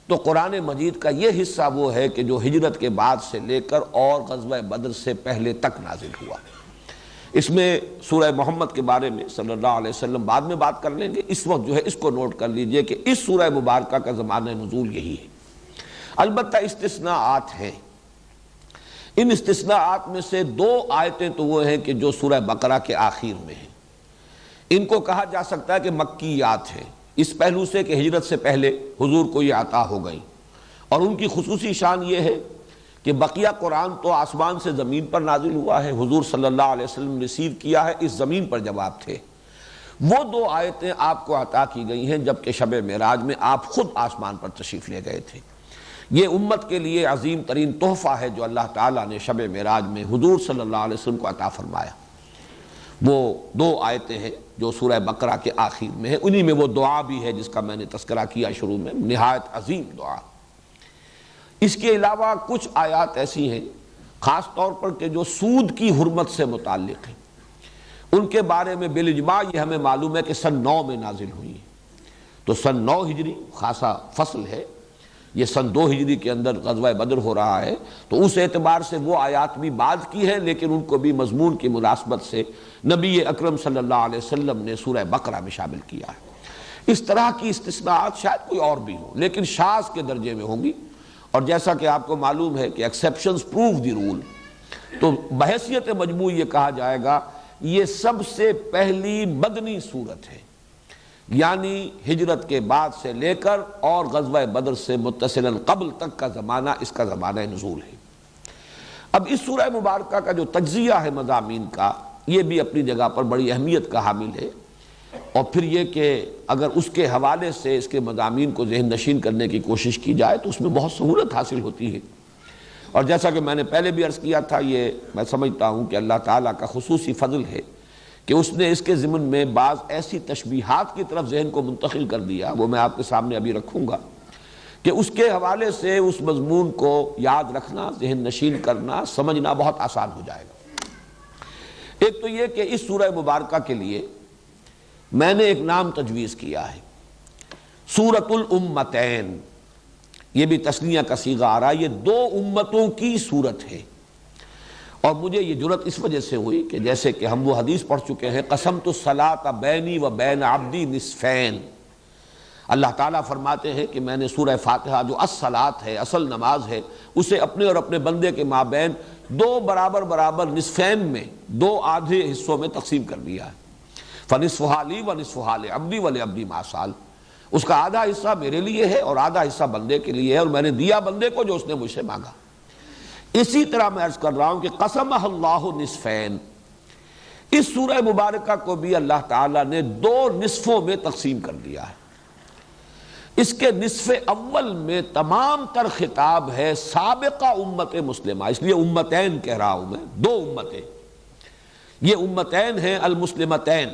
تو قرآن مجید کا یہ حصہ وہ ہے کہ جو ہجرت کے بعد سے لے کر اور غزوہ بدر سے پہلے تک نازل ہوا۔ اس میں سورہ محمد کے بارے میں صلی اللہ علیہ وسلم بعد میں بات کر لیں گے، اس وقت جو ہے اس کو نوٹ کر لیجئے کہ اس سورہ مبارکہ کا زمانہ نزول یہی ہے۔ البتہ استثناءات ہیں، ان استثناءات میں سے 2 آیتیں تو وہ ہیں کہ جو سورہ بقرہ کے آخر میں ہیں، ان کو کہا جا سکتا ہے کہ مکیات ہیں، اس پہلو سے کہ ہجرت سے پہلے حضور کو یہ عطا ہو گئی، اور ان کی خصوصی شان یہ ہے کہ بقیہ قرآن تو آسمان سے زمین پر نازل ہوا ہے، حضور صلی اللہ علیہ وسلم ریسیو کیا ہے، اس زمین پر جب آپ تھے۔ وہ 2 آیتیں آپ کو عطا کی گئی ہیں جبکہ شب معراج میں آپ خود آسمان پر تشریف لے گئے تھے۔ یہ امت کے لیے عظیم ترین تحفہ ہے جو اللہ تعالیٰ نے شب معراج میں حضور صلی اللہ علیہ وسلم کو عطا فرمایا۔ وہ 2 آیتیں ہیں جو سورہ بقرہ کے آخر میں ہے، انہی میں وہ دعا بھی ہے جس کا میں نے تذکرہ کیا شروع میں، نہایت عظیم دعا۔ اس کے علاوہ کچھ آیات ایسی ہیں خاص طور پر کہ جو سود کی حرمت سے متعلق ہیں، ان کے بارے میں بالاجماع یہ ہمیں معلوم ہے کہ سن 9 میں نازل ہوئی ہے۔ تو سن 9 ہجری خاصا فصل ہے، یہ سن 2 ہجری کے اندر غزوہ بدر ہو رہا ہے، تو اس اعتبار سے وہ آیات بھی بعد کی ہیں، لیکن ان کو بھی مضمون کی مناسبت سے نبی اکرم صلی اللہ علیہ وسلم نے سورہ بقرہ میں شامل کیا ہے۔ اس طرح کی استثناءات شاید کوئی اور بھی ہوں، لیکن شاذ کے درجے میں ہوں گی، اور جیسا کہ آپ کو معلوم ہے کہ ایکسیپشنز پروو دی رول، تو بحیثیت مجموع یہ کہا جائے گا یہ سب سے پہلی مدنی صورت ہے، یعنی ہجرت کے بعد سے لے کر اور غزوہ بدر سے متصلاً قبل تک کا زمانہ اس کا زمانہ نزول ہے۔ اب اس سورہ مبارکہ کا جو تجزیہ ہے مضامین کا، یہ بھی اپنی جگہ پر بڑی اہمیت کا حامل ہے۔ اور پھر یہ کہ اگر اس کے حوالے سے اس کے مضامین کو ذہن نشین کرنے کی کوشش کی جائے تو اس میں بہت سہولت حاصل ہوتی ہے۔ اور جیسا کہ میں نے پہلے بھی عرض کیا تھا، یہ میں سمجھتا ہوں کہ اللہ تعالیٰ کا خصوصی فضل ہے کہ اس نے اس کے ضمن میں بعض ایسی تشبیہات کی طرف ذہن کو منتقل کر دیا، وہ میں آپ کے سامنے ابھی رکھوں گا، کہ اس کے حوالے سے اس مضمون کو یاد رکھنا، ذہن نشین کرنا، سمجھنا بہت آسان ہو جائے گا۔ ایک تو یہ کہ اس سورہ مبارکہ کے لیے میں نے ایک نام تجویز کیا ہے، سورۃ الامتین۔ یہ بھی تثنیہ کا صیغہ آ رہا ہے، یہ دو امتوں کی صورت ہے۔ اور مجھے یہ جرأت اس وجہ سے ہوئی کہ جیسے کہ ہم وہ حدیث پڑھ چکے ہیں، قسمت الصلاۃ بینی و بین عبدی نصفین۔ اللہ تعالیٰ فرماتے ہیں کہ میں نے سورہ فاتحہ جو الصلاۃ ہے، اصل نماز ہے، اسے اپنے اور اپنے بندے کے مابین دو برابر نصفین میں، دو آدھے حصوں میں تقسیم کر دیا ہے۔ فنصفہا لی و نصفہا لعبدی و لعبدی ما سأل۔ اس کا آدھا حصہ میرے لیے ہے اور آدھا حصہ بندے کے لیے ہے، اور میں نے دیا بندے کو جو اس نے مجھ سے مانگا۔ اسی طرح میں عرض کر رہا ہوں کہ قسمہ اللہ نصفین، اس سورہ مبارکہ کو بھی اللہ تعالیٰ نے دو نصفوں میں تقسیم کر دیا ہے۔ اس کے نصف اول میں تمام تر خطاب ہے سابقہ امت مسلمہ، اس لیے امتین کہہ رہا ہوں میں، دو امتیں۔ یہ امتین ہیں المسلمتین،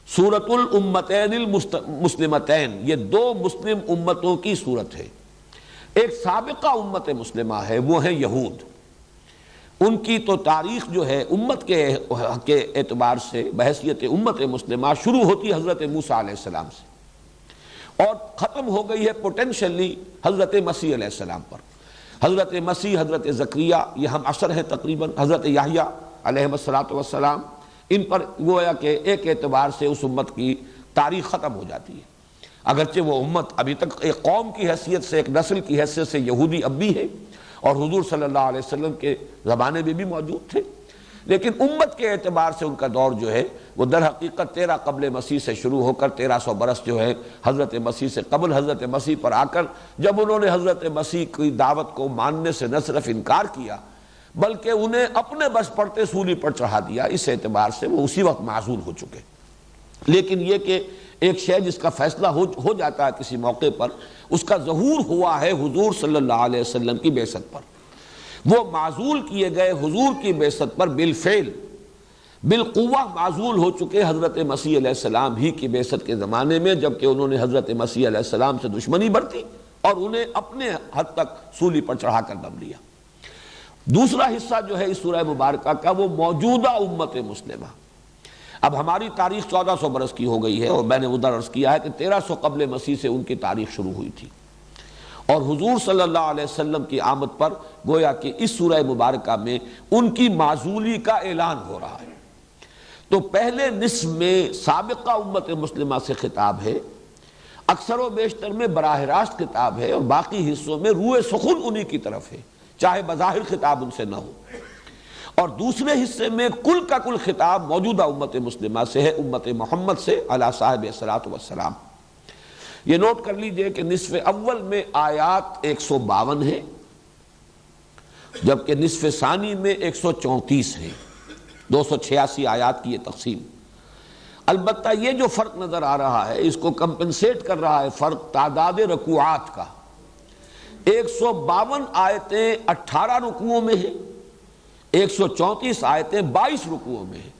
سورۃ الامتین المسلمتین، یہ دو مسلم امتوں کی صورت ہے۔ ایک سابقہ امت مسلمہ ہے، وہ ہیں یہود۔ ان کی تو تاریخ جو ہے امت کے اعتبار سے بحیثیت امت مسلمہ شروع ہوتی حضرت موسیٰ علیہ السلام سے اور ختم ہو گئی ہے پوٹینشلی حضرت مسیح علیہ السلام پر۔ حضرت مسیح، حضرت زکریا، یہ ہم عصر ہیں تقریباً، حضرت یحییٰ علیہ السلام، ان پر گویا کہ ایک اعتبار سے اس امت کی تاریخ ختم ہو جاتی ہے۔ اگرچہ وہ امت ابھی تک ایک قوم کی حیثیت سے، ایک نسل کی حیثیت سے یہودی اب بھی ہے، اور حضور صلی اللہ علیہ وسلم کے زمانے میں بھی موجود تھے، لیکن امت کے اعتبار سے ان کا دور جو ہے وہ در حقیقت 13 قبل مسیح سے شروع ہو کر 1300 برس جو ہے حضرت مسیح سے قبل حضرت مسیح پر آ کر، جب انہوں نے حضرت مسیح کی دعوت کو ماننے سے نہ صرف انکار کیا بلکہ انہیں اپنے بس پڑتے سولی پر چڑھا دیا، اس اعتبار سے وہ اسی وقت معزول ہو چکے۔ لیکن یہ کہ ایک شے جس کا فیصلہ ہو جاتا ہے کسی موقع پر، اس کا ظہور ہوا ہے حضور صلی اللہ علیہ وسلم کی بعثت پر۔ وہ معزول کیے گئے حضور کی بعثت پر بالفعل بالقوہ معزول ہو چکے حضرت مسیح علیہ السلام ہی کی بعثت کے زمانے میں، جبکہ انہوں نے حضرت مسیح علیہ السلام سے دشمنی برتی اور انہیں اپنے حد تک سولی پر چڑھا کر دم لیا۔ دوسرا حصہ جو ہے اس سورہ مبارکہ کا، وہ موجودہ امت مسلمہ۔ اب ہماری تاریخ 1400 برس کی ہو گئی ہے، اور میں نے ادھر عرض کیا ہے کہ 1300 قبل مسیح سے ان کی تاریخ شروع ہوئی تھی، اور حضور صلی اللہ علیہ وسلم کی آمد پر گویا کہ اس سورہ مبارکہ میں ان کی معزولی کا اعلان ہو رہا ہے۔ تو پہلے نصف میں سابقہ امت مسلمہ سے خطاب ہے، اکثر و بیشتر میں براہ راست خطاب ہے، اور باقی حصوں میں روئے سخن انہی کی طرف ہے، چاہے بظاہر خطاب ان سے نہ ہو۔ اور دوسرے حصے میں کل کا کل خطاب موجودہ امت مسلمہ سے ہے، امت محمد سے علی صاحب الصلاۃ والسلام۔ یہ نوٹ کر لیجئے کہ نصف اول میں آیات 152 ہیں، جبکہ نصف ثانی میں 134 ہیں، 286 آیات کی یہ تقسیم۔ البتہ یہ جو فرق نظر آ رہا ہے اس کو کمپنسیٹ کر رہا ہے فرق تعداد رکوعات کا۔ 152 آیتیں 18 رکوعوں میں ہیں، 134 آیتیں 22 رکوعوں میں ہیں۔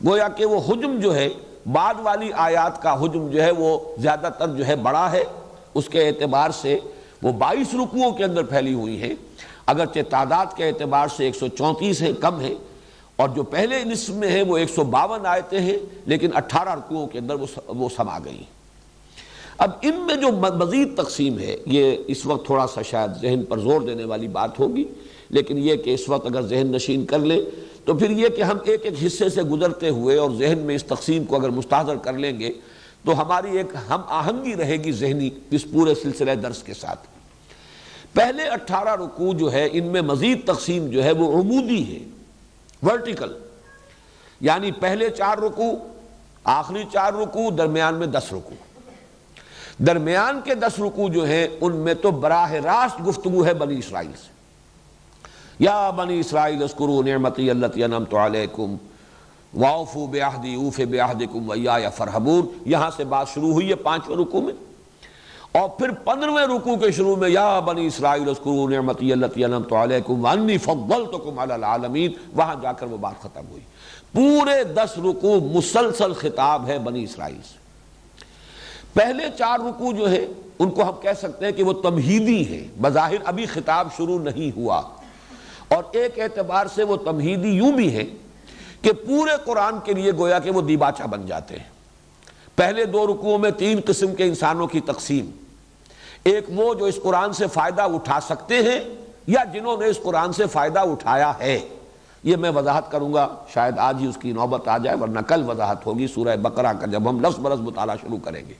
گویا کہ وہ حجم جو ہے، بعد والی آیات کا حجم جو ہے وہ زیادہ تر جو ہے بڑا ہے، اس کے اعتبار سے وہ 22 رکوعوں کے اندر پھیلی ہوئی ہیں، اگرچہ تعداد کے اعتبار سے 134 ہے، کم ہے، اور جو پہلے نصف میں ہے وہ 152 آیتیں ہیں، لیکن 18 رکوعوں کے اندر وہ سما گئی۔ اب ان میں جو مزید تقسیم ہے، یہ اس وقت تھوڑا سا شاید ذہن پر زور دینے والی بات ہوگی، لیکن یہ کہ اس وقت اگر ذہن نشین کر لیں تو پھر یہ کہ ہم ایک ایک حصے سے گزرتے ہوئے اور ذہن میں اس تقسیم کو اگر مستحضر کر لیں گے تو ہماری ایک ہم آہنگی رہے گی ذہنی اس پورے سلسلہ درس کے ساتھ۔ پہلے 18 رکوع جو ہے ان میں مزید تقسیم جو ہے وہ عمودی ہے، ورٹیکل، یعنی پہلے 4 رکوع، آخری 4 رکوع، درمیان میں 10 رکوع۔ درمیان کے 10 رکوع جو ہیں ان میں تو براہ راست گفتگو ہے بنی اسرائیل سے۔ یا بنی اسرائیل اذکروا نعمتی التی انعمت علیکم وَأَوْفُوا بِعَهْدِي أُوفِ بِعَهْدِكُمْ وَإِيَّايَ فَارْهَبُونَ، یہاں سے بات شروع ہوئی ہے 5ویں رکوع میں، اور پھر 15ویں رکوع کے شروع میں یا بنی اسرائیل اذکروا نعمتی التی انعمت علیکم وانی فضلتکم علی العالمین، وہاں جا کر وہ بات ختم ہوئی۔ پورے 10 رکوع مسلسل خطاب ہے بنی اسرائیل سے۔ پہلے 4 رکوع جو ہے ان کو ہم کہہ سکتے ہیں کہ وہ تمہیدی ہیں، بظاہر ابھی خطاب شروع نہیں ہوا، اور ایک اعتبار سے وہ تمہیدی یوں بھی ہے کہ پورے قرآن کے لیے گویا کہ وہ دیباچہ بن جاتے ہیں۔ پہلے 2 رکوعوں میں 3 قسم کے انسانوں کی تقسیم، ایک وہ جو اس قرآن سے فائدہ اٹھا سکتے ہیں یا جنہوں نے اس قرآن سے فائدہ اٹھایا ہے، یہ میں وضاحت کروں گا، شاید آج ہی اس کی نوبت آ جائے ورنہ کل وضاحت ہوگی سورہ بقرہ کا جب ہم لفظ برس مطالعہ شروع کریں گے۔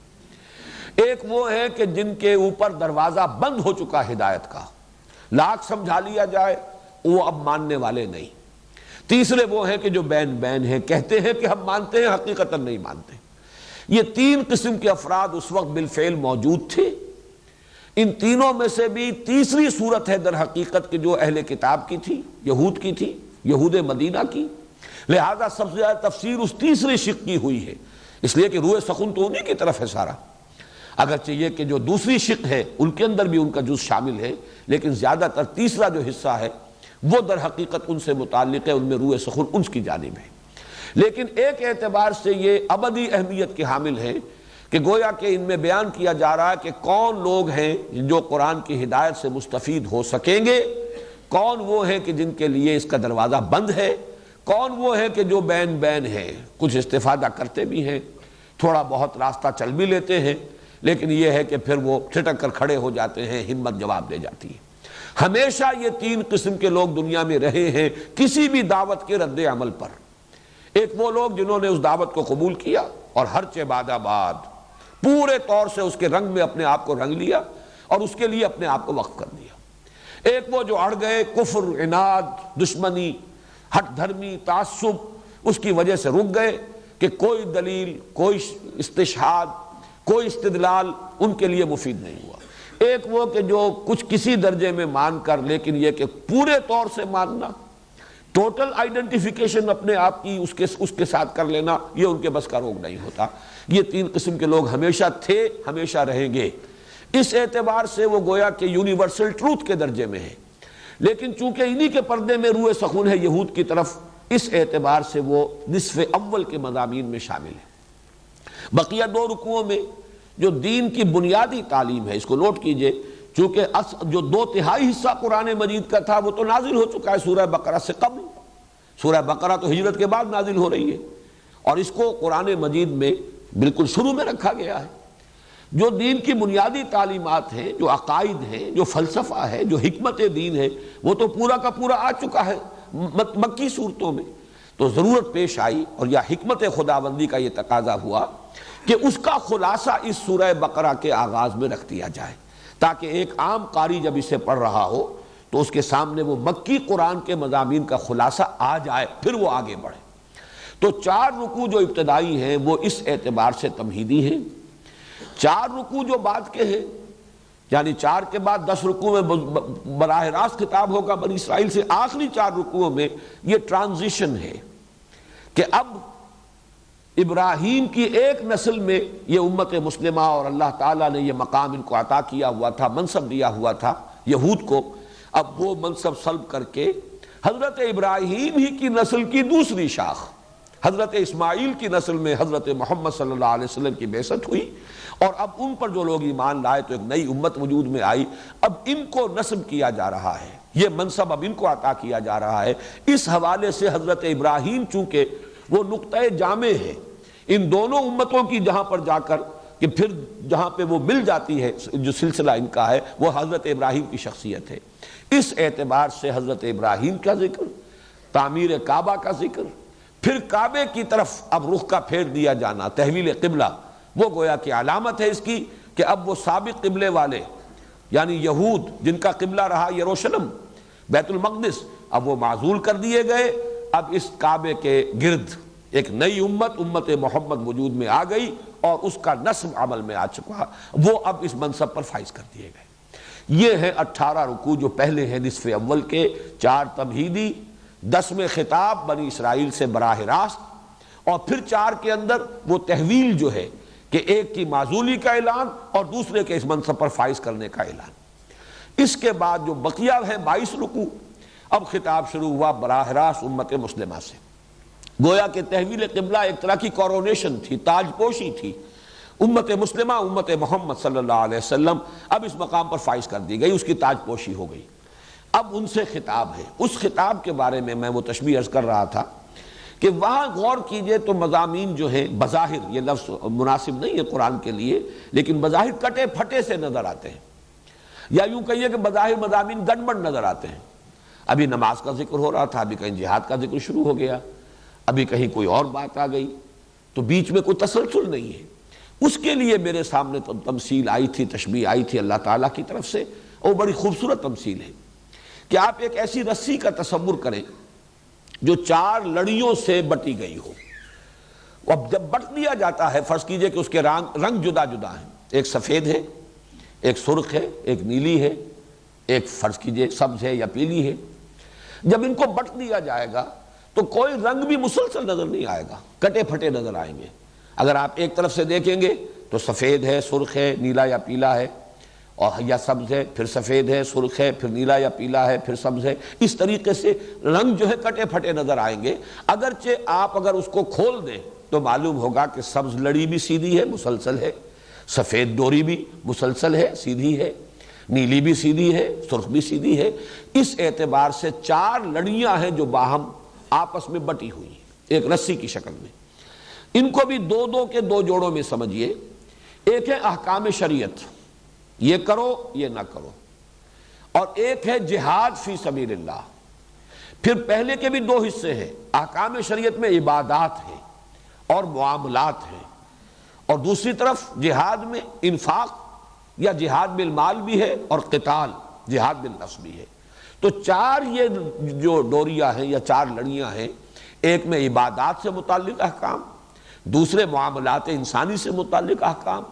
ایک وہ ہے کہ جن کے اوپر دروازہ بند ہو چکا ہدایت کا، لاکھ سمجھا لیا جائے وہ اب ماننے والے نہیں۔ تیسرے وہ ہیں کہ جو بین بین ہیں، کہتے ہیں کہ ہم مانتے ہیں حقیقتاً نہیں مانتے۔ یہ 3 قسم کے افراد اس وقت بالفعل موجود تھے۔ ان تینوں میں سے بھی تیسری صورت ہے در حقیقت کہ جو اہل کتاب کی تھی، یہود کی تھی، یہود مدینہ کی، لہذا سب سے زیادہ تفسیر اس تیسری شق کی ہوئی ہے، اس لیے کہ روح سخن تو انہی کی طرف ہے سارا، اگرچہ یہ کہ جو دوسری شق ہے ان کے اندر بھی ان کا جز شامل ہے، لیکن زیادہ تر تیسرا جو حصہ ہے وہ در حقیقت ان سے متعلق ہے، ان میں روح سخن ان کی جانب ہے۔ لیکن ایک اعتبار سے یہ ابدی اہمیت کے حامل ہیں کہ گویا کہ ان میں بیان کیا جا رہا ہے کہ کون لوگ ہیں جو قرآن کی ہدایت سے مستفید ہو سکیں گے، کون وہ ہیں کہ جن کے لیے اس کا دروازہ بند ہے، کون وہ ہیں کہ جو بین بین ہیں، کچھ استفادہ کرتے بھی ہیں، تھوڑا بہت راستہ چل بھی لیتے ہیں، لیکن یہ ہے کہ پھر وہ ٹھٹک کر کھڑے ہو جاتے ہیں، ہمت جواب دے جاتی ہے۔ ہمیشہ یہ 3 قسم کے لوگ دنیا میں رہے ہیں کسی بھی دعوت کے رد عمل پر۔ ایک وہ لوگ جنہوں نے اس دعوت کو قبول کیا اور ہر چہ بعد آباد پورے طور سے اس کے رنگ میں اپنے آپ کو رنگ لیا اور اس کے لیے اپنے آپ کو وقف کر دیا۔ ایک وہ جو اڑ گئے، کفر، عناد، دشمنی، ہٹ دھرمی، تعصب، اس کی وجہ سے رک گئے کہ کوئی دلیل، کوئی استشہاد، کوئی استدلال ان کے لیے مفید نہیں ہوا۔ ایک وہ کہ جو کچھ کسی درجے میں مان کر، لیکن یہ کہ پورے طور سے ماننا، ٹوٹل آئیڈنٹیفیکیشن اپنے آپ کی اس کے ساتھ کر لینا، یہ ان کے بس کا روگ نہیں ہوتا۔ یہ 3 قسم کے لوگ ہمیشہ تھے، ہمیشہ رہیں گے۔ اس اعتبار سے وہ گویا کہ یونیورسل ٹروتھ کے درجے میں ہے، لیکن چونکہ انہی کے پردے میں روح سخن ہے یہود کی طرف، اس اعتبار سے وہ نصف اول کے مضامین میں شامل ہے۔ بقیہ 2 رکوعوں میں جو دین کی بنیادی تعلیم ہے، اس کو نوٹ کیجئے، چونکہ جو 2/3 حصہ قرآن مجید کا تھا وہ تو نازل ہو چکا ہے سورہ بقرہ سے قبل، سورہ بقرہ تو ہجرت کے بعد نازل ہو رہی ہے، اور اس کو قرآن مجید میں بالکل شروع میں رکھا گیا ہے۔ جو دین کی بنیادی تعلیمات ہیں، جو عقائد ہیں، جو فلسفہ ہے، جو حکمت دین ہے، وہ تو پورا کا پورا آ چکا ہے مکی صورتوں میں۔ تو ضرورت پیش آئی اور یا حکمت خداوندی کا یہ تقاضا ہوا کہ اس کا خلاصہ اس سورہ بقرہ کے آغاز میں رکھ دیا جائے، تاکہ ایک عام قاری جب اسے پڑھ رہا ہو تو اس کے سامنے وہ مکی قرآن کے مضامین کا خلاصہ آ جائے، پھر وہ آگے بڑھے۔ تو 4 رکوع جو ابتدائی ہیں وہ اس اعتبار سے تمہیدی ہیں۔ 4 رکوع جو بعد کے ہیں، یعنی 4 کے بعد 10 رکوع میں براہ راست خطاب ہوگا بنی اسرائیل سے، آخری 4 رکوعوں میں یہ ٹرانزیشن ہے کہ اب ابراہیم کی ایک نسل میں یہ امت مسلمہ اور اللہ تعالیٰ نے یہ مقام ان کو عطا کیا ہوا تھا، منصب دیا ہوا تھا یہود کو، اب وہ منصب سلب کر کے حضرت ابراہیم ہی کی نسل کی دوسری شاخ حضرت اسماعیل کی نسل میں حضرت محمد صلی اللہ علیہ وسلم کی بعثت ہوئی، اور اب ان پر جو لوگ ایمان لائے تو ایک نئی امت وجود میں آئی۔ اب ان کو نسب کیا جا رہا ہے، یہ منصب اب ان کو عطا کیا جا رہا ہے۔ اس حوالے سے حضرت ابراہیم چونکہ وہ نقطۂ جامع ہے ان دونوں امتوں کی، جہاں پر جا کر کہ پھر جہاں پہ وہ مل جاتی ہے جو سلسلہ ان کا ہے، وہ حضرت ابراہیم کی شخصیت ہے۔ اس اعتبار سے حضرت ابراہیم کا ذکر، تعمیر کعبہ کا ذکر، پھر کعبے کی طرف اب رخ کا پھیر دیا جانا، تحویل قبلہ، وہ گویا کہ علامت ہے اس کی کہ اب وہ سابق قبلے والے یعنی یہود جن کا قبلہ رہا یروشلم، بیت المقدس، اب وہ معزول کر دیے گئے۔ اب اس کعبے کے گرد ایک نئی امت محمد وجود میں آ گئی اور اس کا نصب عمل میں آ چکا، وہ اب اس منصب پر فائز کر دیے گئے۔ یہ ہے 18 رکوع جو پہلے ہیں نصف اول کے، 4 تمہیدی، 10 میں خطاب بنی اسرائیل سے براہ راست، اور پھر 4 کے اندر وہ تحویل جو ہے کہ ایک کی معزولی کا اعلان اور دوسرے کے اس منصب پر فائز کرنے کا اعلان۔ اس کے بعد جو بقیہ ہیں 22 رکوع، اب خطاب شروع ہوا براہ راست امت مسلمہ سے۔ گویا کہ تحویل قبلہ ایک طرح کی کورونیشن تھی، تاج پوشی تھی۔ امت مسلمہ، امت محمد صلی اللہ علیہ وسلم اب اس مقام پر فائز کر دی گئی، اس کی تاج پوشی ہو گئی۔ اب ان سے خطاب ہے۔ اس خطاب کے بارے میں وہ تشبیہ عرض کر رہا تھا کہ وہاں غور کیجئے تو مضامین جو ہیں بظاہر، یہ لفظ مناسب نہیں ہے قرآن کے لیے، لیکن بظاہر کٹے پھٹے سے نظر آتے ہیں، یا یوں کہیے کہ بظاہر مضامین گڑبڑ نظر آتے ہیں۔ ابھی نماز کا ذکر ہو رہا تھا، ابھی کہیں جہاد کا ذکر شروع ہو گیا، ابھی کہیں کوئی اور بات آ گئی، تو بیچ میں کوئی تسلسل نہیں ہے۔ اس کے لیے میرے سامنے تمثیل آئی تھی، تشبیہ آئی تھی اللہ تعالیٰ کی طرف سے، اور بڑی خوبصورت تمثیل ہے کہ آپ ایک ایسی رسی کا تصور کریں جو 4 لڑیوں سے بٹی گئی ہو۔ اب جب بٹ دیا جاتا ہے، فرض کیجئے کہ اس کے رنگ جدا جدا ہیں، ایک سفید ہے، ایک سرخ ہے، ایک نیلی ہے، ایک فرض کیجئے سبز ہے یا پیلی ہے۔ جب ان کو بٹ دیا جائے گا تو کوئی رنگ بھی مسلسل نظر نہیں آئے گا، کٹے پھٹے نظر آئیں گے۔ اگر آپ ایک طرف سے دیکھیں گے تو سفید ہے، سرخ ہے، نیلا یا پیلا ہے، اور یا سبز ہے، پھر سفید ہے، سرخ ہے، پھر نیلا یا پیلا ہے، پھر سبز ہے۔ اس طریقے سے رنگ جو ہے کٹے پھٹے نظر آئیں گے۔ اگرچہ آپ اگر اس کو کھول دیں تو معلوم ہوگا کہ سبز لڑی بھی سیدھی ہے، مسلسل ہے، سفید ڈوری بھی مسلسل ہے، سیدھی ہے، نیلی بھی سیدھی ہے، سرخ بھی سیدھی ہے۔ اس اعتبار سے 4 لڑیاں ہیں جو باہم آپس میں بٹی ہوئی ہیں ایک رسی کی شکل میں۔ ان کو بھی 2 کے 2 جوڑوں میں سمجھیے۔ ایک ہے احکام شریعت، یہ کرو یہ نہ کرو، اور ایک ہے جہاد فی سبیل اللہ۔ پھر پہلے کے بھی 2 حصے ہیں، احکام شریعت میں عبادات ہیں اور معاملات ہیں، اور دوسری طرف جہاد میں انفاق یا جہاد بالمال بھی ہے اور قتال جہاد بالنفس بھی ہے۔ تو 4 یہ جو ڈوریاں ہیں یا 4 لڑیاں ہیں، ایک میں عبادات سے متعلق احکام، دوسرے معاملات انسانی سے متعلق احکام،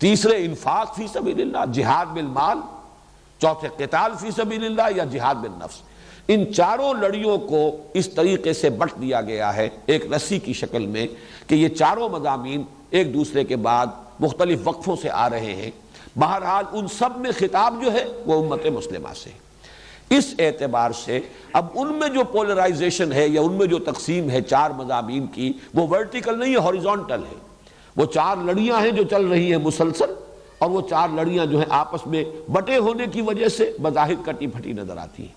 تیسرے انفاق فی سبیل اللہ، جہاد بالمال، چوتھے قتال فی سبیل اللہ یا جہاد بالنفس۔ ان 4 لڑیوں کو اس طریقے سے بٹ دیا گیا ہے ایک رسی کی شکل میں کہ یہ 4 مضامین ایک دوسرے کے بعد مختلف وقفوں سے آ رہے ہیں۔ بہرحال ان سب میں خطاب جو ہے وہ امت مسلمہ سے۔ اس اعتبار سے اب ان میں جو پولرائزیشن ہے یا ان میں جو تقسیم ہے 4 مضامین کی، وہ ورٹیکل نہیں ہے، ہاریزونٹل ہے۔ وہ 4 لڑیاں ہیں جو چل رہی ہیں مسلسل، اور وہ 4 لڑیاں جو ہیں آپس میں بٹے ہونے کی وجہ سے بظاہر کٹی پھٹی نظر آتی ہیں۔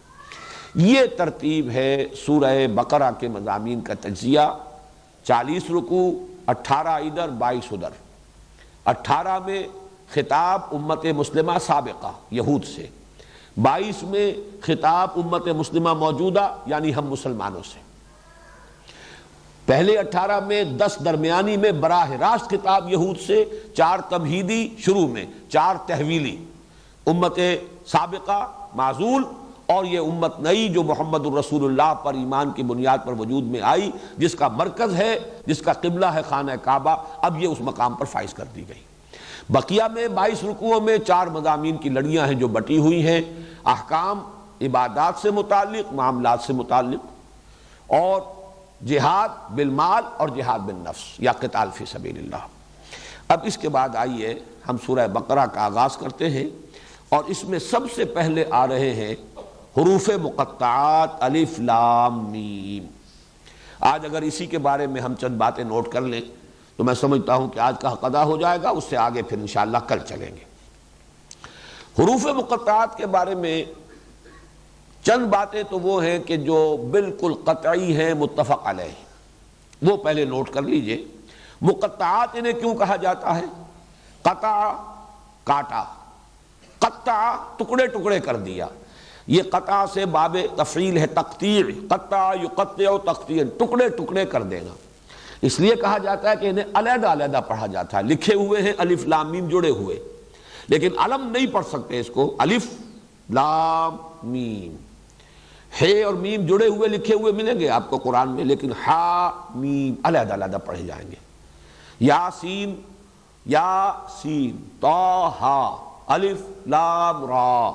یہ ترتیب ہے سورہ بقرہ کے مضامین کا تجزیہ۔ 40 رکوع، 18 ادھر 22 ادھر۔ 18 میں خطاب امت مسلمہ سابقہ یہود سے، 22 میں خطاب امت مسلمہ موجودہ یعنی ہم مسلمانوں سے۔ پہلے 18 میں 10 درمیانی میں براہ راست خطاب یہود سے، 4 تمہیدی شروع میں، 4 تحویلی، امت سابقہ معزول، اور یہ امت نئی جو محمد الرسول اللہ پر ایمان کی بنیاد پر وجود میں آئی، جس کا مرکز ہے، جس کا قبلہ ہے خانہ کعبہ، اب یہ اس مقام پر فائز کر دی گئی۔ بقیہ میں 22 رکوعوں میں 4 مضامین کی لڑیاں ہیں جو بٹی ہوئی ہیں، احکام عبادات سے متعلق، معاملات سے متعلق، اور جہاد بالمال اور جہاد بالنفس یا قتال فی سبیل اللہ۔ اب اس کے بعد آئیے ہم سورہ بقرہ کا آغاز کرتے ہیں، اور اس میں سب سے پہلے آ رہے ہیں حروف مقطعات الف لام میم۔ آج اگر اسی کے بارے میں ہم چند باتیں نوٹ کر لیں تو میں سمجھتا ہوں کہ آج کا حق ادا ہو جائے گا، اس سے آگے پھر انشاءاللہ کل چلیں گے۔ حروف مقطعات کے بارے میں چند باتیں تو وہ ہیں کہ جو بالکل قطعی ہیں، متفق علیہ، وہ پہلے نوٹ کر لیجئے۔ مقطعات انہیں کیوں کہا جاتا ہے؟ قطع کاٹا، قطع ٹکڑے ٹکڑے کر دیا۔ یہ قطع سے باب تفعیل ہے، تقطیع، قطع یقطع تقطیع، ٹکڑے ٹکڑے کر دینا۔ اس لیے کہا جاتا ہے کہ انہیں علیحدہ علیحدہ پڑھا جاتا ہے۔ لکھے ہوئے ہیں الف لام میم جڑے ہوئے، لیکن علم نہیں پڑھ سکتے اس کو، الف لام میم۔ ہے اور میم جڑے ہوئے لکھے ہوئے ملیں گے آپ کو قرآن میں، لیکن ہا میم علیحدہ علیحدہ پڑھے جائیں گے۔ یاسین، یاسین، طٰہٰ، الف لام را،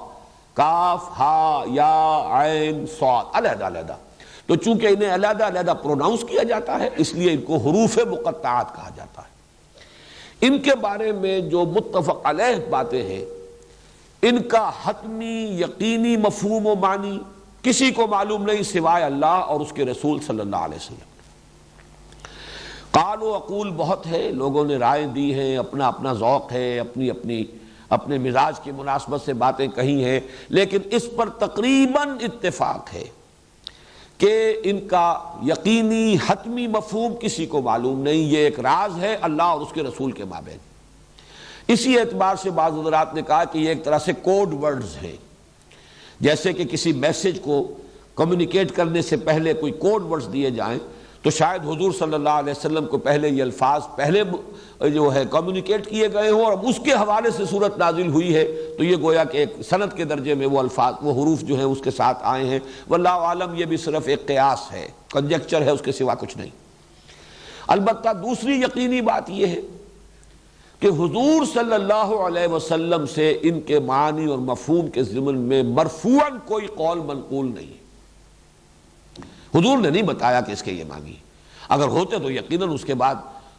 کاف ہا یا عین صاد، علیحدہ علیحدہ۔ تو چونکہ انہیں علیحدہ علیحدہ پروناؤنس کیا جاتا ہے اس لیے ان کو حروف مقطعات کہا جاتا ہے۔ ان کے بارے میں جو متفق علیہ باتیں ہیں ان کا حتمی یقینی مفہوم و معنی کسی کو معلوم نہیں سوائے اللہ اور اس کے رسول صلی اللہ علیہ وسلم۔ قال و اقول بہت ہے، لوگوں نے رائے دی ہیں، اپنا اپنا ذوق ہے، اپنے مزاج کی مناسبت سے باتیں کہی ہیں، لیکن اس پر تقریباً اتفاق ہے کہ ان کا یقینی حتمی مفہوم کسی کو معلوم نہیں، یہ ایک راز ہے اللہ اور اس کے رسول کے مابین۔ اسی اعتبار سے بعض حضرات نے کہا کہ یہ ایک طرح سے کوڈ ورڈز ہیں، جیسے کہ کسی میسج کو کمیونیکیٹ کرنے سے پہلے کوئی کوڈ ورڈز دیے جائیں تو شاید حضور صلی اللہ علیہ وسلم کو پہلے یہ الفاظ پہلے جو ہے کمیونیکیٹ کیے گئے ہوں اور اس کے حوالے سے صورت نازل ہوئی ہے تو یہ گویا کہ ایک سند کے درجے میں وہ الفاظ وہ حروف جو ہیں اس کے ساتھ آئے ہیں۔ واللہ عالم یہ بھی صرف ایک قیاس ہے، کنجیکچر ہے، اس کے سوا کچھ نہیں۔ البتہ دوسری یقینی بات یہ ہے کہ حضور صلی اللہ علیہ وسلم سے ان کے معنی اور مفہوم کے ضمن میں مرفوعاً کوئی قول منقول نہیں ہے۔ حضور نے نہیں بتایا کہ اس کے یہ معنی ہے، اگر ہوتے تو یقیناً اس کے بعد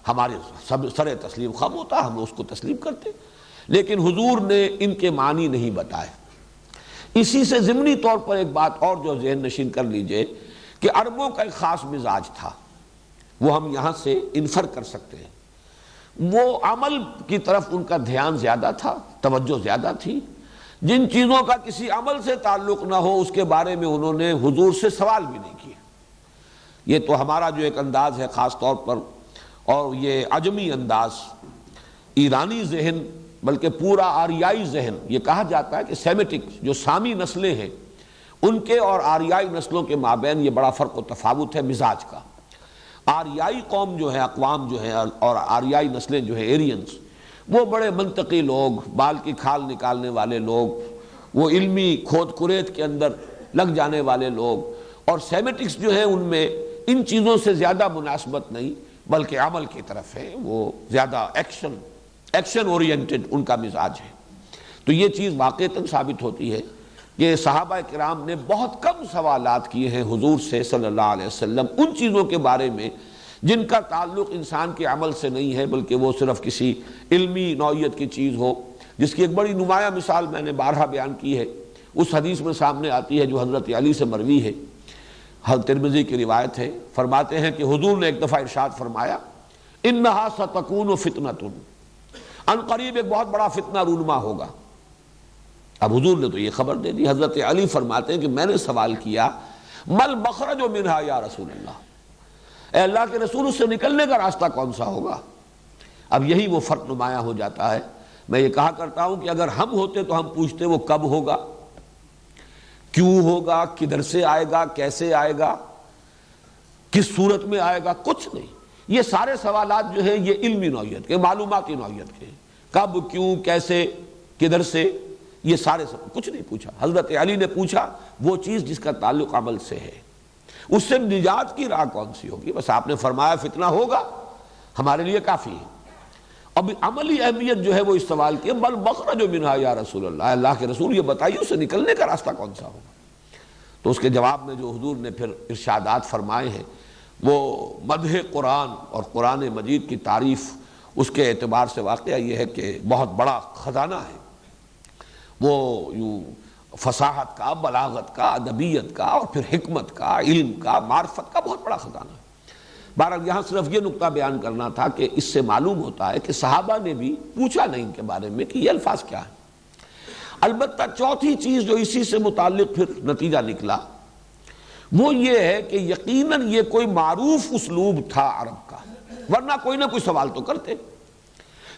ہمارے سر تسلیم خم ہوتا، ہم اس کو تسلیم کرتے، لیکن حضور نے ان کے معنی نہیں بتائے۔ اسی سے ضمنی طور پر ایک بات اور جو ذہن نشین کر لیجئے کہ عربوں کا ایک خاص مزاج تھا، وہ ہم یہاں سے انفر کر سکتے ہیں۔ وہ عمل کی طرف ان کا دھیان زیادہ تھا، توجہ زیادہ تھی، جن چیزوں کا کسی عمل سے تعلق نہ ہو اس کے بارے میں انہوں نے حضور سے سوال بھی نہیں کیا۔ یہ تو ہمارا جو ایک انداز ہے خاص طور پر، اور یہ عجمی انداز، ایرانی ذہن بلکہ پورا آریائی ذہن، یہ کہا جاتا ہے کہ سیمیٹک جو سامی نسلیں ہیں ان کے اور آریائی نسلوں کے مابین یہ بڑا فرق و تفاوت ہے مزاج کا۔ آریائی قوم جو ہے، اقوام جو ہیں اور آریائی نسلیں جو ہیں ایرینز، وہ بڑے منطقی لوگ، بال کی کھال نکالنے والے لوگ، وہ علمی کھود کریت کے اندر لگ جانے والے لوگ، اور سیمیٹکس جو ہیں ان میں ان چیزوں سے زیادہ مناسبت نہیں بلکہ عمل کی طرف ہے، وہ زیادہ ایکشن اورینٹڈ ان کا مزاج ہے۔ تو یہ چیز واقعتاً ثابت ہوتی ہے کہ صحابہ کرام نے بہت کم سوالات کیے ہیں حضور سے صلی اللہ علیہ وسلم ان چیزوں کے بارے میں جن کا تعلق انسان کے عمل سے نہیں ہے بلکہ وہ صرف کسی علمی نوعیت کی چیز ہو، جس کی ایک بڑی نمایاں مثال میں نے بارہا بیان کی ہے، اس حدیث میں سامنے آتی ہے جو حضرت علی سے مروی ہے، حضرت ترمذی کی روایت ہے، فرماتے ہیں کہ حضور نے ایک دفعہ ارشاد فرمایا انہا ستکون فتنۃ، ان قریب ایک بہت بڑا فتنہ رونما ہوگا۔ اب حضور نے تو یہ خبر دے دی۔ حضرت علی فرماتے ہیں کہ میں نے سوال کیا مل مخرج منہا یا رسول اللہ، اے اللہ کے رسول اس سے نکلنے کا راستہ کون سا ہوگا؟ اب یہی وہ فرق نمایاں ہو جاتا ہے۔ میں یہ کہا کرتا ہوں کہ اگر ہم ہوتے تو ہم پوچھتے وہ کب ہوگا، کیوں ہوگا، کدھر سے آئے گا، کیسے آئے گا، کس صورت میں آئے گا، کچھ نہیں۔ یہ سارے سوالات جو ہیں یہ علمی نوعیت کے، معلوماتی نوعیت کے، کب، کیوں، کیسے، کدھر سے، یہ سارے کچھ نہیں پوچھا۔ حضرت علی نے پوچھا وہ چیز جس کا تعلق عمل سے ہے، اس سے نجات کی راہ کون سی ہوگی؟ بس آپ نے فرمایا فتنہ ہوگا، ہمارے لیے کافی ہے۔ اب عملی اہمیت جو ہے وہ اس سوال کی بل مخرج منہا یا رسول اللہ، اللہ کے رسول یہ بتائیے اسے نکلنے کا راستہ کون سا ہوگا؟ تو اس کے جواب میں جو حضور نے پھر ارشادات فرمائے ہیں وہ مدح قرآن اور قرآن مجید کی تعریف، اس کے اعتبار سے واقعہ یہ ہے کہ بہت بڑا خزانہ ہے، وہ یوں فصاحت کا، بلاغت کا، ادبیت کا، اور پھر حکمت کا، علم کا، معرفت کا بہت بڑا خزانہ ہے۔ بہرحال یہاں صرف یہ نقطہ بیان کرنا تھا کہ اس سے معلوم ہوتا ہے کہ صحابہ نے بھی پوچھا نہیں ان کے بارے میں کہ یہ الفاظ کیا ہیں۔ البتہ چوتھی چیز جو اسی سے متعلق پھر نتیجہ نکلا وہ یہ ہے کہ یقیناً یہ کوئی معروف اسلوب تھا عرب کا، ورنہ کوئی نہ کوئی سوال تو کرتے،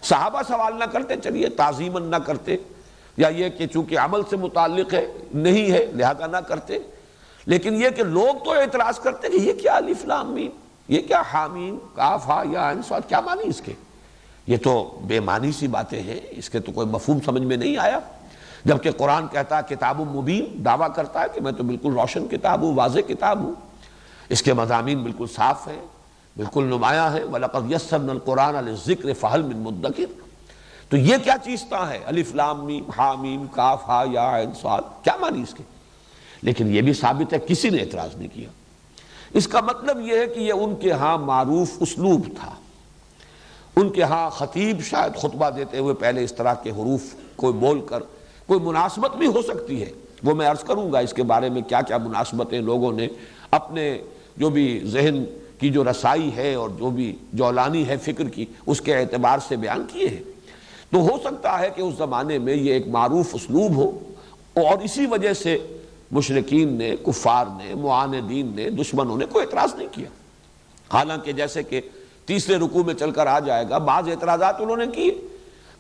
صحابہ سوال نہ کرتے، چلیے تعظیماً نہ کرتے، یا یہ کہ چونکہ عمل سے متعلق ہے نہیں ہے لہذا نہ کرتے، لیکن یہ کہ لوگ تو اعتراض کرتے کہ یہ کیا الف لام میم، یہ کیا حامیم کاف ہا یا عین صاد، کیا معنی اس کے؟ یہ تو بے معنی سی باتیں ہیں، اس کے تو کوئی مفہوم سمجھ میں نہیں آیا۔ جبکہ قرآن کہتا ہے کتاب مبین، دعویٰ کرتا ہے کہ میں تو بالکل روشن کتاب ہوں، واضح کتاب ہوں، اس کے مضامین بالکل صاف ہیں، بالکل نمایاں ہیں، وَلَقَدْ يَسَّرْنَا الْقُرْآنَ لِلذِّكْرِ فَهَلْ مِن مُدَّكِرٍ۔ تو یہ کیا چیز ہے الف لام میم ہا میم کاف ہا یا عین صاد، کیا معنی اس کے؟ لیکن یہ بھی ثابت ہے کسی نے اعتراض نہیں کیا۔ اس کا مطلب یہ ہے کہ یہ ان کے ہاں معروف اسلوب تھا. ان کے ہاں خطیب شاید خطبہ دیتے ہوئے پہلے اس طرح کے حروف کو بول کر، کوئی مناسبت بھی ہو سکتی ہے، وہ میں عرض کروں گا اس کے بارے میں کیا کیا مناسبتیں لوگوں نے اپنے جو بھی ذہن کی جو رسائی ہے اور جو بھی جولانی ہے فکر کی اس کے اعتبار سے بیان کیے ہیں. تو ہو سکتا ہے کہ اس زمانے میں یہ ایک معروف اسلوب ہو، اور اسی وجہ سے مشرکین نے، کفار نے، معاندین نے، دشمنوں نے کوئی اعتراض نہیں کیا. حالانکہ جیسے کہ تیسرے رکوع میں چل کر آ جائے گا، بعض اعتراضات انہوں نے کیے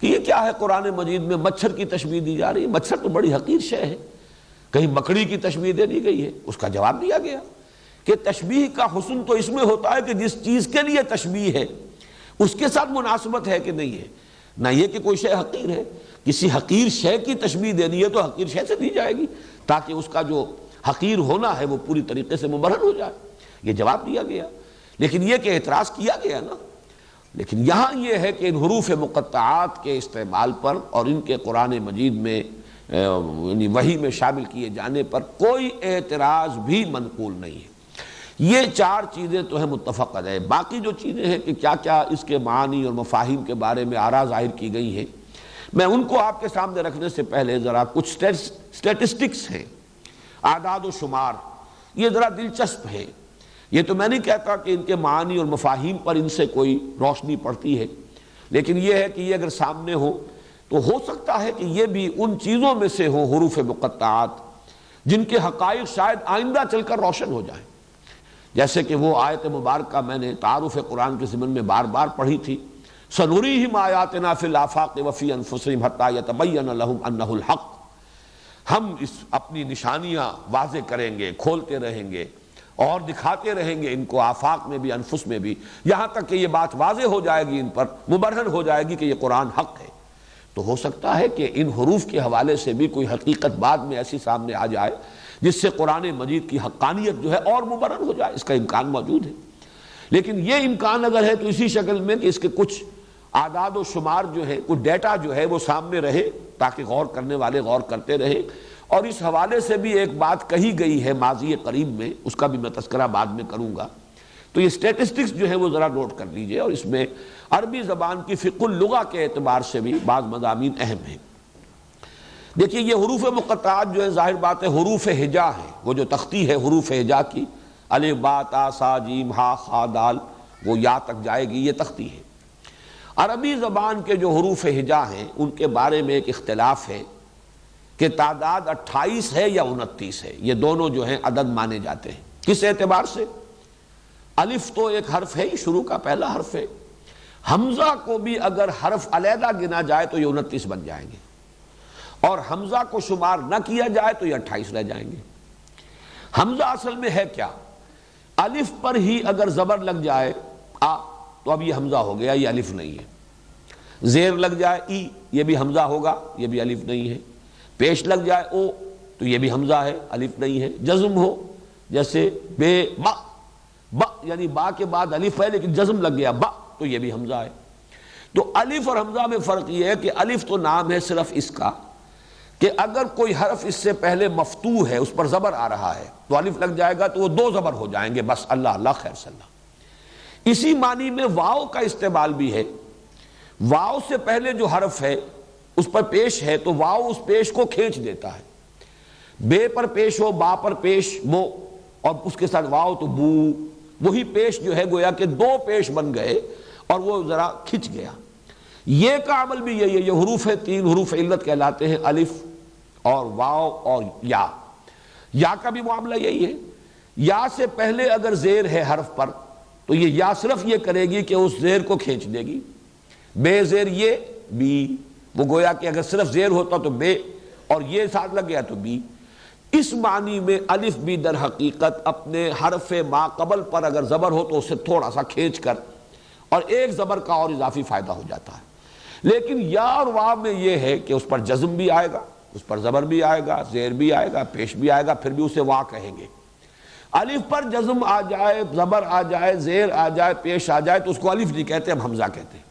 کہ یہ کیا ہے قرآن مجید میں مچھر کی تشبیہ دی جا رہی ہے، مچھر تو بڑی حقیر شے ہے، کہیں مکڑی کی تشبیہ دے دی گئی ہے. اس کا جواب دیا گیا کہ تشبیہ کا حسن تو اس میں ہوتا ہے کہ جس چیز کے لیے تشبیہ ہے اس کے ساتھ مناسبت ہے کہ نہیں ہے، نہ یہ کہ کوئی شے حقیر ہے. کسی حقیر شے کی تشبیہ دینی ہے تو حقیر شے سے دی جائے گی تاکہ اس کا جو حقیر ہونا ہے وہ پوری طریقے سے مبرہن ہو جائے. یہ جواب دیا گیا. لیکن یہ کہ اعتراض کیا گیا نا. لیکن یہاں یہ ہے کہ ان حروف مقطعات کے استعمال پر اور ان کے قرآن مجید میں یعنی وحی میں شامل کیے جانے پر کوئی اعتراض بھی منقول نہیں ہے. یہ چار چیزیں تو ہیں متفق علیہ. باقی جو چیزیں ہیں کہ کیا کیا اس کے معانی اور مفاہیم کے بارے میں آراء ظاہر کی گئی ہیں، میں ان کو آپ کے سامنے رکھنے سے پہلے ذرا کچھ سٹیٹسٹکس ہیں، اعداد و شمار، یہ ذرا دلچسپ ہے. یہ تو میں نہیں کہتا کہ ان کے معانی اور مفاہیم پر ان سے کوئی روشنی پڑتی ہے، لیکن یہ ہے کہ یہ اگر سامنے ہو تو ہو سکتا ہے کہ یہ بھی ان چیزوں میں سے ہوں حروف مقطعات جن کے حقائق شاید آئندہ چل کر روشن ہو جائیں. جیسے کہ وہ آیت مبارکہ میں نے تعارف قرآن کے ضمن میں بار بار پڑھی تھی، سنریہم آیاتنا فی الآفاق وفی انفسہم حتی یتبین لہم انہ الحق. ہم اس اپنی نشانیاں واضح کریں گے، کھولتے رہیں گے اور دکھاتے رہیں گے ان کو آفاق میں بھی انفس میں بھی، یہاں تک کہ یہ بات واضح ہو جائے گی، ان پر مبرہن ہو جائے گی کہ یہ قرآن حق ہے. تو ہو سکتا ہے کہ ان حروف کے حوالے سے بھی کوئی حقیقت بعد میں ایسی سامنے آ جائے جس سے قرآن مجید کی حقانیت جو ہے اور مبرہن ہو جائے. اس کا امکان موجود ہے. لیکن یہ امکان اگر ہے تو اسی شکل میں کہ اس کے کچھ اعداد و شمار جو ہے، کچھ ڈیٹا جو ہے وہ سامنے رہے تاکہ غور کرنے والے غور کرتے رہیں. اور اس حوالے سے بھی ایک بات کہی گئی ہے ماضی قریب میں، اس کا بھی میں تذکرہ بعد میں کروں گا. تو یہ سٹیٹسٹکس جو ہے وہ ذرا نوٹ کر لیجئے، اور اس میں عربی زبان کی فقہ اللغہ کے اعتبار سے بھی بعض مضامین اہم ہیں. دیکھیے یہ حروف مقطعات جو ہے ظاہر بات ہے حروف ہجا ہیں. وہ جو تختی ہے حروف ہجا کی، الف با تا سا جیم ہا خا دال، وہ یا تک جائے گی، یہ تختی ہے. عربی زبان کے جو حروف ہجا ہیں ان کے بارے میں ایک اختلاف ہے کہ تعداد 28 ہے یا 29 ہے. یہ دونوں جو ہیں عدد مانے جاتے ہیں. کس اعتبار سے؟ الف تو ایک حرف ہے، شروع کا پہلا حرف ہے. حمزہ کو بھی اگر حرف علیحدہ گنا جائے تو یہ 29 بن جائیں گے، اور حمزہ کو شمار نہ کیا جائے تو یہ 28 رہ جائیں گے. حمزہ اصل میں ہے کیا؟ الف پر ہی اگر زبر لگ جائے آ تو اب یہ حمزہ ہو گیا، یہ الف نہیں ہے. زیر لگ جائے ای، یہ بھی حمزہ ہوگا، یہ بھی الف نہیں ہے. پیش لگ جائے او تو یہ بھی حمزہ ہے، الف نہیں ہے. جزم ہو جیسے بے با، با یعنی با کے بعد الف ہے لیکن جزم لگ گیا با تو یہ بھی حمزہ ہے. تو الف اور حمزہ میں فرق یہ ہے کہ الف تو نام ہے صرف اس کا کہ اگر کوئی حرف اس سے پہلے مفتوح ہے، اس پر زبر آ رہا ہے تو الف لگ جائے گا تو وہ 2 زبر ہو جائیں گے، بس اللہ اللہ خیر صلی اللہ. اسی معنی میں واو کا استعمال بھی ہے. واو سے پہلے جو حرف ہے اس پر پیش ہے تو واو اس پیش کو کھینچ دیتا ہے. بے پر پیش ہو، با پر پیش مو، اور اس کے ساتھ واو تو بو، وہی پیش جو ہے گویا کہ 2 پیش بن گئے اور وہ ذرا کھچ گیا. یہ کا عمل بھی یہی ہے. یہ حروف 3 حروف علت کہلاتے ہیں، الف اور واو اور یا. یا کا بھی معاملہ یہی ہے. یا سے پہلے اگر زیر ہے حرف پر تو یہ یا صرف یہ کرے گی کہ اس زیر کو کھینچ دے گی. بے زیر یہ بی، وہ گویا کہ اگر صرف زیر ہوتا تو بے اور یہ ساتھ لگ گیا تو بی. اس معنی میں الف بھی در حقیقت اپنے حرف ما قبل پر اگر زبر ہو تو اسے تھوڑا سا کھینچ کر اور ایک زبر کا اور اضافی فائدہ ہو جاتا ہے. لیکن یا اور واو میں یہ ہے کہ اس پر جزم بھی آئے گا، اس پر زبر بھی آئے گا، زیر بھی آئے گا، پیش بھی آئے گا، پھر بھی اسے وا کہیں گے. الف پر جزم آ جائے، زبر آ جائے، زیر آ جائے، پیش آ جائے تو اس کو الف نہیں کہتے، ہم حمزہ کہتے ہیں.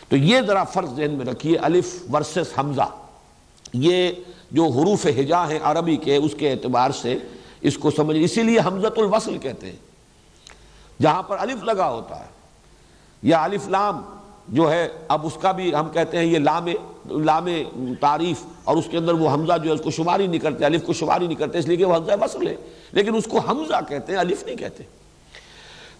تو یہ ذرا فرق ذہن میں رکھیے، الف ورسس حمزہ. یہ جو حروف ہجا ہیں عربی کے، اس کے اعتبار سے اس کو سمجھ. اسی لیے حمزۃ الوصل کہتے ہیں. جہاں پر الف لگا ہوتا ہے، یا الف لام جو ہے، اب اس کا بھی ہم کہتے ہیں یہ لام تعریف، اور اس کے اندر وہ حمزہ جو ہے اس کو شمار ہی نہیں کرتے، الف کو شمار ہی نہیں کرتے، اس لیے کہ وہ حمزہ وصل ہے، لیکن اس کو حمزہ کہتے ہیں، الف نہیں کہتے۔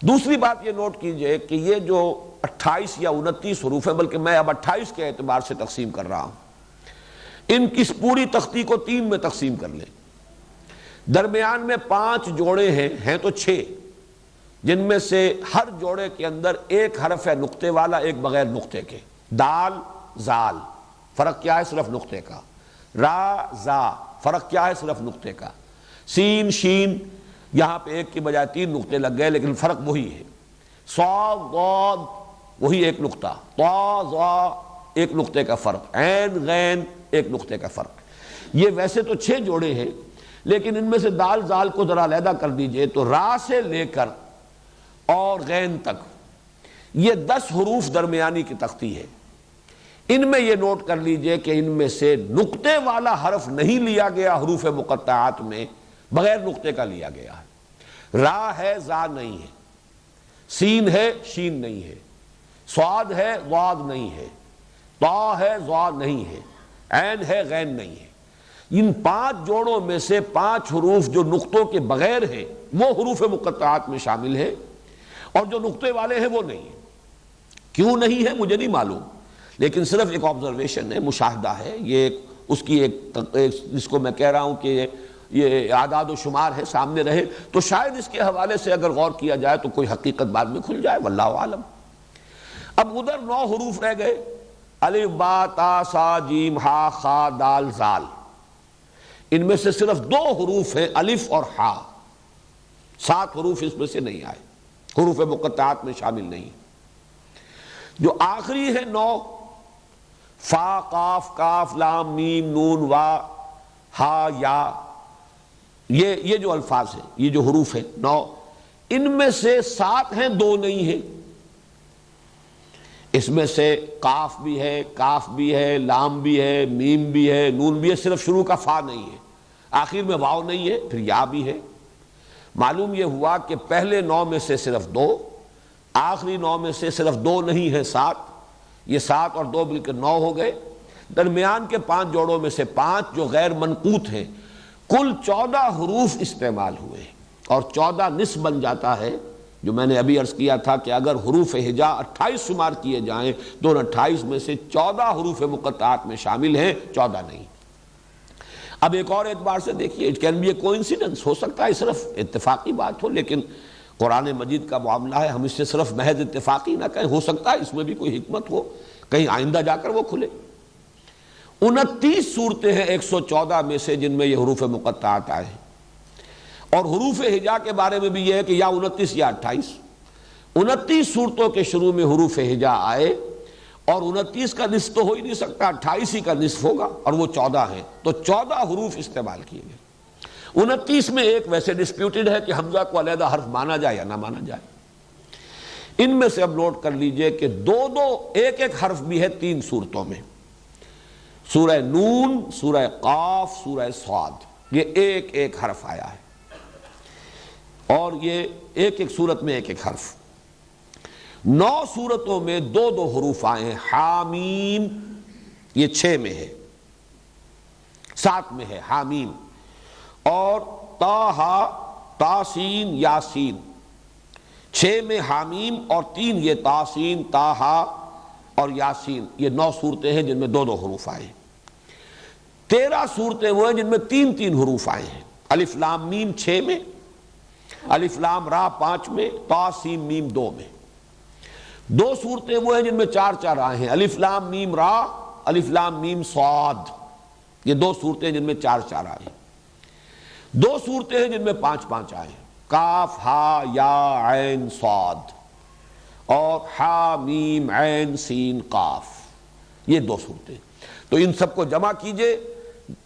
دوسری بات یہ نوٹ کیجئے کہ یہ جو 28 یا 29 حروف ہیں، بلکہ میں اب 28 کے اعتبار سے تقسیم کر رہا ہوں، ان کی پوری تختی کو 3 میں تقسیم کر لیں۔ درمیان میں 5 جوڑے ہیں تو 6، جن میں سے ہر جوڑے کے اندر ایک حرف ہے نقطے والا، ایک بغیر نقطے کے۔ دال زال، فرق کیا ہے؟ صرف نقطے کا۔ را زا، فرق کیا ہے؟ صرف نقطے کا۔ سین شین، یہاں پہ ایک کی بجائے 3 نقطے لگ گئے، لیکن فرق وہی ہے۔ صاد ضاد، وہی ایک نقطہ۔ طا ظا، ایک نقطے کا فرق۔ عین غین، ایک نقطے کا فرق۔ یہ ویسے تو 6 جوڑے ہیں، لیکن ان میں سے دال زال کو ذرا علیحدہ کر دیجئے تو را سے لے کر اور غین تک یہ 10 حروف درمیانی کی تختی ہے۔ ان میں یہ نوٹ کر لیجئے کہ ان میں سے نقطے والا حرف نہیں لیا گیا حروف مقطعات میں، بغیر نقطے کا لیا گیا ہے۔ را ہے، زا نہیں ہے، سین ہے، شین نہیں ہے، صاد ہے، ضاد نہیں ہے، طا ہے، ظا نہیں ہے، عین ہے، غین نہیں ہے۔ ان 5 جوڑوں میں سے 5 حروف جو نقطوں کے بغیر ہیں وہ حروف مقطعات میں شامل ہیں، اور جو نقطے والے ہیں وہ نہیں ہیں۔ کیوں نہیں ہے مجھے نہیں معلوم، لیکن صرف ایک آبزرویشن ہے، مشاہدہ ہے، یہ اس کی ایک جس کو میں کہہ رہا ہوں کہ یہ اعداد و شمار ہے، سامنے رہے تو شاید اس کے حوالے سے اگر غور کیا جائے تو کوئی حقیقت بعد میں کھل جائے، واللہ عالم۔ اب ادھر 9 حروف رہ گئے، الف با تا سا جیم ہا خا دال زال۔ ان میں سے صرف 2 حروف ہیں، الف اور ہا۔ 7 حروف اس میں سے نہیں آئے، حروف مقطعات میں شامل نہیں۔ جو آخری ہے 9، فا قاف کاف لام میم نون وا ہا یا، یہ جو الفاظ ہیں، یہ جو حروف ہیں 9، ان میں سے 7 ہیں، 2 نہیں ہیں۔ اس میں سے قاف بھی ہے، کاف بھی ہے، لام بھی ہے، میم بھی ہے، نون بھی ہے، صرف شروع کا فا نہیں ہے، آخر میں واو نہیں ہے، پھر یا بھی ہے۔ معلوم یہ ہوا کہ پہلے 9 میں سے صرف 2، آخری 9 میں سے صرف 2 نہیں ہے، 7۔ یہ 7 اور 2 مل کر 9 ہو گئے۔ درمیان کے 5 جوڑوں میں سے 5 جو غیر منقوط ہیں، کل 14 حروف استعمال ہوئے، اور 14 نصف بن جاتا ہے، جو میں نے ابھی عرض کیا تھا کہ اگر حروف ہجا 28 شمار کیے جائیں تو 28 میں سے 14 حروف مقطعات میں شامل ہیں، 14 نہیں۔ اب ایک اور اعتبار سے دیکھیے، it can be a coincidence, ہو سکتا ہے صرف اتفاقی بات ہو، لیکن قرآن مجید کا معاملہ ہے، ہم اس سے صرف محض اتفاقی نہ کہیں، ہو سکتا ہے اس میں بھی کوئی حکمت ہو، کہیں آئندہ جا کر وہ کھلے۔ 29 صورتیں ہیں 114 میں سے جن میں یہ حروف مقطعات آئے ہیں، اور حروف ہجا کے بارے میں بھی یہ ہے کہ یا 29 یا 28۔ 29 صورتوں کے شروع میں حروف ہجا آئے، اور 29 کا نصف تو ہو ہی نہیں سکتا، 28 ہی کا نصف ہوگا، اور وہ 14 ہیں، تو 14 حروف استعمال کیے گئے۔ 29 میں ایک ویسے ڈسپیوٹڈ ہے کہ حمزہ کو علیحدہ حرف مانا جائے یا نہ مانا جائے۔ ان میں سے اب نوٹ کر لیجئے کہ 2 ایک حرف بھی ہے 3 صورتوں میں، سورہ نون، سورہ قاف، سورہ صاد، یہ ایک حرف آیا ہے، اور یہ ایک صورت میں ایک حرف۔ 9 صورتوں میں 2 حروف آئے ہیں، حامیم، یہ 6 میں ہے، 7 میں ہے حامیم، اور طٰہٰ، تاسین، یاسین، 6 میں حامیم اور 3 یہ تاسین، طٰہٰ اور یاسین، یہ 9 صورتیں ہیں جن میں 2 حروف آئے۔ 13 صورتیں وہ ہیں جن میں 3 حروف آئے ہیں، الف لام میم 6 میں، الف لام را 5 میں، طا سین میم 2 میں۔ 2 صورتیں وہ ہیں جن میں 4 آئے ہیں، الف لام میم را، الف لام میم صاد، یہ 2 صورتیں جن میں 4 آئے ہیں۔ 2 صورتیں ہیں جن میں 5 آئے ہیں، کاف ہا یا عین صاد، اور ہا میم عین سین قاف، یہ 2 صورتیں۔ تو ان سب کو جمع کیجئے،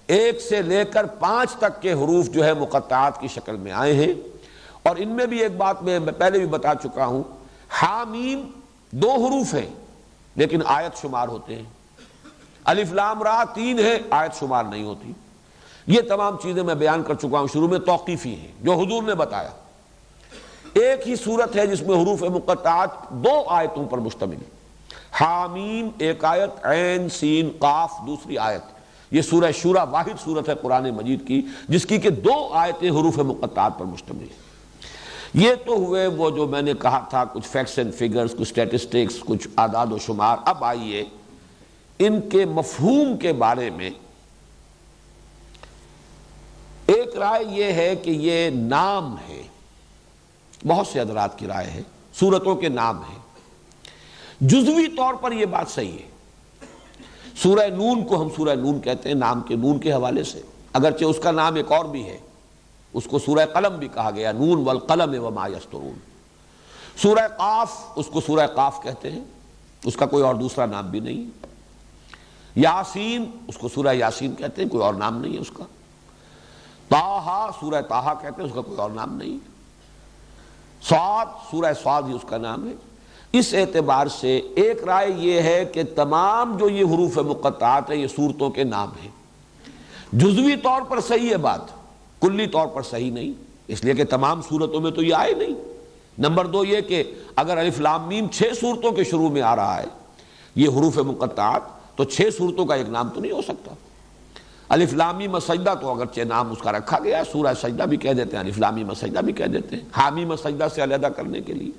1 سے لے کر 5 تک کے حروف جو ہے مقطعات کی شکل میں آئے ہیں، اور ان میں بھی ایک بات میں پہلے بھی بتا چکا ہوں، حامیم 2 حروف ہیں لیکن آیت شمار ہوتے ہیں، الف لام را 3 ہے، آیت شمار نہیں ہوتی۔ یہ تمام چیزیں میں بیان کر چکا ہوں، شروع میں توقیفی ہیں جو حضور نے بتایا۔ ایک ہی صورت ہے جس میں حروف مقطعات 2 آیتوں پر مشتمل، حامیم ایک آیت، عین سین قاف دوسری آیت۔ یہ سورہ شورى واحد صورت ہے قرآن مجید کی جس کی کہ 2 آیتیں حروف مقطعات پر مشتمل ہیں۔ یہ تو ہوئے وہ جو میں نے کہا تھا کچھ فیکٹس اینڈ فگرز، کچھ اسٹیٹسٹکس، کچھ اعداد و شمار۔ اب آئیے ان کے مفہوم کے بارے میں۔ ایک رائے یہ ہے کہ یہ نام ہے، بہت سے حضرات کی رائے ہے سورتوں کے نام ہیں۔ جزوی طور پر یہ بات صحیح ہے۔ سورہ نون کو ہم سورہ نون کہتے ہیں نام کے نون کے حوالے سے، اگرچہ اس کا نام ایک اور بھی ہے، اس کو سورہ قلم بھی کہا گیا، نون والقلم وما یسطرون۔ سورہ قاف، اس کو سورہ قاف کہتے ہیں، اس کا کوئی اور دوسرا نام بھی نہیں۔ یاسین، اس کو سورہ یاسین کہتے ہیں، کوئی اور نام نہیں ہے اس کا۔ طٰہٰ، سورہ طٰہٰ کہتے ہیں، اس کا کوئی اور نام نہیں۔ صاد، سورہ صاد ہی اس کا نام ہے۔ اس اعتبار سے ایک رائے یہ ہے کہ تمام جو یہ حروف مقطعات ہیں یہ صورتوں کے نام ہیں۔ جزوی طور پر صحیح ہے بات، کلی طور پر صحیح نہیں، اس لیے کہ تمام صورتوں میں تو یہ آئے نہیں۔ نمبر 2 یہ کہ اگر الف لام میم 6 صورتوں کے شروع میں آ رہا ہے یہ حروف مقطعات، تو 6 صورتوں کا ایک نام تو نہیں ہو سکتا۔ الف لام میم سجدہ تو اگرچہ نام اس کا رکھا گیا، سورہ سجدہ بھی کہہ دیتے ہیں، الف لام میم سجدہ بھی کہہ دیتے ہیں، حامیم سجدہ سے علیحدہ کرنے کے لیے۔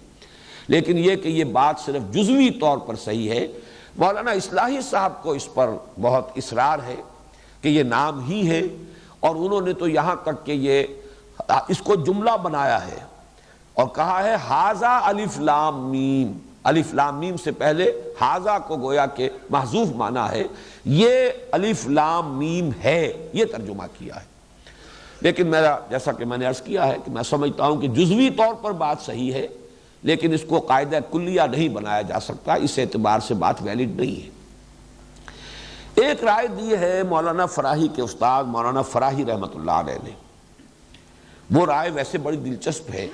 لیکن یہ کہ یہ بات صرف جزوی طور پر صحیح ہے۔ مولانا اصلاحی صاحب کو اس پر بہت اصرار ہے کہ یہ نام ہی ہے، اور انہوں نے تو یہاں تک کہ یہ اس کو جملہ بنایا ہے اور کہا ہے ھذا الف لام میم۔ الف لام میم سے پہلے ھذا کو گویا کہ محذوف مانا ہے، یہ الف لام میم ہے، یہ ترجمہ کیا ہے۔ لیکن میرا جیسا کہ میں نے عرض کیا ہے کہ میں سمجھتا ہوں کہ جزوی طور پر بات صحیح ہے، لیکن اس کو قاعدہ کلیہ نہیں بنایا جا سکتا، اس اعتبار سے بات ویلڈ نہیں ہے۔ ایک رائے دی ہے مولانا فراہی کے استاد مولانا فراہی رحمۃ اللہ علیہ نے۔ وہ رائے ویسے بڑی دلچسپ ہے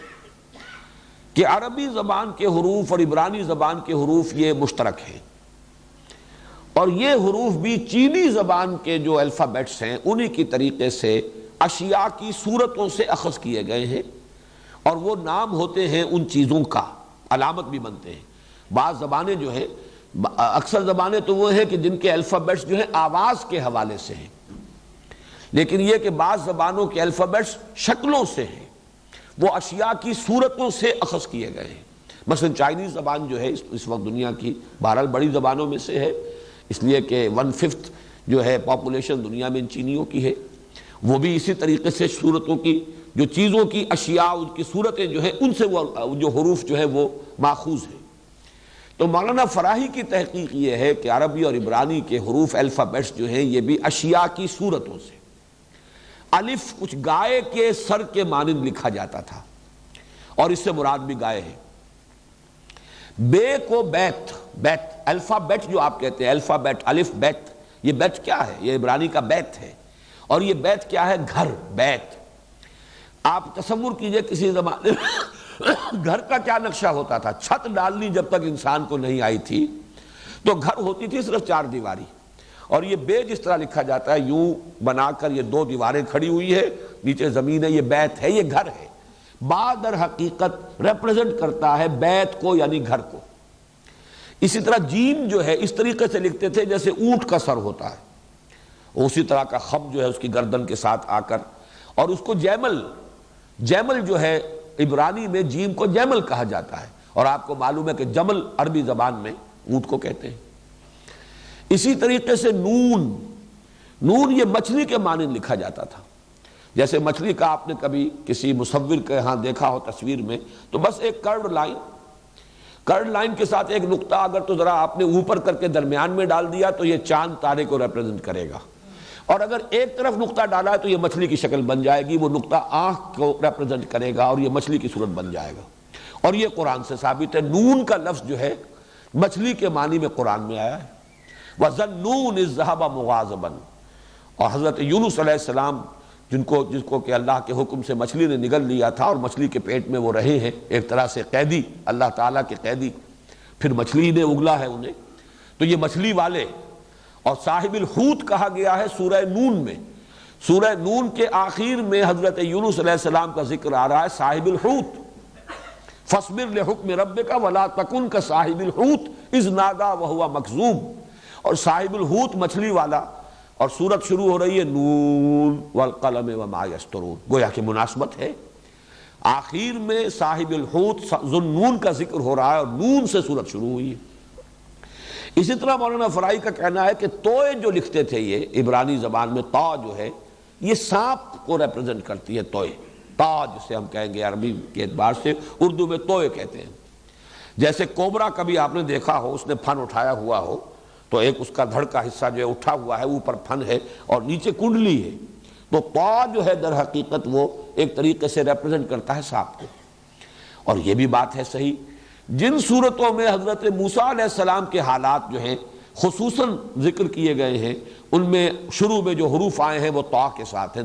کہ عربی زبان کے حروف اور عبرانی زبان کے حروف یہ مشترک ہیں، اور یہ حروف بھی چینی زبان کے جو الفابیٹس ہیں انہی کی طریقے سے اشیاء کی صورتوں سے اخذ کیے گئے ہیں، اور وہ نام ہوتے ہیں ان چیزوں کا، علامت بھی بنتے ہیں۔ بعض زبانیں جو ہیں، اکثر زبانیں تو وہ ہیں کہ جن کے الفابیٹس جو ہیں آواز کے حوالے سے ہیں، لیکن یہ کہ بعض زبانوں کے الفابیٹس شکلوں سے ہیں، وہ اشیاء کی صورتوں سے اخذ کیے گئے ہیں۔ مثلا چائنیز زبان جو ہے اس وقت دنیا کی بہرحال بڑی زبانوں میں سے ہے، اس لیے کہ 1/5 جو ہے پاپولیشن دنیا میں ان چینیوں کی ہے، وہ بھی اسی طریقے سے صورتوں کی، جو چیزوں کی اشیاء ان کی صورتیں جو ہیں ان سے وہ جو حروف جو ہے وہ ماخوذ ہیں۔ تو مولانا فراہی کی تحقیق یہ ہے کہ عربی اور عبرانی کے حروف الفابیٹس جو ہیں یہ بھی اشیاء کی صورتوں سے۔ الف کچھ گائے کے سر کے مانند لکھا جاتا تھا، اور اس سے مراد بھی گائے ہے۔ بے کو بیت، بیت الفابیٹ جو آپ کہتے ہیں، الفابیٹ الف بیت، یہ بیت کیا ہے؟ یہ عبرانی کا بیت ہے، اور یہ بیت کیا ہے؟ گھر، بیت۔ آپ تصور کیجئے کسی زمانے گھر کا کیا نقشہ ہوتا تھا۔ چھت ڈالنی جب تک انسان کو نہیں آئی تھی تو گھر ہوتی تھی صرف 4 دیواری، اور یہ بے جس طرح لکھا جاتا ہے یوں بنا کر، یہ 2 دیواریں کھڑی ہوئی ہے، نیچے زمین ہے، یہ بیت ہے، یہ گھر ہے۔ با در حقیقت ریپرزنٹ کرتا ہے بیت کو، یعنی گھر کو۔ اسی طرح جیم جو ہے اس طریقے سے لکھتے تھے جیسے اونٹ کا سر ہوتا ہے، اسی طرح کا خم جو ہے اس کی گردن کے ساتھ آ کر، اور اس کو جیمل، جیمل جو ہے عبرانی میں جیم کو جیمل کہا جاتا ہے، اور آپ کو معلوم ہے کہ جمل عربی زبان میں اونٹ کو کہتے ہیں۔ اسی طریقے سے نون، نون یہ مچھلی کے مانند لکھا جاتا تھا، جیسے مچھلی کا آپ نے کبھی کسی مصور کے ہاں دیکھا ہو تصویر میں، تو بس ایک کرڈ لائن، کرڈ لائن کے ساتھ ایک نقطہ اگر تو ذرا آپ نے اوپر کر کے درمیان میں ڈال دیا تو یہ چاند تارے کو ریپرزنٹ کرے گا، اور اگر ایک طرف نقطہ ڈالا ہے تو یہ مچھلی کی شکل بن جائے گی، وہ نقطہ آنکھ کو ریپرزنٹ کرے گا اور یہ مچھلی کی صورت بن جائے گا۔ اور یہ قرآن سے ثابت ہے، نون کا لفظ جو ہے مچھلی کے معنی میں قرآن میں آیا ہے۔ وَظَنُّونِ الذَّهَبَ مُغَاضِبًا، اور حضرت یونس علیہ السلام جس کو کہ اللہ کے حکم سے مچھلی نے نگل لیا تھا، اور مچھلی کے پیٹ میں وہ رہے ہیں ایک طرح سے قیدی، اللہ تعالیٰ کے قیدی، پھر مچھلی نے اگلا ہے انہیں، تو یہ مچھلی والے، اور صاحب الحوت کہا گیا ہے سورہ نون میں۔ سورہ نون کے آخر میں حضرت یونس علیہ السلام کا ذکر آ رہا ہے صاحب الحوت، فاصبر لحکم ربک ولا تکن کصاحب الحوت اذ نادی وہو مکظوم، اور صاحب الحوت مچھلی والا، اور سورت شروع ہو رہی ہے نون والقلم وما یسطرون، گویا کہ مناسبت ہے، آخر میں صاحب الحوت ذو النون کا ذکر ہو رہا ہے اور نون سے سورت شروع ہوئی ہے۔ اسی طرح مولانا فرائی کا کہنا ہے کہ توئے جو لکھتے تھے یہ عبرانی زبان میں، تا جو ہے یہ سانپ کو ریپرزنٹ کرتی ہے، توئے، تا جسے ہم کہیں گے عربی کے اعتبار سے، اردو میں توئے کہتے ہیں۔ جیسے کوبرا کبھی آپ نے دیکھا ہو، اس نے پھن اٹھایا ہوا ہو تو ایک اس کا دھڑ کا حصہ جو ہے اٹھا ہوا ہے، اوپر پھن ہے اور نیچے کنڈلی ہے، تو تا جو ہے در حقیقت وہ ایک طریقے سے ریپرزنٹ کرتا ہے سانپ کو۔ اور یہ بھی بات ہے صحیح، جن صورتوں میں حضرت موسیٰ علیہ السلام کے حالات جو ہیں خصوصاً ذکر کیے گئے ہیں، ان میں شروع میں جو حروف آئے ہیں وہ تا کے ساتھ ہیں،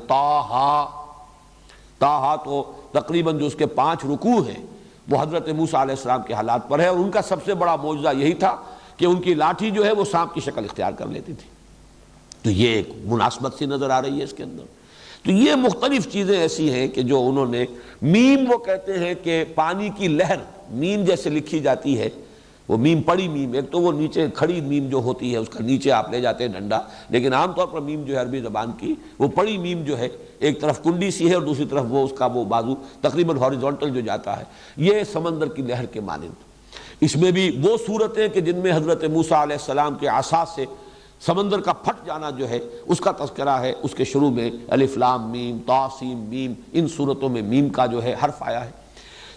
تاہا تو تقریباً جو اس کے 5 رکوع ہیں وہ حضرت موسیٰ علیہ السلام کے حالات پر ہے، اور ان کا سب سے بڑا معجزہ یہی تھا کہ ان کی لاٹھی جو ہے وہ سانپ کی شکل اختیار کر لیتی تھی۔ تو یہ ایک مناسبت سی نظر آ رہی ہے اس کے اندر۔ تو یہ مختلف چیزیں ایسی ہیں کہ جو انہوں نے، میم وہ کہتے ہیں کہ پانی کی لہر، میم جیسے لکھی جاتی ہے، وہ میم پڑی میم، ایک تو وہ نیچے کھڑی میم جو ہوتی ہے اس کا نیچے آپ لے جاتے ہیں ڈنڈا، لیکن عام طور پر میم جو ہے عربی زبان کی وہ پڑی میم جو ہے ایک طرف کنڈی سی ہے اور دوسری طرف وہ اس کا وہ بازو تقریباً ہاریزونٹل جو جاتا ہے، یہ سمندر کی لہر کے مانند۔ اس میں بھی وہ صورتیں کہ جن میں حضرت موسیٰ علیہ السلام کے عصا سے سمندر کا پھٹ جانا جو ہے اس کا تذکرہ ہے، اس کے شروع میں الف لام میم طا سین میم، ان صورتوں میں میم کا جو ہے حرف آیا ہے۔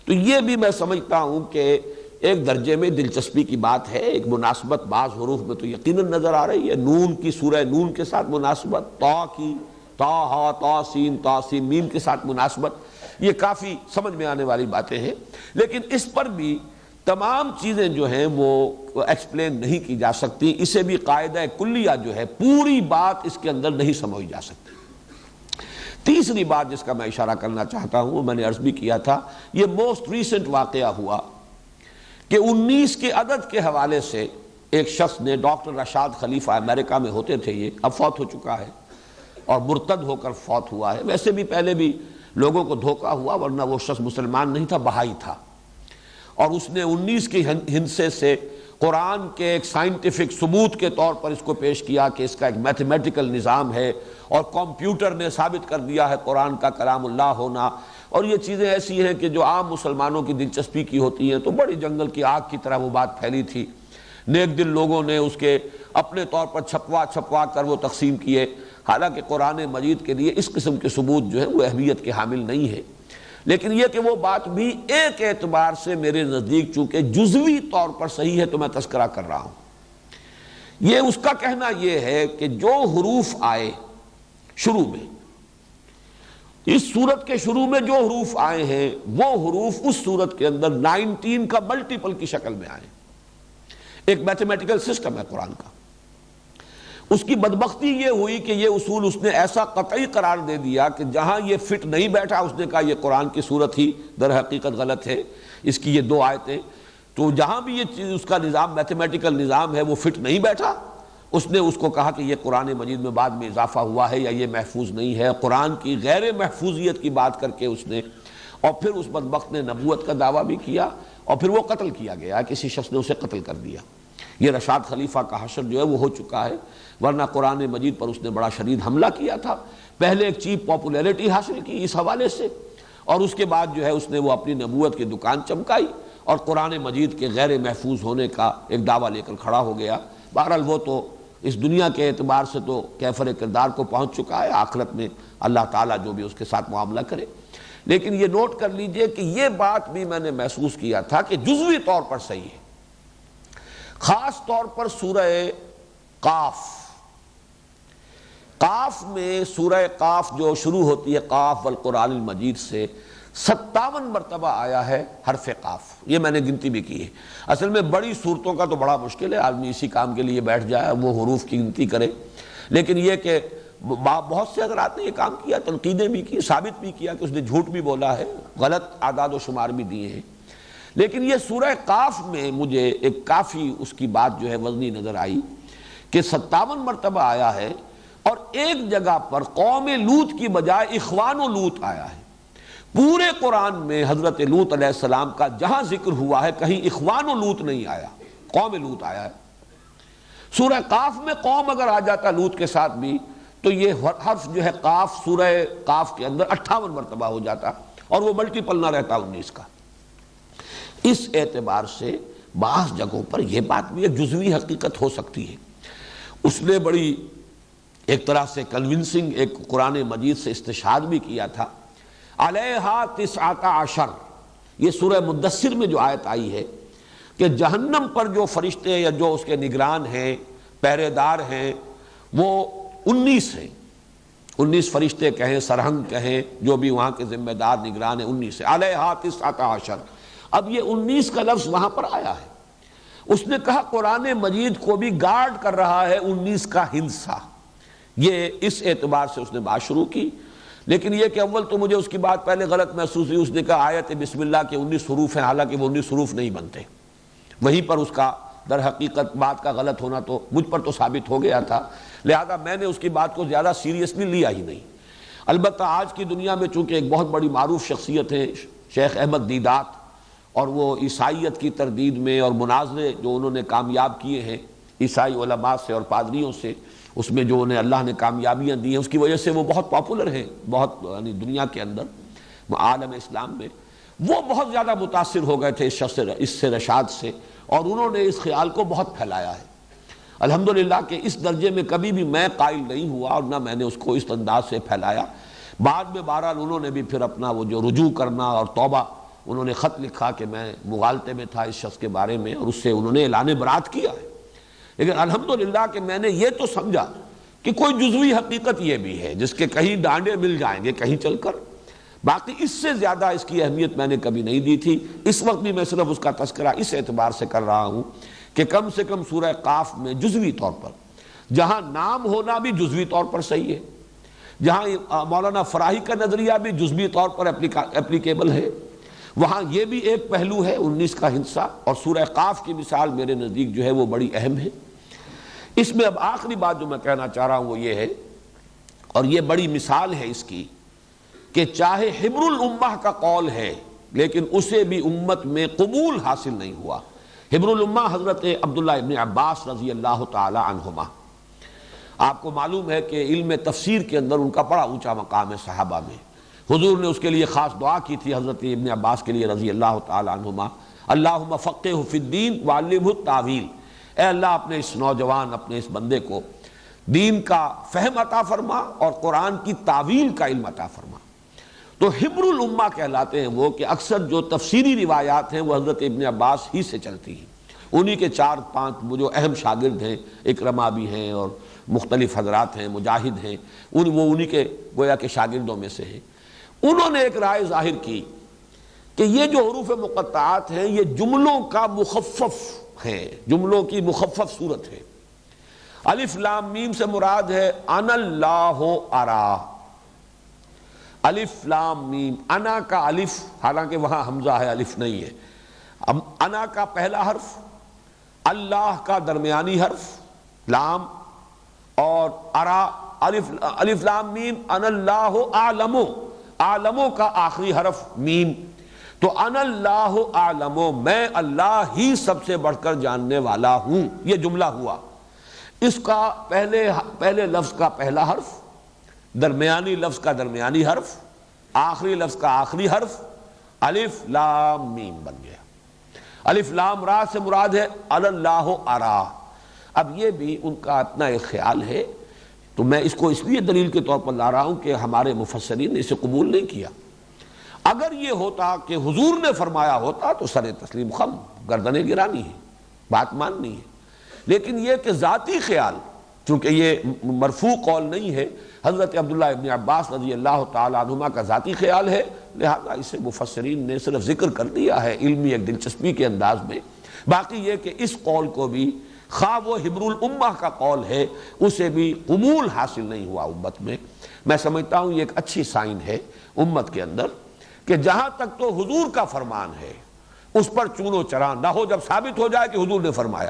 تو یہ بھی میں سمجھتا ہوں کہ ایک درجے میں دلچسپی کی بات ہے، ایک مناسبت بعض حروف میں تو یقیناً نظر آ رہی ہے، نون کی سورہ نون کے ساتھ مناسبت، تا کی تا ہا تا سین میم کے ساتھ مناسبت، یہ کافی سمجھ میں آنے والی باتیں ہیں، لیکن اس پر بھی تمام چیزیں جو ہیں وہ ایکسپلین نہیں کی جا سکتی، اسے بھی قاعدہ کلیہ جو ہے پوری بات اس کے اندر نہیں سمجھی جا سکتی۔ تیسری بات جس کا میں اشارہ کرنا چاہتا ہوں، وہ میں نے عرض بھی کیا تھا، یہ موسٹ ریسنٹ واقعہ ہوا کہ 19 کے عدد کے حوالے سے ایک شخص نے، ڈاکٹر رشاد خلیفہ، امریکہ میں ہوتے تھے یہ، اب فوت ہو چکا ہے اور مرتد ہو کر فوت ہوا ہے، ویسے بھی پہلے بھی لوگوں کو دھوکہ ہوا ورنہ وہ شخص مسلمان نہیں تھا، بہائی تھا، اور اس نے 19 کے ہندسے سے قرآن کے ایک سائنٹیفک ثبوت کے طور پر اس کو پیش کیا کہ اس کا ایک میتھمیٹیکل نظام ہے، اور کمپیوٹر نے ثابت کر دیا ہے قرآن کا کلام اللہ ہونا، اور یہ چیزیں ایسی ہیں کہ جو عام مسلمانوں کی دلچسپی کی ہوتی ہیں، تو بڑی جنگل کی آگ کی طرح وہ بات پھیلی تھی، نیک دل لوگوں نے اس کے اپنے طور پر چھپوا کر وہ تقسیم کیے، حالانکہ قرآن مجید کے لیے اس قسم کے ثبوت جو ہے وہ اہمیت کے حامل نہیں ہے، لیکن یہ کہ وہ بات بھی ایک اعتبار سے میرے نزدیک چونکہ جزوی طور پر صحیح ہے تو میں تذکرہ کر رہا ہوں۔ یہ اس کا کہنا یہ ہے کہ جو حروف آئے شروع میں، اس سورت کے شروع میں جو حروف آئے ہیں وہ حروف اس سورت کے اندر 19 کا ملٹیپل کی شکل میں آئے، ایک میتھمیٹیکل سسٹم ہے قرآن کا۔ اس کی بدبختی یہ ہوئی کہ یہ اصول اس نے ایسا قطعی قرار دے دیا کہ جہاں یہ فٹ نہیں بیٹھا، اس نے کہا یہ قرآن کی صورت ہی در حقیقت غلط ہے، اس کی یہ 2 آیتیں، تو جہاں بھی یہ چیز اس کا نظام میتھمیٹیکل نظام ہے وہ فٹ نہیں بیٹھا، اس نے اس کو کہا کہ یہ قرآن مجید میں بعد میں اضافہ ہوا ہے یا یہ محفوظ نہیں ہے، قرآن کی غیر محفوظیت کی بات کر کے اس نے، اور پھر اس بدبخت نے نبوت کا دعویٰ بھی کیا، اور پھر وہ قتل کیا گیا، کسی شخص نے اسے قتل کر دیا۔ یہ رشاد خلیفہ کا حشر جو ہے وہ ہو چکا ہے، ورنہ قرآن مجید پر اس نے بڑا شدید حملہ کیا تھا، پہلے ایک چیپ پاپولیرٹی حاصل کی اس حوالے سے، اور اس کے بعد جو ہے اس نے وہ اپنی نبوت کی دکان چمکائی اور قرآن مجید کے غیر محفوظ ہونے کا ایک دعویٰ لے کر کھڑا ہو گیا۔ بہرحال وہ تو اس دنیا کے اعتبار سے تو کیفر کردار کو پہنچ چکا ہے، آخرت میں اللہ تعالیٰ جو بھی اس کے ساتھ معاملہ کرے، لیکن یہ نوٹ کر لیجئے کہ یہ بات بھی میں نے محسوس کیا تھا کہ جزوی طور پر صحیح ہے، خاص طور پر سورہ قاف میں، سورہ قاف جو شروع ہوتی ہے قاف والقرآن المجید سے، 57 مرتبہ آیا ہے حرف قاف، یہ میں نے گنتی بھی کی ہے۔ اصل میں بڑی صورتوں کا تو بڑا مشکل ہے، آدمی اسی کام کے لیے بیٹھ جائے وہ حروف کی گنتی کرے، لیکن یہ کہ بہت سے حضرات نے یہ کام کیا، تنقیدیں بھی کی، ثابت بھی کیا کہ اس نے جھوٹ بھی بولا ہے، غلط اعداد و شمار بھی دیے ہیں، لیکن یہ سورہ قاف میں مجھے ایک کافی اس کی بات جو ہے وزنی نظر آئی کہ 57 مرتبہ آیا ہے، اور ایک جگہ پر قوم لوط کی بجائے اخوان و لوط آیا ہے۔ پورے قرآن میں حضرت لوط علیہ السلام کا جہاں ذکر ہوا ہے کہیں اخوان و لوط نہیں آیا، قوم لوط آیا ہے۔ سورہ قاف میں قوم اگر آ جاتا لوط کے ساتھ بھی تو یہ حرف جو ہے قاف سورہ قاف کے اندر 58 مرتبہ ہو جاتا اور وہ ملٹیپل نہ رہتا 19 کا۔ اس اعتبار سے بعض جگہوں پر یہ بات بھی ایک جزوی حقیقت ہو سکتی ہے۔ اس نے بڑی ایک طرح سے کنونسنگ ایک قرآن مجید سے استشہاد بھی کیا تھا، علیہا 19، یہ سورہ مدثر میں جو آیت آئی ہے کہ جہنم پر جو فرشتے یا جو اس کے نگران ہیں، پہرے دار ہیں، وہ 19 ہیں۔ 19 فرشتے کہیں، سرہنگ کہیں، جو بھی وہاں کے ذمہ دار نگران ہیں، 19 ہے، علیہا 19۔ اب یہ 19 کا لفظ وہاں پر آیا ہے۔ اس نے کہا قرآن مجید کو بھی گارڈ کر رہا ہے 19 کا ہندسہ۔ یہ اس اعتبار سے اس نے بات شروع کی، لیکن یہ کہ اول تو مجھے اس کی بات پہلے غلط محسوس ہوئی۔ اس نے کہا آیت بسم اللہ کے 19 حروف ہیں، حالانکہ وہ 19 حروف نہیں بنتے۔ وہیں پر اس کا در حقیقت بات کا غلط ہونا تو مجھ پر تو ثابت ہو گیا تھا، لہذا میں نے اس کی بات کو زیادہ سیریسلی لیا ہی نہیں۔ البتہ آج کی دنیا میں چونکہ ایک بہت بڑی معروف شخصیت ہے شیخ احمد دیدات، اور وہ عیسائیت کی تردید میں اور مناظرے جو انہوں نے کامیاب کیے ہیں عیسائی علماء سے اور پادریوں سے، اس میں جو انہیں اللہ نے کامیابیاں دی ہیں، اس کی وجہ سے وہ بہت پاپولر ہیں، بہت یعنی دنیا کے اندر عالم اسلام میں وہ بہت زیادہ متاثر ہو گئے تھے اس سے رشاد سے، اور انہوں نے اس خیال کو بہت پھیلایا ہے۔ الحمدللہ کہ اس درجے میں کبھی بھی میں قائل نہیں ہوا اور نہ میں نے اس کو اس انداز سے پھیلایا۔ بعد میں بہرحال انہوں نے بھی پھر اپنا وہ جو رجوع کرنا اور توبہ، انہوں نے خط لکھا کہ میں مغالطے میں تھا اس شخص کے بارے میں، اور اس سے انہوں نے اعلان برات کیا ہے۔ لیکن الحمدللہ کہ میں نے یہ تو سمجھا کہ کوئی جزوی حقیقت یہ بھی ہے جس کے کہیں ڈانڈے مل جائیں گے کہیں چل کر، باقی اس سے زیادہ اس کی اہمیت میں نے کبھی نہیں دی تھی۔ اس وقت بھی میں صرف اس کا تذکرہ اس اعتبار سے کر رہا ہوں کہ کم سے کم سورہ قاف میں جزوی طور پر جہاں نام ہونا بھی جزوی طور پر صحیح ہے، جہاں مولانا فراہی کا نظریہ بھی جزوی طور پر اپلیکیبل ہے، وہاں یہ بھی ایک پہلو ہے 19 کا ہندسہ، اور سورہ قاف کی مثال میرے نزدیک جو ہے وہ بڑی اہم ہے۔ اس میں اب آخری بات جو میں کہنا چاہ رہا ہوں وہ یہ ہے، اور یہ بڑی مثال ہے اس کی، کہ چاہے حبر الامہ کا قول ہے لیکن اسے بھی امت میں قبول حاصل نہیں ہوا۔ حبر الامہ حضرت عبداللہ ابن عباس رضی اللہ تعالی عنہما، آپ کو معلوم ہے کہ علم تفسیر کے اندر ان کا بڑا اونچا مقام ہے صحابہ میں۔ حضور نے اس کے لیے خاص دعا کی تھی حضرت ابن عباس کے لیے رضی اللہ تعالی عنہما، اللہم فقہہ فی الدین وعلمہ التاویل، اے اللہ اپنے اس نوجوان، اپنے اس بندے کو دین کا فہم عطا فرما اور قرآن کی تاویل کا علم عطا فرما۔ تو حبر الامہ کہلاتے ہیں وہ کہ اکثر جو تفسیری روایات ہیں وہ حضرت ابن عباس ہی سے چلتی ہیں، انہی کے 4-5 وہ جو اہم شاگرد ہیں، اکرمہ بھی ہیں اور مختلف حضرات ہیں، مجاہد ہیں، وہ انہی کے گویا کے شاگردوں میں سے ہیں۔ انہوں نے ایک رائے ظاہر کی کہ یہ جو حروف مقطعات ہیں یہ جملوں کا مخفف ہے، جملوں کی مخفف صورت ہے۔ الف لام میم سے مراد ہے انا اللہ ارا، الف لام میم، انا کا الف، حالانکہ وہاں حمزہ ہے الف نہیں ہے، اب انا کا پہلا حرف، اللہ کا درمیانی حرف لام، اور ارا الف لام میم، انا اللہ اعلم، عالموں کا آخری حرف میم، تو انا اللہ اعلم، میں اللہ ہی سب سے بڑھ کر جاننے والا ہوں، یہ جملہ ہوا۔ اس کا پہلے لفظ کا پہلا حرف، درمیانی لفظ کا درمیانی حرف، آخری لفظ کا آخری حرف الف لام میم بن گیا۔ الف لام را سے مراد ہے اللہ ارا۔ اب یہ بھی ان کا اپنا ایک خیال ہے، تو میں اس کو اس لیے دلیل کے طور پر لا رہا ہوں کہ ہمارے مفسرین نے اسے قبول نہیں کیا۔ اگر یہ ہوتا کہ حضور نے فرمایا ہوتا تو سر تسلیم خم، گردنیں گرانی ہے، بات ماننی ہے، لیکن یہ کہ ذاتی خیال، چونکہ یہ مرفوع قول نہیں ہے، حضرت عبداللہ ابن عباس رضی اللہ تعالی عنہما کا ذاتی خیال ہے، لہذا اسے مفسرین نے صرف ذکر کر دیا ہے علمی ایک دلچسپی کے انداز میں۔ باقی یہ کہ اس قول کو بھی خواہ وہ حبر الامہ کا قول ہے، اسے بھی قبول حاصل نہیں ہوا امت میں۔ میں سمجھتا ہوں یہ ایک اچھی سائن ہے امت کے اندر کہ جہاں تک تو حضور کا فرمان ہے اس پر چون و چرا نہ ہو، جب ثابت ہو جائے کہ حضور نے فرمایا۔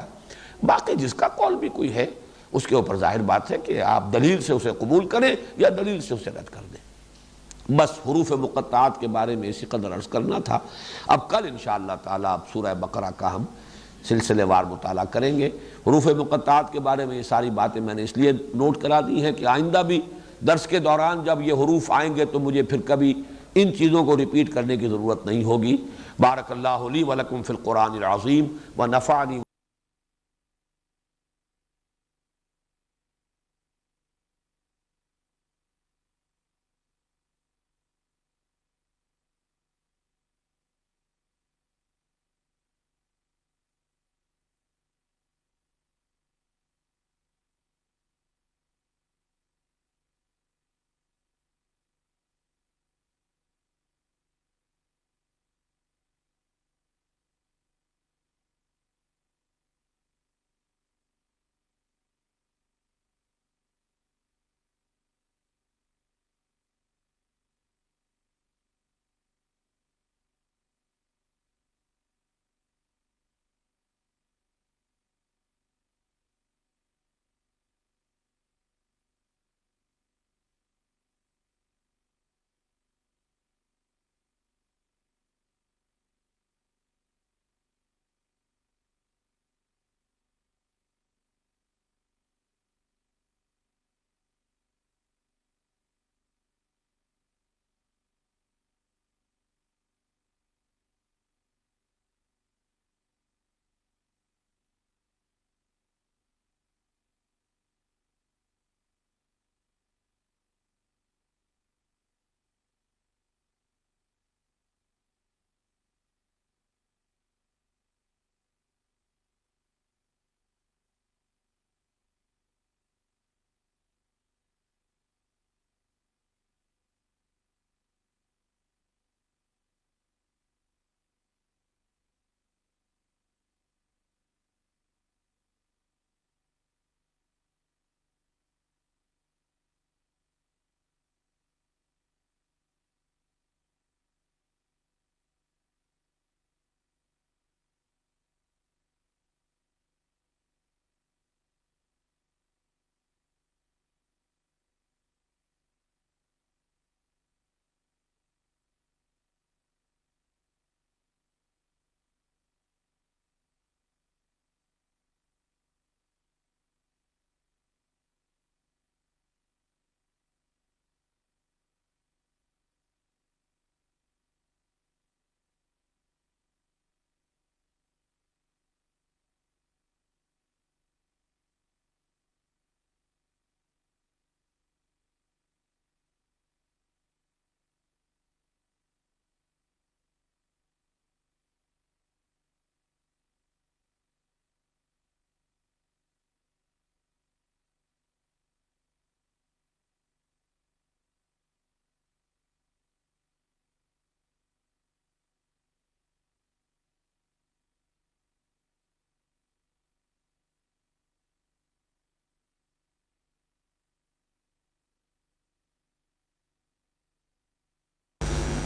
باقی جس کا قول بھی کوئی ہے اس کے اوپر ظاہر بات ہے کہ آپ دلیل سے اسے قبول کریں یا دلیل سے اسے رد کر دیں۔ بس حروف مقطعات کے بارے میں اسی قدر عرض کرنا تھا۔ اب کل انشاءاللہ تعالیٰ اب سورہ بقرہ کا ہم سلسلے وار مطالعہ کریں گے۔ حروف مقطعات کے بارے میں یہ ساری باتیں میں نے اس لیے نوٹ کرا دی ہیں کہ آئندہ بھی درس کے دوران جب یہ حروف آئیں گے تو مجھے پھر کبھی ان چیزوں کو ریپیٹ کرنے کی ضرورت نہیں ہوگی۔ بارک اللہ لی ولکم فی القرآن العظیم ونفعنی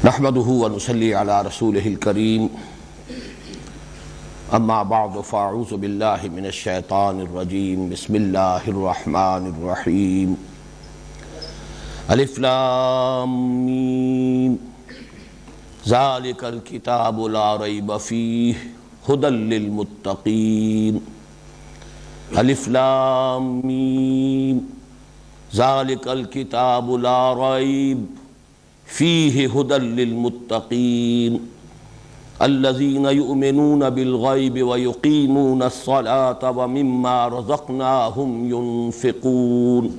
نحمده ونصلي على رسوله الكريم اما بعد فاعوذ بالله من الشيطان الرجيم بسم الله الرحمن الرحيم الف لام میم ذلك الكتاب لا ريب فيه هدى للمتقين الف لام میم ذلك الكتاب لا ريب فيه هدى للمتقين الذين يؤمنون بالغيب ويقيمون الصلاة ومما رزقناهم ينفقون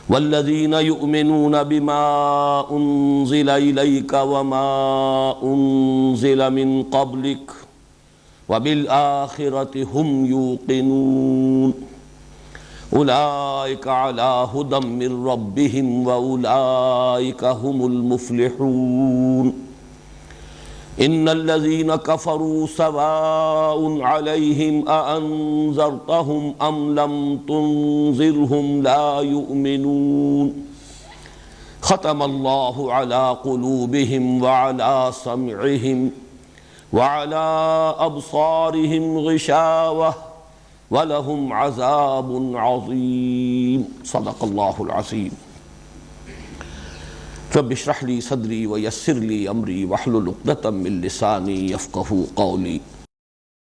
والذين يؤمنون بما أنزل إليك وما أنزل من قبلك وبالآخرة هم يوقنون اولئک علی ھدی من ربہم واولئک ھم المفلحون ان الذین کفروا سواء علیہم اانذرتہم ام لم تنذرہم لا یؤمنون ختم اللہ علی قلوبہم وعلی سمعہم وعلی ابصارہم غشاوہ وَلَهُمْ عَذَابٌ عَظِيمٌ صدق اللہ العظیم۔ رب اشرح لی صدری ویسر لی امری واحلل عقدۃ من لسانی یفقہوا قولی۔